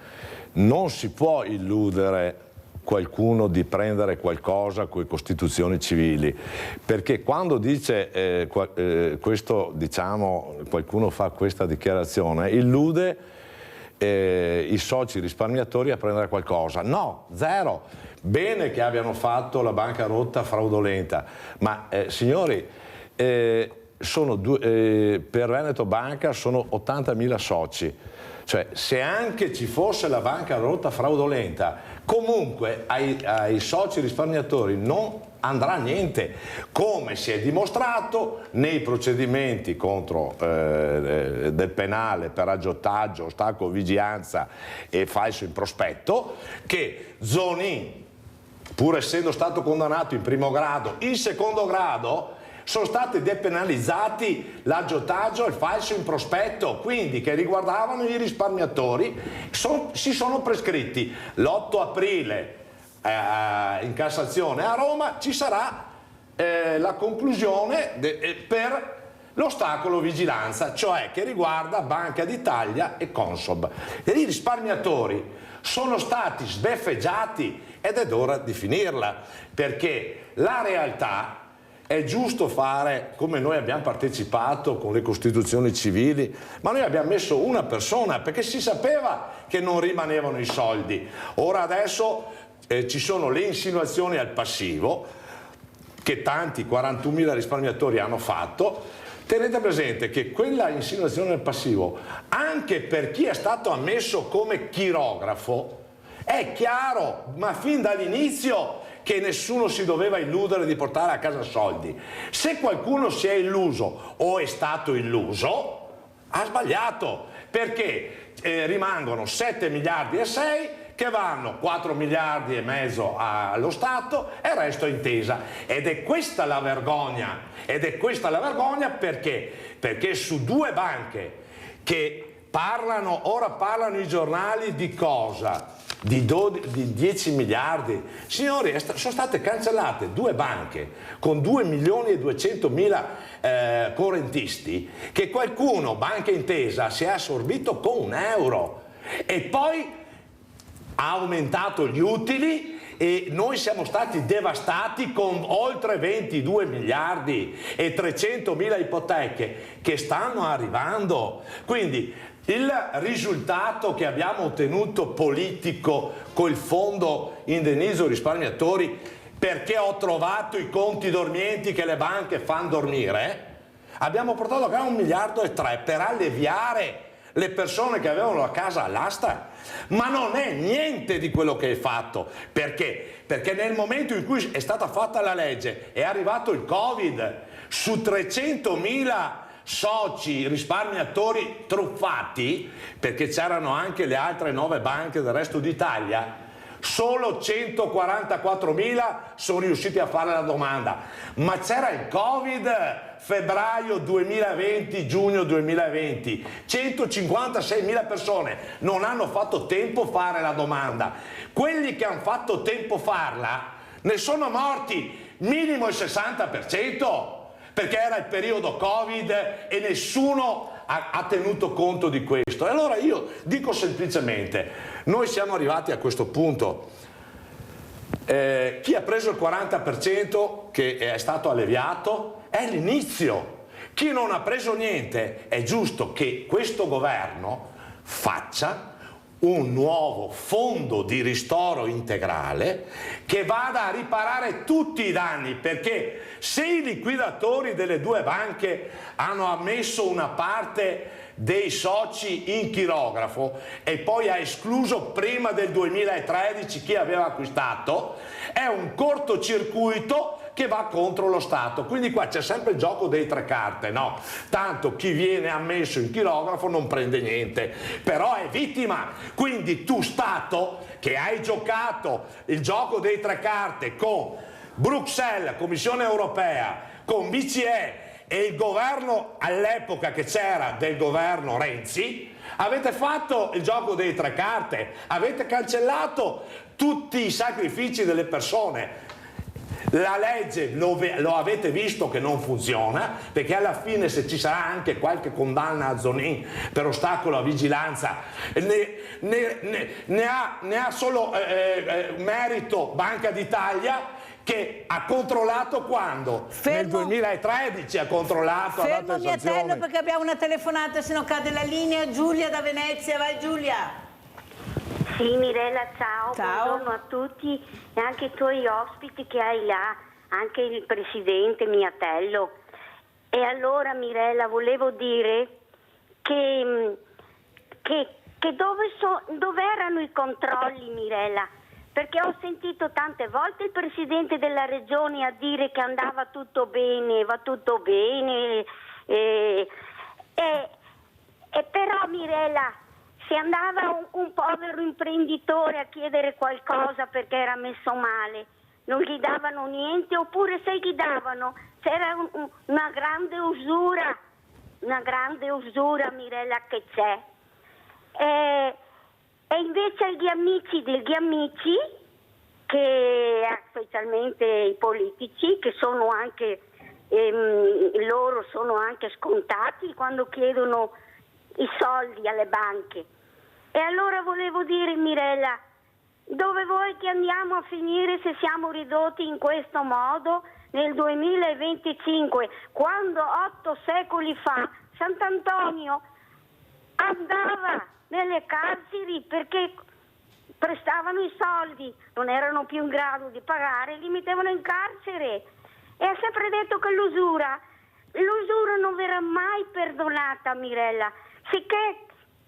Non si può illudere qualcuno di prendere qualcosa con le costituzioni civili, perché quando dice questo, diciamo, qualcuno fa questa dichiarazione, illude i soci risparmiatori a prendere qualcosa. No, zero. Bene che abbiano fatto la bancarotta fraudolenta, ma signori, per Veneto Banca sono 80.000 soci, cioè se anche ci fosse la bancarotta fraudolenta, comunque ai soci risparmiatori non andrà niente, come si è dimostrato nei procedimenti contro del penale per aggiotaggio, ostacolo, vigilanza e falso in prospetto, che Zonin, pur essendo stato condannato in primo grado, in secondo grado sono stati depenalizzati l'aggiotaggio e il falso in prospetto, quindi che riguardavano i risparmiatori, si sono prescritti. L'8 aprile in Cassazione a Roma ci sarà la conclusione per l'ostacolo vigilanza, cioè che riguarda Banca d'Italia e Consob. E i risparmiatori sono stati sbeffeggiati ed è d'ora di finirla, perché la realtà è giusto fare come noi abbiamo partecipato con le costituzioni civili, ma noi abbiamo messo una persona perché si sapeva che non rimanevano i soldi. Ora adesso ci sono le insinuazioni al passivo che tanti 41.000 risparmiatori hanno fatto. Tenete presente che quella insinuazione al passivo, anche per chi è stato ammesso come chirografo, è chiaro, ma fin dall'inizio, che nessuno si doveva illudere di portare a casa soldi. Se qualcuno si è illuso o è stato illuso, ha sbagliato, perché rimangono 7 miliardi e 6 che vanno 4 miliardi e mezzo allo Stato e il resto intesa. Ed è questa la vergogna, perché su due banche che ora parlano i giornali di cosa? Di 10 miliardi. Signori, sono state cancellate due banche con 2.200.000 correntisti che qualcuno, Banca Intesa, si è assorbito con €1. e poi ha aumentato gli utili e noi siamo stati devastati con oltre 22 miliardi e 300.000 ipoteche che stanno arrivando. Quindi il risultato che abbiamo ottenuto politico col fondo indennizzo risparmiatori, perché ho trovato i conti dormienti che le banche fanno dormire, abbiamo portato a casa 1,3 miliardi per alleviare le persone che avevano la casa all'asta, ma non è niente di quello che è fatto. Perché? Perché nel momento in cui è stata fatta la legge, è arrivato il Covid, su 300.000 soci risparmiatori truffati, perché c'erano anche le altre 9 banche del resto d'Italia, solo 144.000 sono riusciti a fare la domanda. Ma c'era il Covid, febbraio 2020, giugno 2020, 156.000 persone non hanno fatto tempo a fare la domanda. Quelli che hanno fatto tempo a farla ne sono morti minimo il 60%, perché era il periodo Covid e nessuno ha tenuto conto di questo. E allora io dico semplicemente, noi siamo arrivati a questo punto. Chi ha preso il 40% che è stato alleviato è l'inizio. Chi non ha preso niente, è giusto che questo governo faccia un nuovo fondo di ristoro integrale che vada a riparare tutti i danni, perché se i liquidatori delle 2 banche hanno ammesso una parte dei soci in chirografo e poi ha escluso prima del 2013 chi aveva acquistato, è un cortocircuito che va contro lo Stato. Quindi qua c'è sempre il gioco dei 3 carte, no? Tanto chi viene ammesso in chirografo non prende niente, però è vittima. Quindi tu Stato che hai giocato il gioco dei 3 carte con Bruxelles, Commissione Europea, con BCE e il governo all'epoca che c'era del governo Renzi, avete fatto il gioco dei 3 carte, avete cancellato tutti i sacrifici delle persone. La legge lo avete visto che non funziona, perché alla fine, se ci sarà anche qualche condanna a Zonin per ostacolo a vigilanza, ne ha solo merito Banca d'Italia, che ha controllato quando? Nel 2013 ha controllato. Fermo Miatello, perché abbiamo una telefonata, se no cade la linea. Giulia da Venezia, vai Giulia. Sì, Mirella, ciao, buongiorno a tutti e anche ai tuoi ospiti che hai là, anche il presidente Miatello. E allora, Mirella, volevo dire che dove erano i controlli, Mirella? Perché ho sentito tante volte il presidente della regione a dire che andava tutto bene, va tutto bene, e però, Mirella, se andava un povero imprenditore a chiedere qualcosa perché era messo male, non gli davano niente, oppure se gli davano c'era una grande usura, Mirella, che c'è. E invece gli amici degli amici, che specialmente i politici, che sono anche, loro sono anche scontati quando chiedono i soldi alle banche. E allora volevo dire, Mirella, dove vuoi che andiamo a finire se siamo ridotti in questo modo nel 2025, quando 8 secoli fa Sant'Antonio andava nelle carceri perché prestavano i soldi, non erano più in grado di pagare, li mettevano in carcere. E ha sempre detto che l'usura non verrà mai perdonata, Mirella, sicché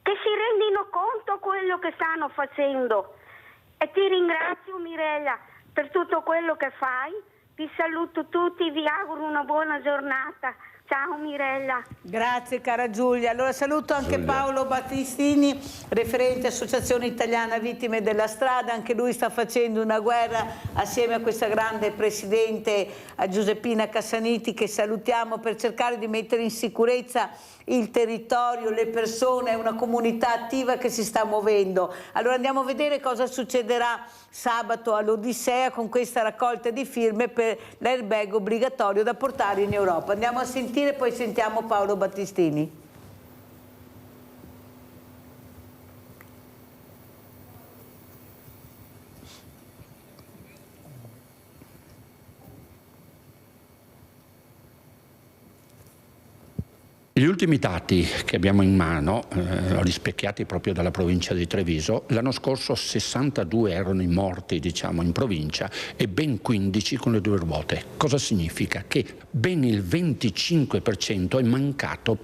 che si rendino conto quello che stanno facendo. E ti ringrazio, Mirella, per tutto quello che fai. Vi saluto tutti, vi auguro una buona giornata. Ciao Mirella. Grazie cara Giulia. Allora saluto anche Paolo Battistini, referente Associazione Italiana Vittime della Strada. Anche lui sta facendo una guerra assieme a questa grande presidente, a Giuseppina Cassaniti, che salutiamo, per cercare di mettere in sicurezza il territorio, le persone, una comunità attiva che si sta muovendo. Allora andiamo a vedere cosa succederà sabato all'Odissea con questa raccolta di firme per l'airbag obbligatorio da portare in Europa. Andiamo a sentire, poi sentiamo Paolo Battistini. Gli ultimi dati che abbiamo in mano, rispecchiati proprio dalla provincia di Treviso, l'anno scorso 62 erano i morti, diciamo, in provincia e ben 15 con le due ruote. Cosa significa? Che ben il 25% è mancato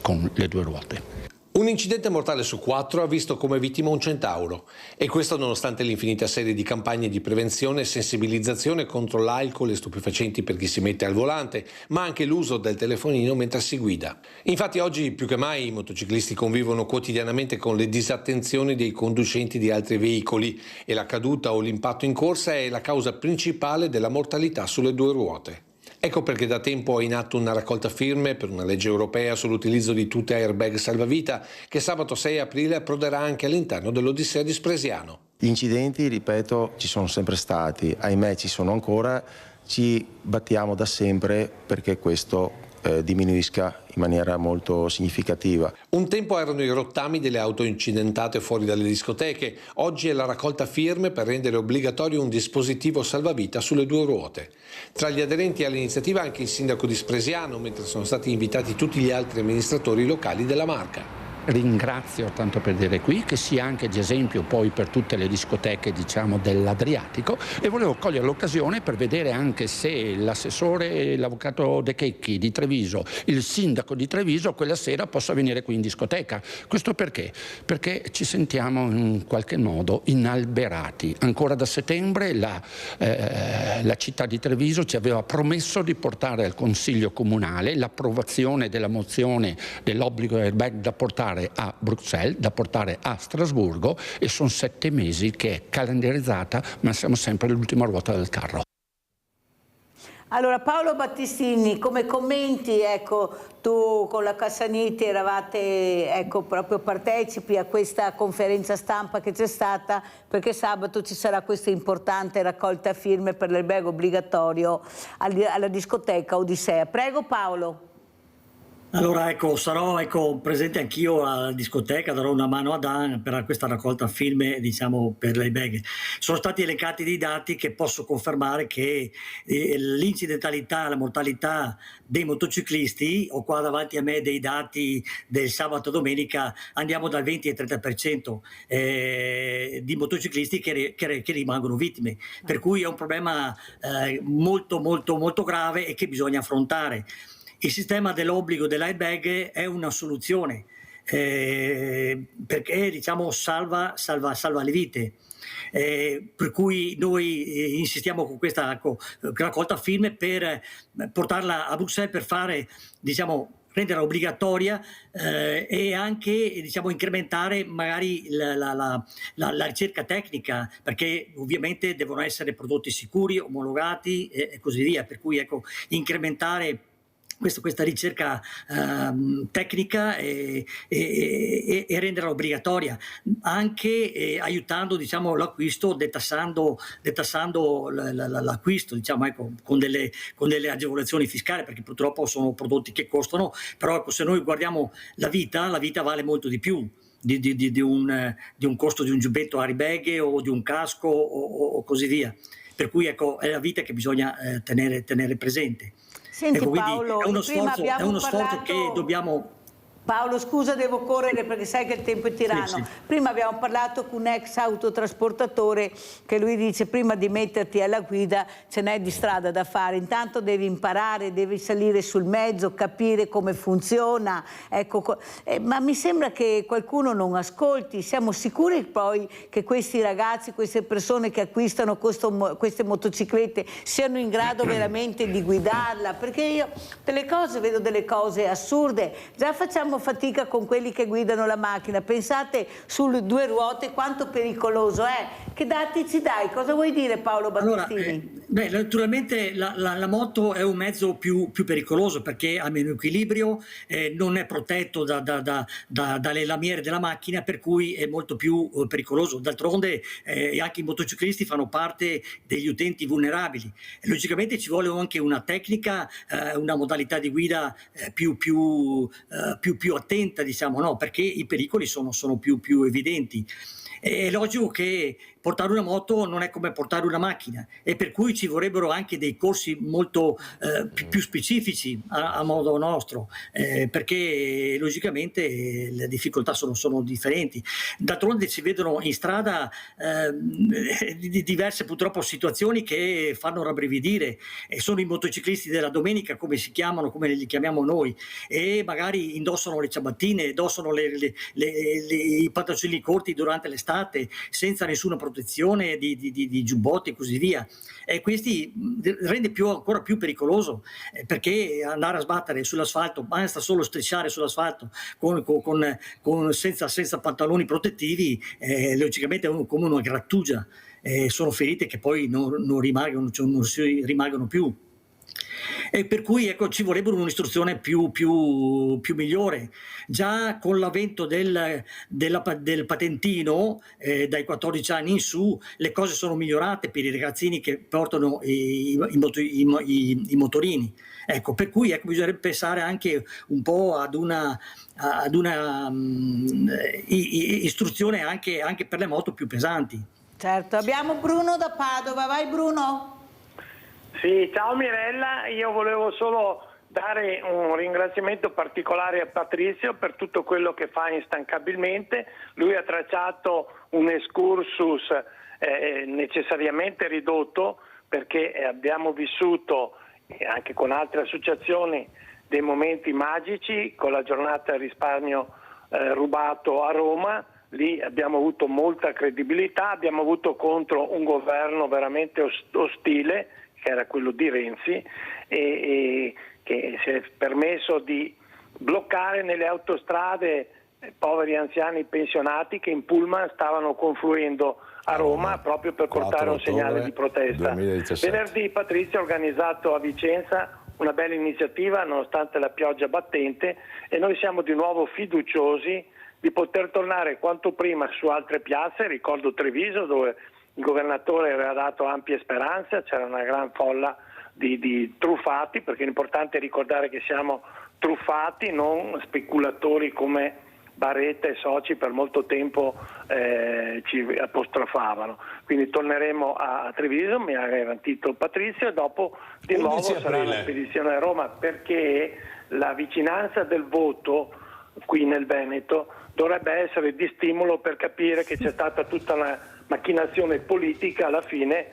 con le due ruote. Un incidente mortale su 4 ha visto come vittima un centauro, e questo nonostante l'infinita serie di campagne di prevenzione e sensibilizzazione contro l'alcol e stupefacenti per chi si mette al volante, ma anche l'uso del telefonino mentre si guida. Infatti oggi più che mai i motociclisti convivono quotidianamente con le disattenzioni dei conducenti di altri veicoli, e la caduta o l'impatto in corsa è la causa principale della mortalità sulle due ruote. Ecco perché da tempo è in atto una raccolta firme per una legge europea sull'utilizzo di tute airbag salvavita, che sabato 6 aprile approderà anche all'interno dell'Odissea di Spresiano. Gli incidenti, ripeto, ci sono sempre stati, ahimè ci sono ancora, ci battiamo da sempre perché questo diminuisca in maniera molto significativa. Un tempo erano i rottami delle auto incidentate fuori dalle discoteche, oggi è la raccolta firme per rendere obbligatorio un dispositivo salvavita sulle due ruote. Tra gli aderenti all'iniziativa anche il sindaco di Spresiano, mentre sono stati invitati tutti gli altri amministratori locali della Marca. Ringrazio, tanto per dire qui, che sia anche di esempio poi per tutte le discoteche, diciamo, dell'Adriatico, e volevo cogliere l'occasione per vedere anche se l'assessore, l'avvocato De Checchi di Treviso, il sindaco di Treviso quella sera possa venire qui in discoteca. Questo perché? Perché ci sentiamo in qualche modo inalberati. Ancora da settembre la città di Treviso ci aveva promesso di portare al Consiglio Comunale l'approvazione della mozione dell'obbligo airbag da portare a Bruxelles, da portare a Strasburgo, e sono 7 mesi che è calendarizzata, ma siamo sempre all'ultima ruota del carro. Allora Paolo Battistini, come commenti, ecco, tu con la Cassaniti eravate, ecco, proprio partecipi a questa conferenza stampa che c'è stata, perché sabato ci sarà questa importante raccolta firme per l'albergo obbligatorio alla discoteca Odissea. Prego Paolo. Allora ecco, sarò presente anch'io alla discoteca, darò una mano a Dan per questa raccolta firme, diciamo, per le bag. Sono stati elencati dei dati che posso confermare che l'incidentalità, la mortalità dei motociclisti, ho qua davanti a me dei dati del sabato e domenica, andiamo dal 20 al 30% di motociclisti che rimangono vittime, per cui è un problema molto molto molto grave e che bisogna affrontare. Il sistema dell'obbligo dell'airbag è una soluzione perché, diciamo, salva le vite. Per cui noi insistiamo con questa raccolta firme per portarla a Bruxelles, per fare, diciamo, renderla obbligatoria e anche, diciamo, incrementare magari la ricerca tecnica, perché ovviamente devono essere prodotti sicuri, omologati e così via, per cui ecco, incrementare questa ricerca tecnica e renderla obbligatoria, anche aiutando, diciamo, l'acquisto, detassando l'acquisto, diciamo, ecco, con delle agevolazioni fiscali, perché purtroppo sono prodotti che costano, però ecco, se noi guardiamo la vita vale molto di più di un costo di un giubbetto airbag o di un casco o così via, per cui ecco, è la vita che bisogna tenere presente. Senti, ecco, Paolo, è uno sforzo che dobbiamo... Paolo, scusa, devo correre perché sai che il tempo è tiranno. Sì. Prima abbiamo parlato con un ex autotrasportatore che lui dice: prima di metterti alla guida ce n'è di strada da fare, intanto devi imparare, devi salire sul mezzo, capire come funziona, ecco, ma mi sembra che qualcuno non ascolti. Siamo sicuri poi che questi ragazzi, queste persone che acquistano queste motociclette siano in grado veramente di guidarla? Perché io vedo delle cose assurde, già facciamo fatica con quelli che guidano la macchina, pensate sulle due ruote quanto pericoloso è. Che dati ci dai? Cosa vuoi dire, Paolo Battistini? Allora, naturalmente la moto è un mezzo più pericoloso perché ha meno equilibrio, non è protetto dalle lamiere della macchina, per cui è molto più pericoloso. D'altronde anche i motociclisti fanno parte degli utenti vulnerabili. Logicamente ci vuole anche una tecnica, una modalità di guida più attenta, diciamo, no? Perché i pericoli sono più evidenti. È logico che portare una moto non è come portare una macchina, e per cui ci vorrebbero anche dei corsi molto più specifici a modo nostro, perché logicamente le difficoltà sono differenti. D'altronde si vedono in strada diverse purtroppo situazioni che fanno rabbrividire, e sono i motociclisti della domenica, come si chiamano, come li chiamiamo noi, e magari indossano le ciabattine, indossano i pantaloncini corti durante l'estate senza nessuna protezione di giubbotti e così via, e questi rende ancora più pericoloso, perché andare a sbattere sull'asfalto, basta solo strisciare sull'asfalto senza pantaloni protettivi, logicamente è come una grattugia, sono ferite che poi non si rimangono più. E per cui ci vorrebbe un'istruzione più migliore. Già con l'avvento del patentino, dai 14 anni in su, le cose sono migliorate per i ragazzini che portano i motorini. Ecco, per cui bisognerebbe pensare anche un po' ad una istruzione anche per le moto più pesanti. Certo, abbiamo Bruno da Padova. Vai Bruno. Sì, ciao Mirella, io volevo solo dare un ringraziamento particolare a Patrizio per tutto quello che fa instancabilmente. Lui ha tracciato un excursus necessariamente ridotto, perché abbiamo vissuto anche con altre associazioni dei momenti magici, con la giornata risparmio rubato a Roma. Lì abbiamo avuto molta credibilità, abbiamo avuto contro un governo veramente ostile, che era quello di Renzi, e che si è permesso di bloccare nelle autostrade poveri anziani pensionati che in pullman stavano confluendo a Roma proprio per portare un segnale di protesta. 2017. Venerdì Patrizio ha organizzato a Vicenza una bella iniziativa nonostante la pioggia battente, e noi siamo di nuovo fiduciosi di poter tornare quanto prima su altre piazze. Ricordo Treviso, dove il governatore aveva dato ampie speranze, c'era una gran folla di truffati, perché l'importante è ricordare che siamo truffati, non speculatori come Baretta e soci per molto tempo ci apostrofavano. Quindi torneremo a Treviso, mi ha garantito Patrizio, e dopo di nuovo sarà la spedizione a Roma, perché la vicinanza del voto qui nel Veneto dovrebbe essere di stimolo per capire che c'è stata tutta una macchinazione politica alla fine,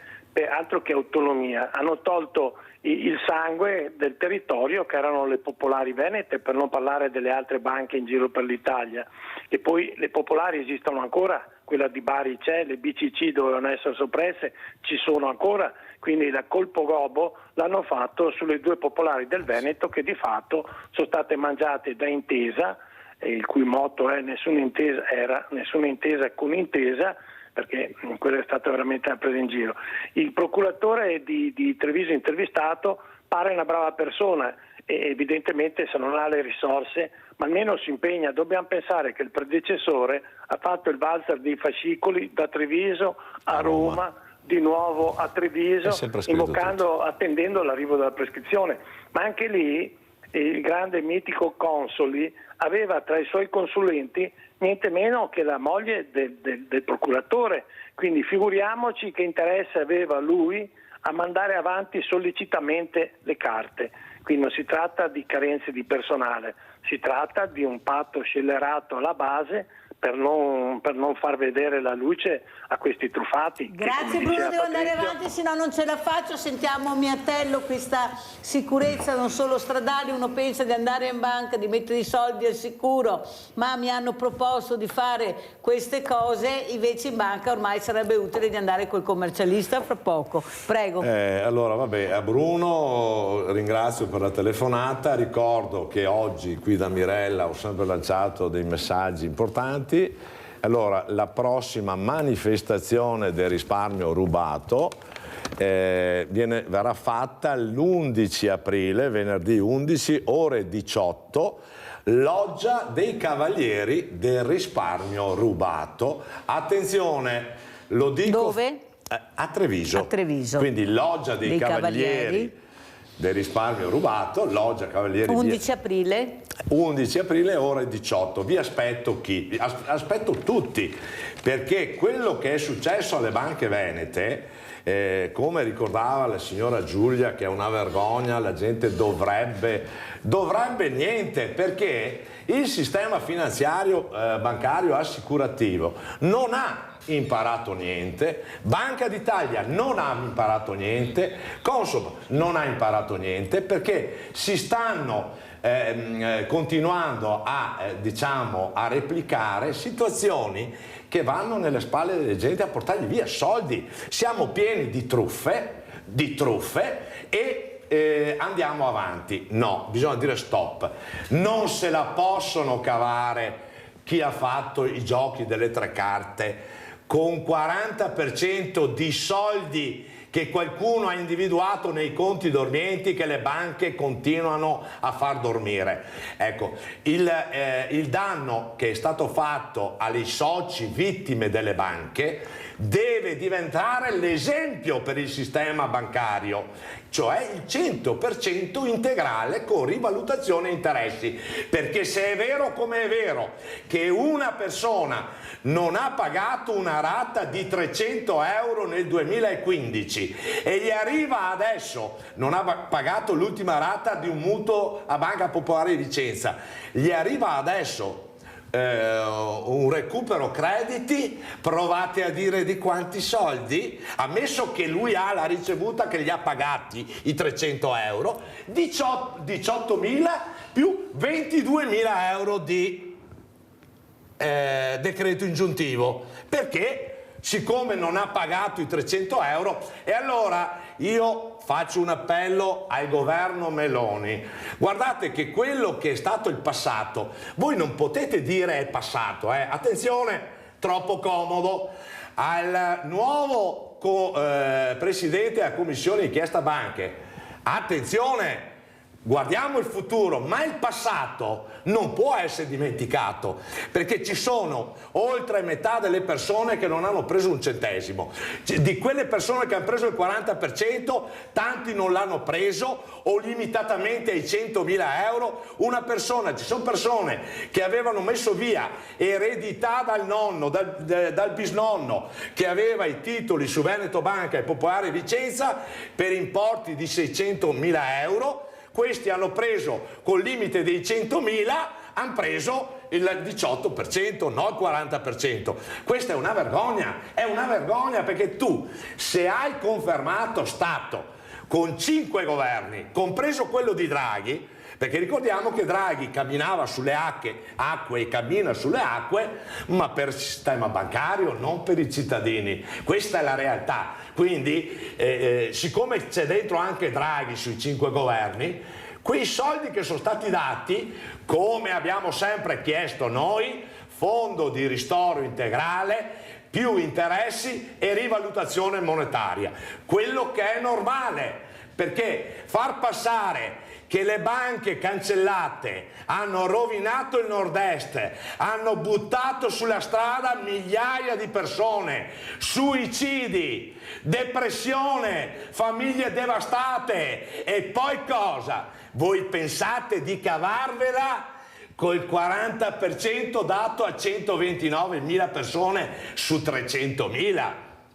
altro che autonomia. Hanno tolto il sangue del territorio, che erano le popolari venete, per non parlare delle altre banche in giro per l'Italia. E poi le popolari esistono ancora, quella di Bari c'è, le BCC dovevano essere soppresse, ci sono ancora, quindi la colpo gobo l'hanno fatto sulle due popolari del Veneto, che di fatto sono state mangiate da Intesa, il cui motto è nessuna intesa con intesa, perché quella è stata veramente una presa in giro. Il procuratore di Treviso intervistato pare una brava persona, e evidentemente se non ha le risorse, ma almeno si impegna. Dobbiamo pensare che il predecessore ha fatto il valzer dei fascicoli da Treviso a Roma, di nuovo a Treviso, attendendo l'arrivo della prescrizione. Ma anche lì il grande mitico Consoli aveva tra i suoi consulenti niente meno che la moglie del procuratore, quindi figuriamoci che interesse aveva lui a mandare avanti sollecitamente le carte. Qui non si tratta di carenze di personale, si tratta di un patto scellerato alla base per non far vedere la luce a questi truffati. Grazie Bruno, devo andare avanti, se no non ce la faccio. Sentiamo Miatello, questa sicurezza non solo stradale, uno pensa di andare in banca, di mettere i soldi al sicuro, ma mi hanno proposto di fare queste cose, invece in banca ormai sarebbe utile di andare col commercialista fra poco. Prego. Allora vabbè, a Bruno ringrazio per la telefonata, ricordo che oggi qui da Mirella ho sempre lanciato dei messaggi importanti. Allora, la manifestazione del risparmio rubato verrà fatta l'11 aprile, venerdì 11, ore 18, Loggia dei Cavalieri del risparmio rubato. Attenzione, lo dico... Dove? A Treviso. A Treviso. Quindi Loggia dei Cavalieri del risparmio rubato, Loggia Cavalieri 11 aprile. 11 aprile ore 18. Vi aspetto aspetto tutti, perché quello che è successo alle banche venete, come ricordava la signora Giulia, che è una vergogna, la gente dovrebbe niente, perché il sistema finanziario, bancario, assicurativo non ha imparato niente, Banca d'Italia non ha imparato niente, Consob non ha imparato niente, perché si stanno continuando a replicare situazioni che vanno nelle spalle delle gente a portargli via soldi. Siamo pieni di truffe e andiamo avanti. No, bisogna dire stop. Non se la possono cavare chi ha fatto i giochi delle tre carte con 40% di soldi che qualcuno ha individuato nei conti dormienti che le banche continuano a far dormire. Ecco, il danno che è stato fatto ai soci vittime delle banche deve diventare l'esempio per il sistema bancario, cioè il 100% integrale con rivalutazione interessi, perché se è vero come è vero che una persona non ha pagato una rata di 300 euro nel 2015 e gli arriva adesso, non ha pagato l'ultima rata di un mutuo a Banca Popolare di Vicenza, gli arriva adesso un recupero crediti, provate a dire di quanti soldi, ammesso che lui ha la ricevuta che gli ha pagati i 300 euro, 18.000 più 22.000 euro di decreto ingiuntivo, perché siccome non ha pagato i 300 euro, e allora io faccio un appello al governo Meloni. Guardate che quello che è stato il passato, voi non potete dire è passato, attenzione, troppo comodo. Al nuovo presidente della commissione inchiesta banche, attenzione, guardiamo il futuro, ma il passato non può essere dimenticato, perché ci sono oltre metà delle persone che non hanno preso un centesimo. Di quelle persone che hanno preso il 40%, tanti non l'hanno preso o limitatamente ai 100.000 euro. Ci sono persone che avevano messo via eredità dal nonno, dal bisnonno, che aveva i titoli su Veneto Banca e Popolare Vicenza per importi di 600.000 euro. Questi hanno preso col limite dei 100.000, hanno preso il 18%, no il 40%. Questa è una vergogna perché tu, se hai confermato Stato con 5 governi, compreso quello di Draghi, perché ricordiamo che Draghi camminava sulle acque e cammina sulle acque, ma per il sistema bancario, non per i cittadini. Questa è la realtà. Quindi, siccome c'è dentro anche Draghi sui 5 governi, quei soldi che sono stati dati, come abbiamo sempre chiesto noi, fondo di ristoro integrale, più interessi e rivalutazione monetaria. Quello che è normale, perché far passare che le banche cancellate hanno rovinato il nord-est, hanno buttato sulla strada migliaia di persone, suicidi, depressione, famiglie devastate, e poi cosa? Voi pensate di cavarvela col 40% dato a 129.000 persone su 300.000?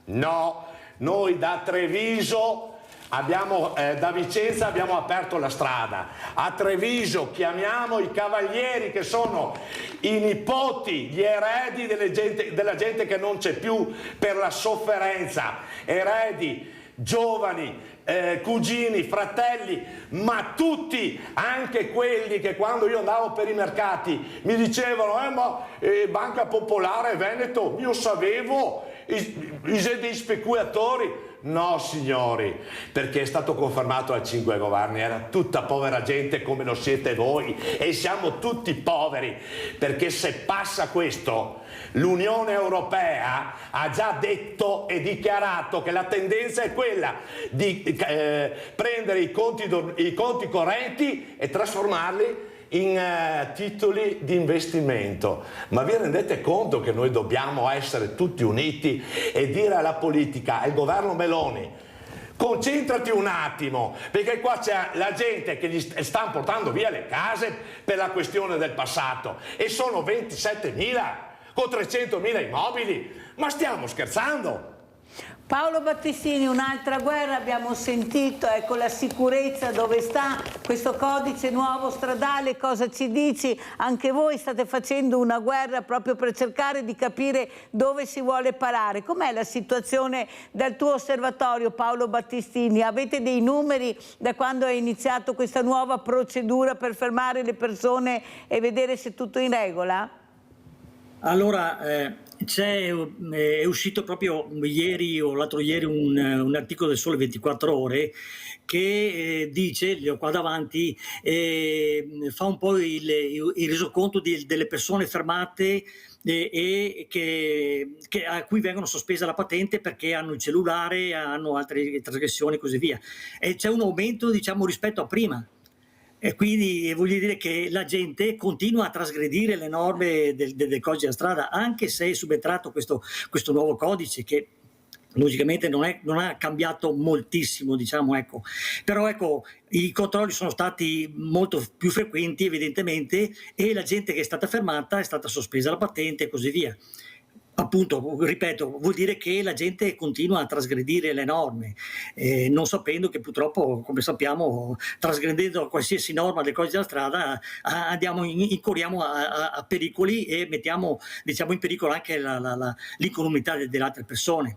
No, noi da Treviso da Vicenza abbiamo aperto la strada. A Treviso chiamiamo i cavalieri, che sono i nipoti, gli eredi della gente che non c'è più per la sofferenza, eredi, giovani, cugini, fratelli, ma tutti, anche quelli che quando io andavo per i mercati mi dicevano Banca Popolare Veneto, io sapevo, dei speculatori. No signori, perché è stato confermato a 5 governi, era tutta povera gente come lo siete voi, e siamo tutti poveri, perché se passa questo, l'Unione Europea ha già detto e dichiarato che la tendenza è quella di prendere i conti correnti e trasformarli in titoli di investimento. Ma vi rendete conto che noi dobbiamo essere tutti uniti e dire alla politica, al governo Meloni, concentrati un attimo, perché qua c'è la gente che gli stanno portando via le case per la questione del passato e sono 27.000 con 300.000 immobili, ma stiamo scherzando? Paolo Battistini, un'altra guerra, abbiamo sentito, ecco la sicurezza dove sta, questo codice nuovo stradale, cosa ci dici? Anche voi state facendo una guerra proprio per cercare di capire dove si vuole parare. Com'è la situazione dal tuo osservatorio, Paolo Battistini? Avete dei numeri da quando è iniziato questa nuova procedura per fermare le persone e vedere se è tutto in regola? Allora, è uscito proprio ieri o l'altro ieri un articolo del Sole 24 Ore che dice, li ho qua davanti, fa un po' il resoconto delle persone fermate e a cui vengono sospesa la patente perché hanno il cellulare, hanno altre trasgressioni e così via. E c'è un aumento, diciamo, rispetto a prima. E quindi voglio dire che la gente continua a trasgredire le norme del codice della strada, anche se è subentrato questo nuovo codice che logicamente non ha cambiato moltissimo, diciamo, ecco. Però ecco, i controlli sono stati molto più frequenti evidentemente e la gente che è stata fermata è stata sospesa la patente e così via. Appunto, ripeto, vuol dire che la gente continua a trasgredire le norme, non sapendo che purtroppo, come sappiamo, trasgredendo qualsiasi norma del codice della strada incorriamo a pericoli e mettiamo, diciamo, in pericolo anche l'incolumità delle altre persone.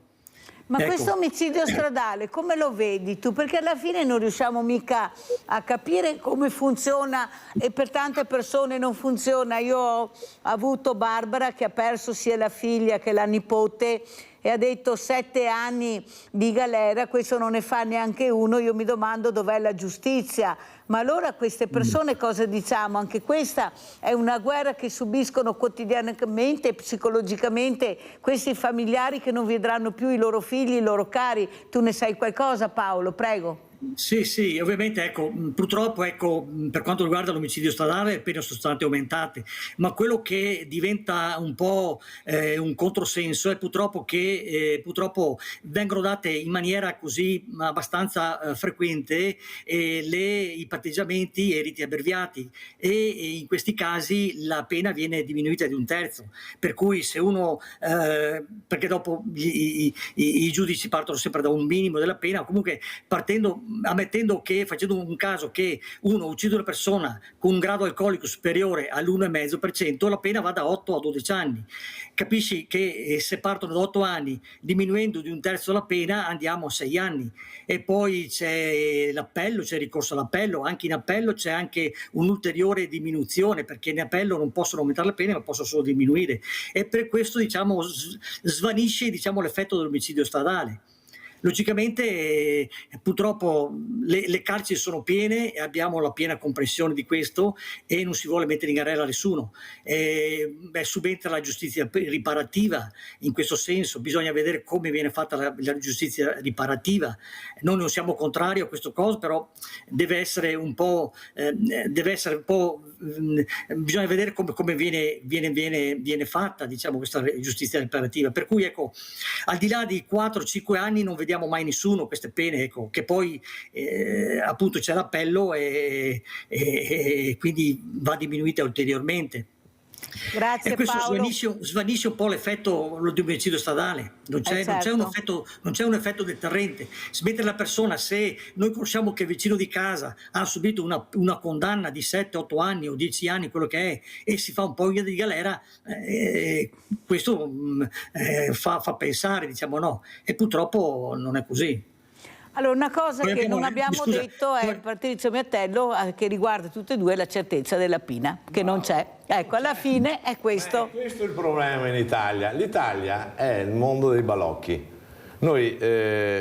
Ma ecco. Questo omicidio stradale come lo vedi tu? Perché alla fine non riusciamo mica a capire come funziona e per tante persone non funziona. Io ho avuto Barbara che ha perso sia la figlia che la nipote e ha detto 7 anni di galera, questo non ne fa neanche uno, io mi domando dov'è la giustizia. Ma allora a queste persone cosa diciamo? Anche questa è una guerra che subiscono quotidianamente e psicologicamente questi familiari che non vedranno più i loro figli, i loro cari. Tu ne sai qualcosa, Paolo? Prego. Sì, ovviamente ecco, purtroppo ecco, per quanto riguarda l'omicidio stradale le pene sono state aumentate, ma quello che diventa un po' un controsenso è purtroppo che purtroppo vengono date in maniera così abbastanza frequente i patteggiamenti e i riti abbreviati e in questi casi la pena viene diminuita di 1/3, per cui se uno, perché dopo i giudici partono sempre da un minimo della pena, comunque ammettendo che, facendo un caso che uno uccide una persona con un grado alcolico superiore all'1,5%, la pena va da 8 a 12 anni. Capisci che se partono da 8 anni, diminuendo di 1/3 la pena, andiamo a 6 anni. E poi c'è l'appello, c'è il ricorso all'appello, anche in appello c'è anche un'ulteriore diminuzione, perché in appello non possono aumentare le pene, ma possono solo diminuire. E per questo, diciamo, svanisce, diciamo, l'effetto dell'omicidio stradale. Logicamente purtroppo le carceri sono piene e abbiamo la piena comprensione di questo e non si vuole mettere in galera nessuno. Subentra la giustizia riparativa, in questo senso bisogna vedere come viene fatta la giustizia riparativa. Noi non siamo contrari a questo cosa, però deve essere un po', bisogna vedere come viene fatta, diciamo, questa giustizia riparativa. Per cui ecco, al di là di 4-5 anni non vediamo mai nessuno queste pene, ecco, che poi appunto c'è l'appello e quindi va diminuita ulteriormente. Grazie, e questo Paolo. svanisce un po' l'effetto dell'omicidio stradale, non c'è un effetto deterrente, mentre la persona, se noi conosciamo che vicino di casa ha subito una condanna di 7-8 anni o 10 anni, quello che è, e si fa un po' di galera, questo fa pensare, diciamo, no, e purtroppo non è così. Allora, una cosa che non abbiamo detto è, Patrizio Miatello, che riguarda tutte e due la certezza della pena, che non c'è. Ecco, alla fine è questo. Questo è il problema in Italia. L'Italia è il mondo dei balocchi. Noi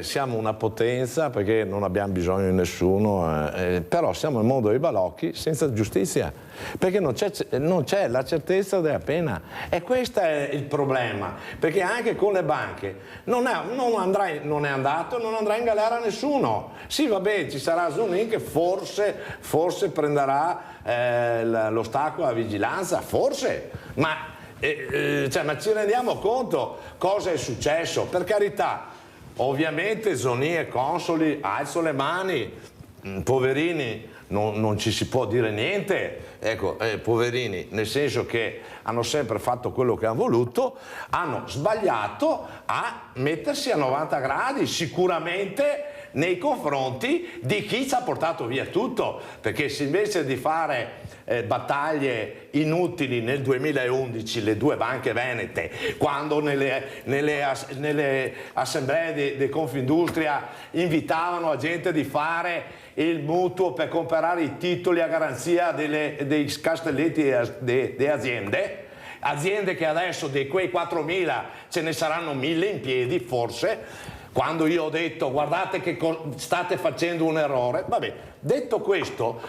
siamo una potenza perché non abbiamo bisogno di nessuno, però siamo il mondo dei balocchi senza giustizia, perché non c'è la certezza della pena. E questo è il problema, perché anche con le banche non è andato, non andrà in galera nessuno. Sì, vabbè, ci sarà Zonin che forse prenderà l'ostacolo alla vigilanza, forse, ma ci rendiamo conto cosa è successo? Per carità, ovviamente Zonin e Consoli alzo le mani, poverini, non ci si può dire niente, ecco, poverini, nel senso che hanno sempre fatto quello che hanno voluto, hanno sbagliato a mettersi a 90 gradi sicuramente nei confronti di chi ci ha portato via tutto, perché se invece di fare battaglie inutili nel 2011 le due banche venete, quando nelle assemblee di Confindustria invitavano la gente di fare il mutuo per comprare i titoli a garanzia dei castelletti di aziende che adesso di quei 4.000 ce ne saranno 1.000 in piedi forse, quando io ho detto guardate che state facendo un errore. Vabbè, detto questo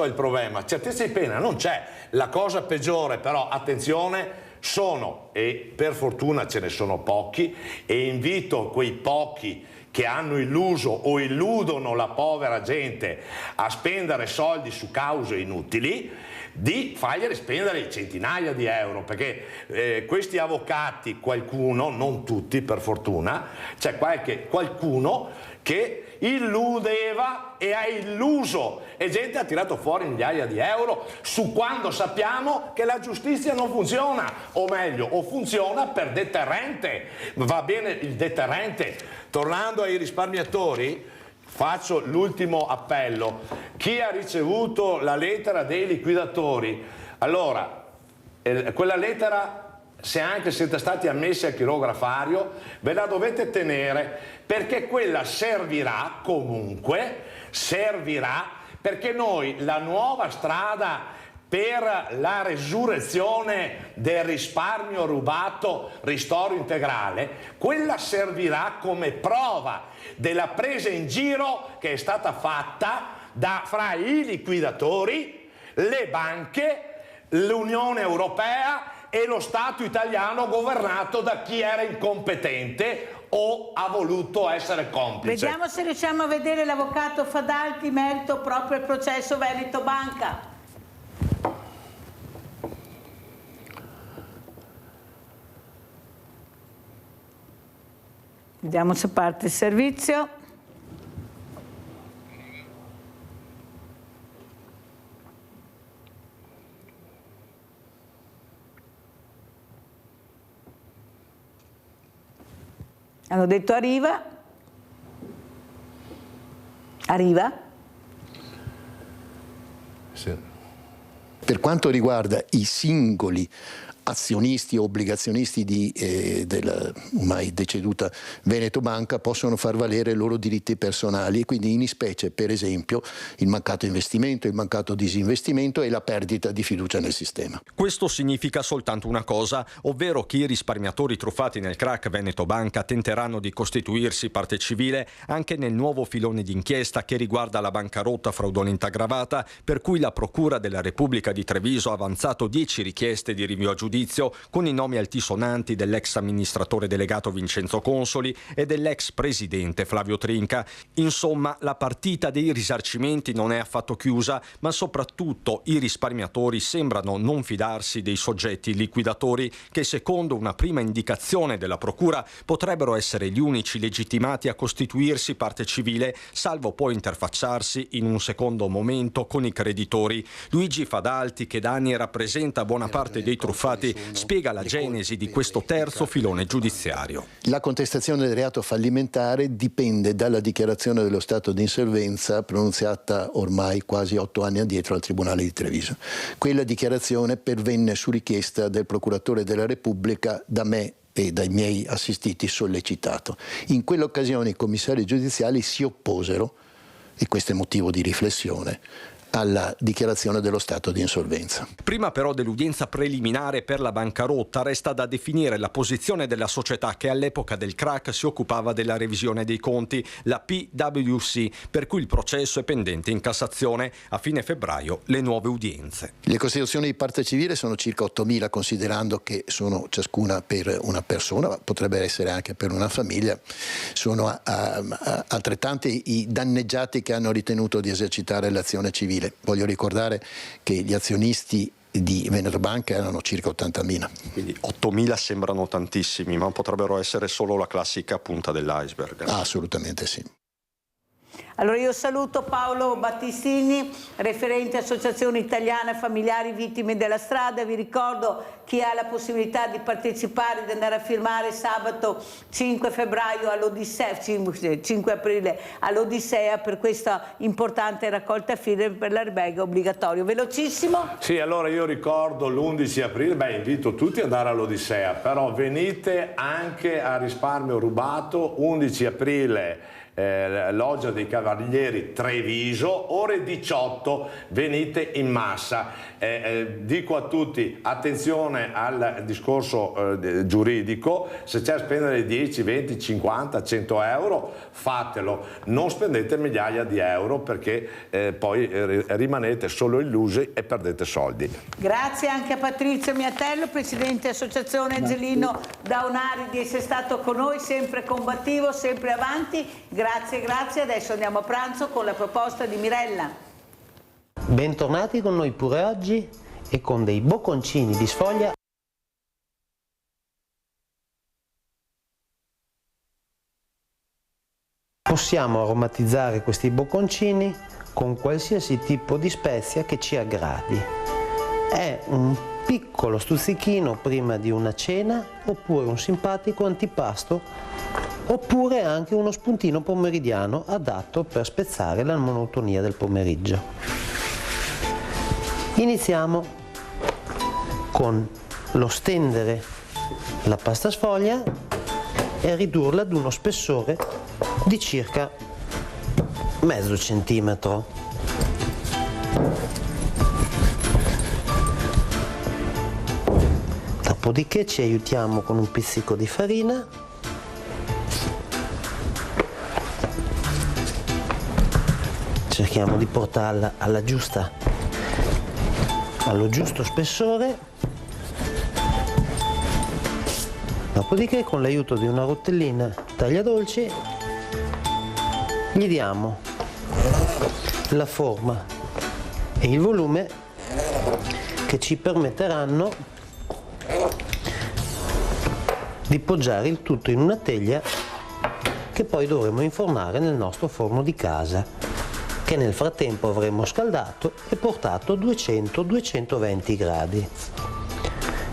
è il problema, certezza di pena non c'è. La cosa peggiore però, attenzione, sono, e per fortuna ce ne sono pochi, e invito quei pochi che hanno illuso o illudono la povera gente a spendere soldi su cause inutili, di farglieli spendere centinaia di euro, perché questi avvocati, qualcuno, non tutti per fortuna, c'è qualcuno che illudeva e ha illuso e gente ha tirato fuori migliaia di euro su quando sappiamo che la giustizia non funziona, o meglio, o funziona per deterrente. Va bene il deterrente. Tornando ai risparmiatori, faccio l'ultimo appello. Chi ha ricevuto la lettera dei liquidatori, allora, quella lettera, se anche siete stati ammessi al chirografario, ve la dovete tenere, perché quella servirà comunque, perché noi la nuova strada per la resurrezione del risparmio rubato, ristoro integrale, quella servirà come prova della presa in giro che è stata fatta fra i liquidatori, le banche, l'Unione Europea e lo Stato italiano governato da chi era incompetente o ha voluto essere complice. Vediamo se riusciamo a vedere l'avvocato Fadalti in merito proprio al processo Veneto Banca. Vediamo se parte il servizio. Hanno detto arriva. Arriva. Sì. Per quanto riguarda i singoli azionisti o obbligazionisti della ormai deceduta Veneto Banca, possono far valere i loro diritti personali, e quindi in specie per esempio il mancato investimento, il mancato disinvestimento e la perdita di fiducia nel sistema. Questo significa soltanto una cosa, ovvero che i risparmiatori truffati nel crack Veneto Banca tenteranno di costituirsi parte civile anche nel nuovo filone d'inchiesta che riguarda la bancarotta fraudolenta aggravata, per cui la Procura della Repubblica di Treviso ha avanzato 10 richieste di rinvio a giudizio con i nomi altisonanti dell'ex amministratore delegato Vincenzo Consoli e dell'ex presidente Flavio Trinca. Insomma, la partita dei risarcimenti non è affatto chiusa, ma soprattutto i risparmiatori sembrano non fidarsi dei soggetti liquidatori che, secondo una prima indicazione della Procura, potrebbero essere gli unici legittimati a costituirsi parte civile, salvo poi interfacciarsi in un secondo momento con i creditori. Luigi Fadalti, che da anni rappresenta buona parte dei truffati, spiega la genesi di questo terzo filone giudiziario. La contestazione del reato fallimentare dipende dalla dichiarazione dello stato di insolvenza pronunziata ormai quasi 8 anni addietro al Tribunale di Treviso. Quella dichiarazione pervenne su richiesta del Procuratore della Repubblica, da me e dai miei assistiti sollecitato. In quell'occasione i commissari giudiziali si opposero, e questo è motivo di riflessione, alla dichiarazione dello stato di insolvenza. Prima però dell'udienza preliminare per la bancarotta resta da definire la posizione della società che all'epoca del crack si occupava della revisione dei conti, la PwC, per cui il processo è pendente in Cassazione. A fine febbraio le nuove udienze. Le costituzioni di parte civile sono circa 8.000, considerando che sono ciascuna per una persona, ma potrebbe essere anche per una famiglia. Sono altrettanti i danneggiati che hanno ritenuto di esercitare l'azione civile. Voglio ricordare che gli azionisti di Veneto Banca erano circa 80.000. Quindi 8.000 sembrano tantissimi, ma potrebbero essere solo la classica punta dell'iceberg. Assolutamente sì. Allora io saluto Paolo Battistini, referente Associazione Italiana Familiari Vittime della Strada. Vi ricordo chi ha la possibilità di partecipare, di andare a firmare sabato 5 febbraio all'Odissea, 5 aprile all'Odissea per questa importante raccolta firme per l'albergo obbligatorio. Velocissimo? Sì, allora io ricordo l'11 aprile, invito tutti ad andare all'Odissea, però venite anche a Risparmio Rubato, 11 aprile. Loggia dei Cavalieri Treviso, ore 18, venite in massa. Dico a tutti, attenzione al discorso giuridico, se c'è da spendere 10, 20, 50, 100 euro, fatelo, non spendete migliaia di euro perché poi rimanete solo illusi e perdete soldi. Grazie anche a Patrizio Miatello, Presidente Associazione Angelino Daunari, di essere stato con noi, sempre combattivo, sempre avanti. Grazie, grazie. Adesso andiamo a pranzo con la proposta di Mirella. Bentornati con noi pure oggi e con dei bocconcini di sfoglia. Possiamo aromatizzare questi bocconcini con qualsiasi tipo di spezia che ci aggradi. È un piccolo stuzzichino prima di una cena, oppure un simpatico antipasto, oppure anche uno spuntino pomeridiano adatto per spezzare la monotonia del pomeriggio. Iniziamo con lo stendere la pasta sfoglia e ridurla ad uno spessore di circa mezzo centimetro. Dopodiché ci aiutiamo con un pizzico di farina . Cerchiamo di portarla allo giusto spessore, dopodiché con l'aiuto di una rotellina tagliadolci gli diamo la forma e il volume che ci permetteranno di poggiare il tutto in una teglia che poi dovremo infornare nel nostro forno di casa, che nel frattempo avremo scaldato e portato a 200-220 gradi.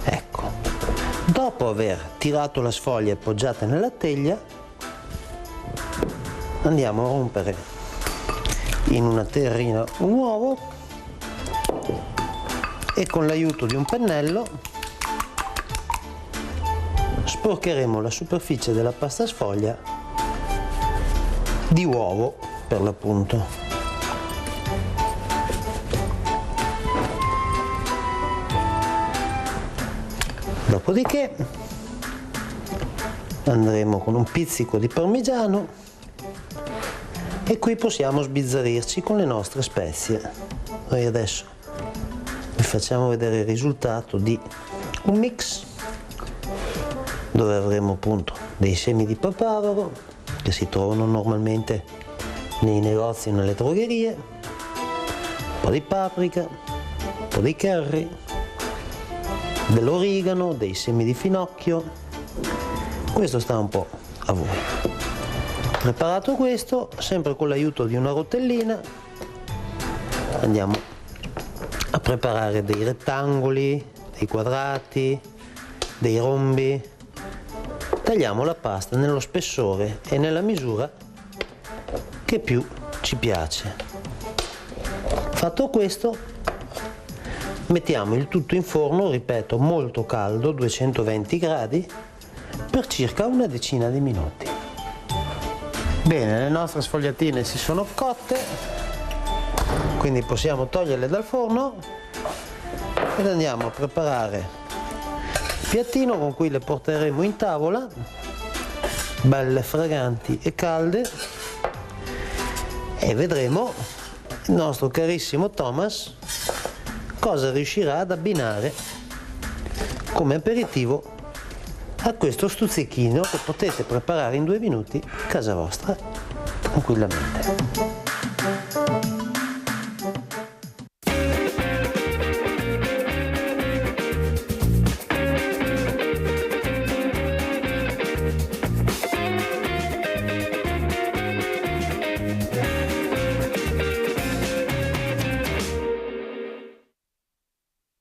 Ecco, dopo aver tirato la sfoglia e poggiata nella teglia, andiamo a rompere in una terrina un uovo e con l'aiuto di un pennello sporcheremo la superficie della pasta sfoglia di uovo per l'appunto. Dopodiché andremo con un pizzico di parmigiano e qui possiamo sbizzarrirci con le nostre spezie. Noi adesso vi facciamo vedere il risultato di un mix dove avremo appunto dei semi di papavero che si trovano normalmente nei negozi e nelle drogherie, un po' di paprika, un po' di curry, dell'origano, dei semi di finocchio. Questo sta un po' a voi. Preparato questo, sempre con l'aiuto di una rotellina, andiamo a preparare dei rettangoli, dei quadrati, dei rombi. Tagliamo la pasta nello spessore e nella misura che più ci piace. Fatto questo, mettiamo il tutto in forno, ripeto, molto caldo, 220 gradi, per circa una decina di minuti. Bene, le nostre sfogliatine si sono cotte, quindi possiamo toglierle dal forno ed andiamo a preparare il piattino con cui le porteremo in tavola, belle fraganti e calde, e vedremo il nostro carissimo Thomas cosa riuscirà ad abbinare come aperitivo a questo stuzzichino che potete preparare in 2 minuti a casa vostra tranquillamente.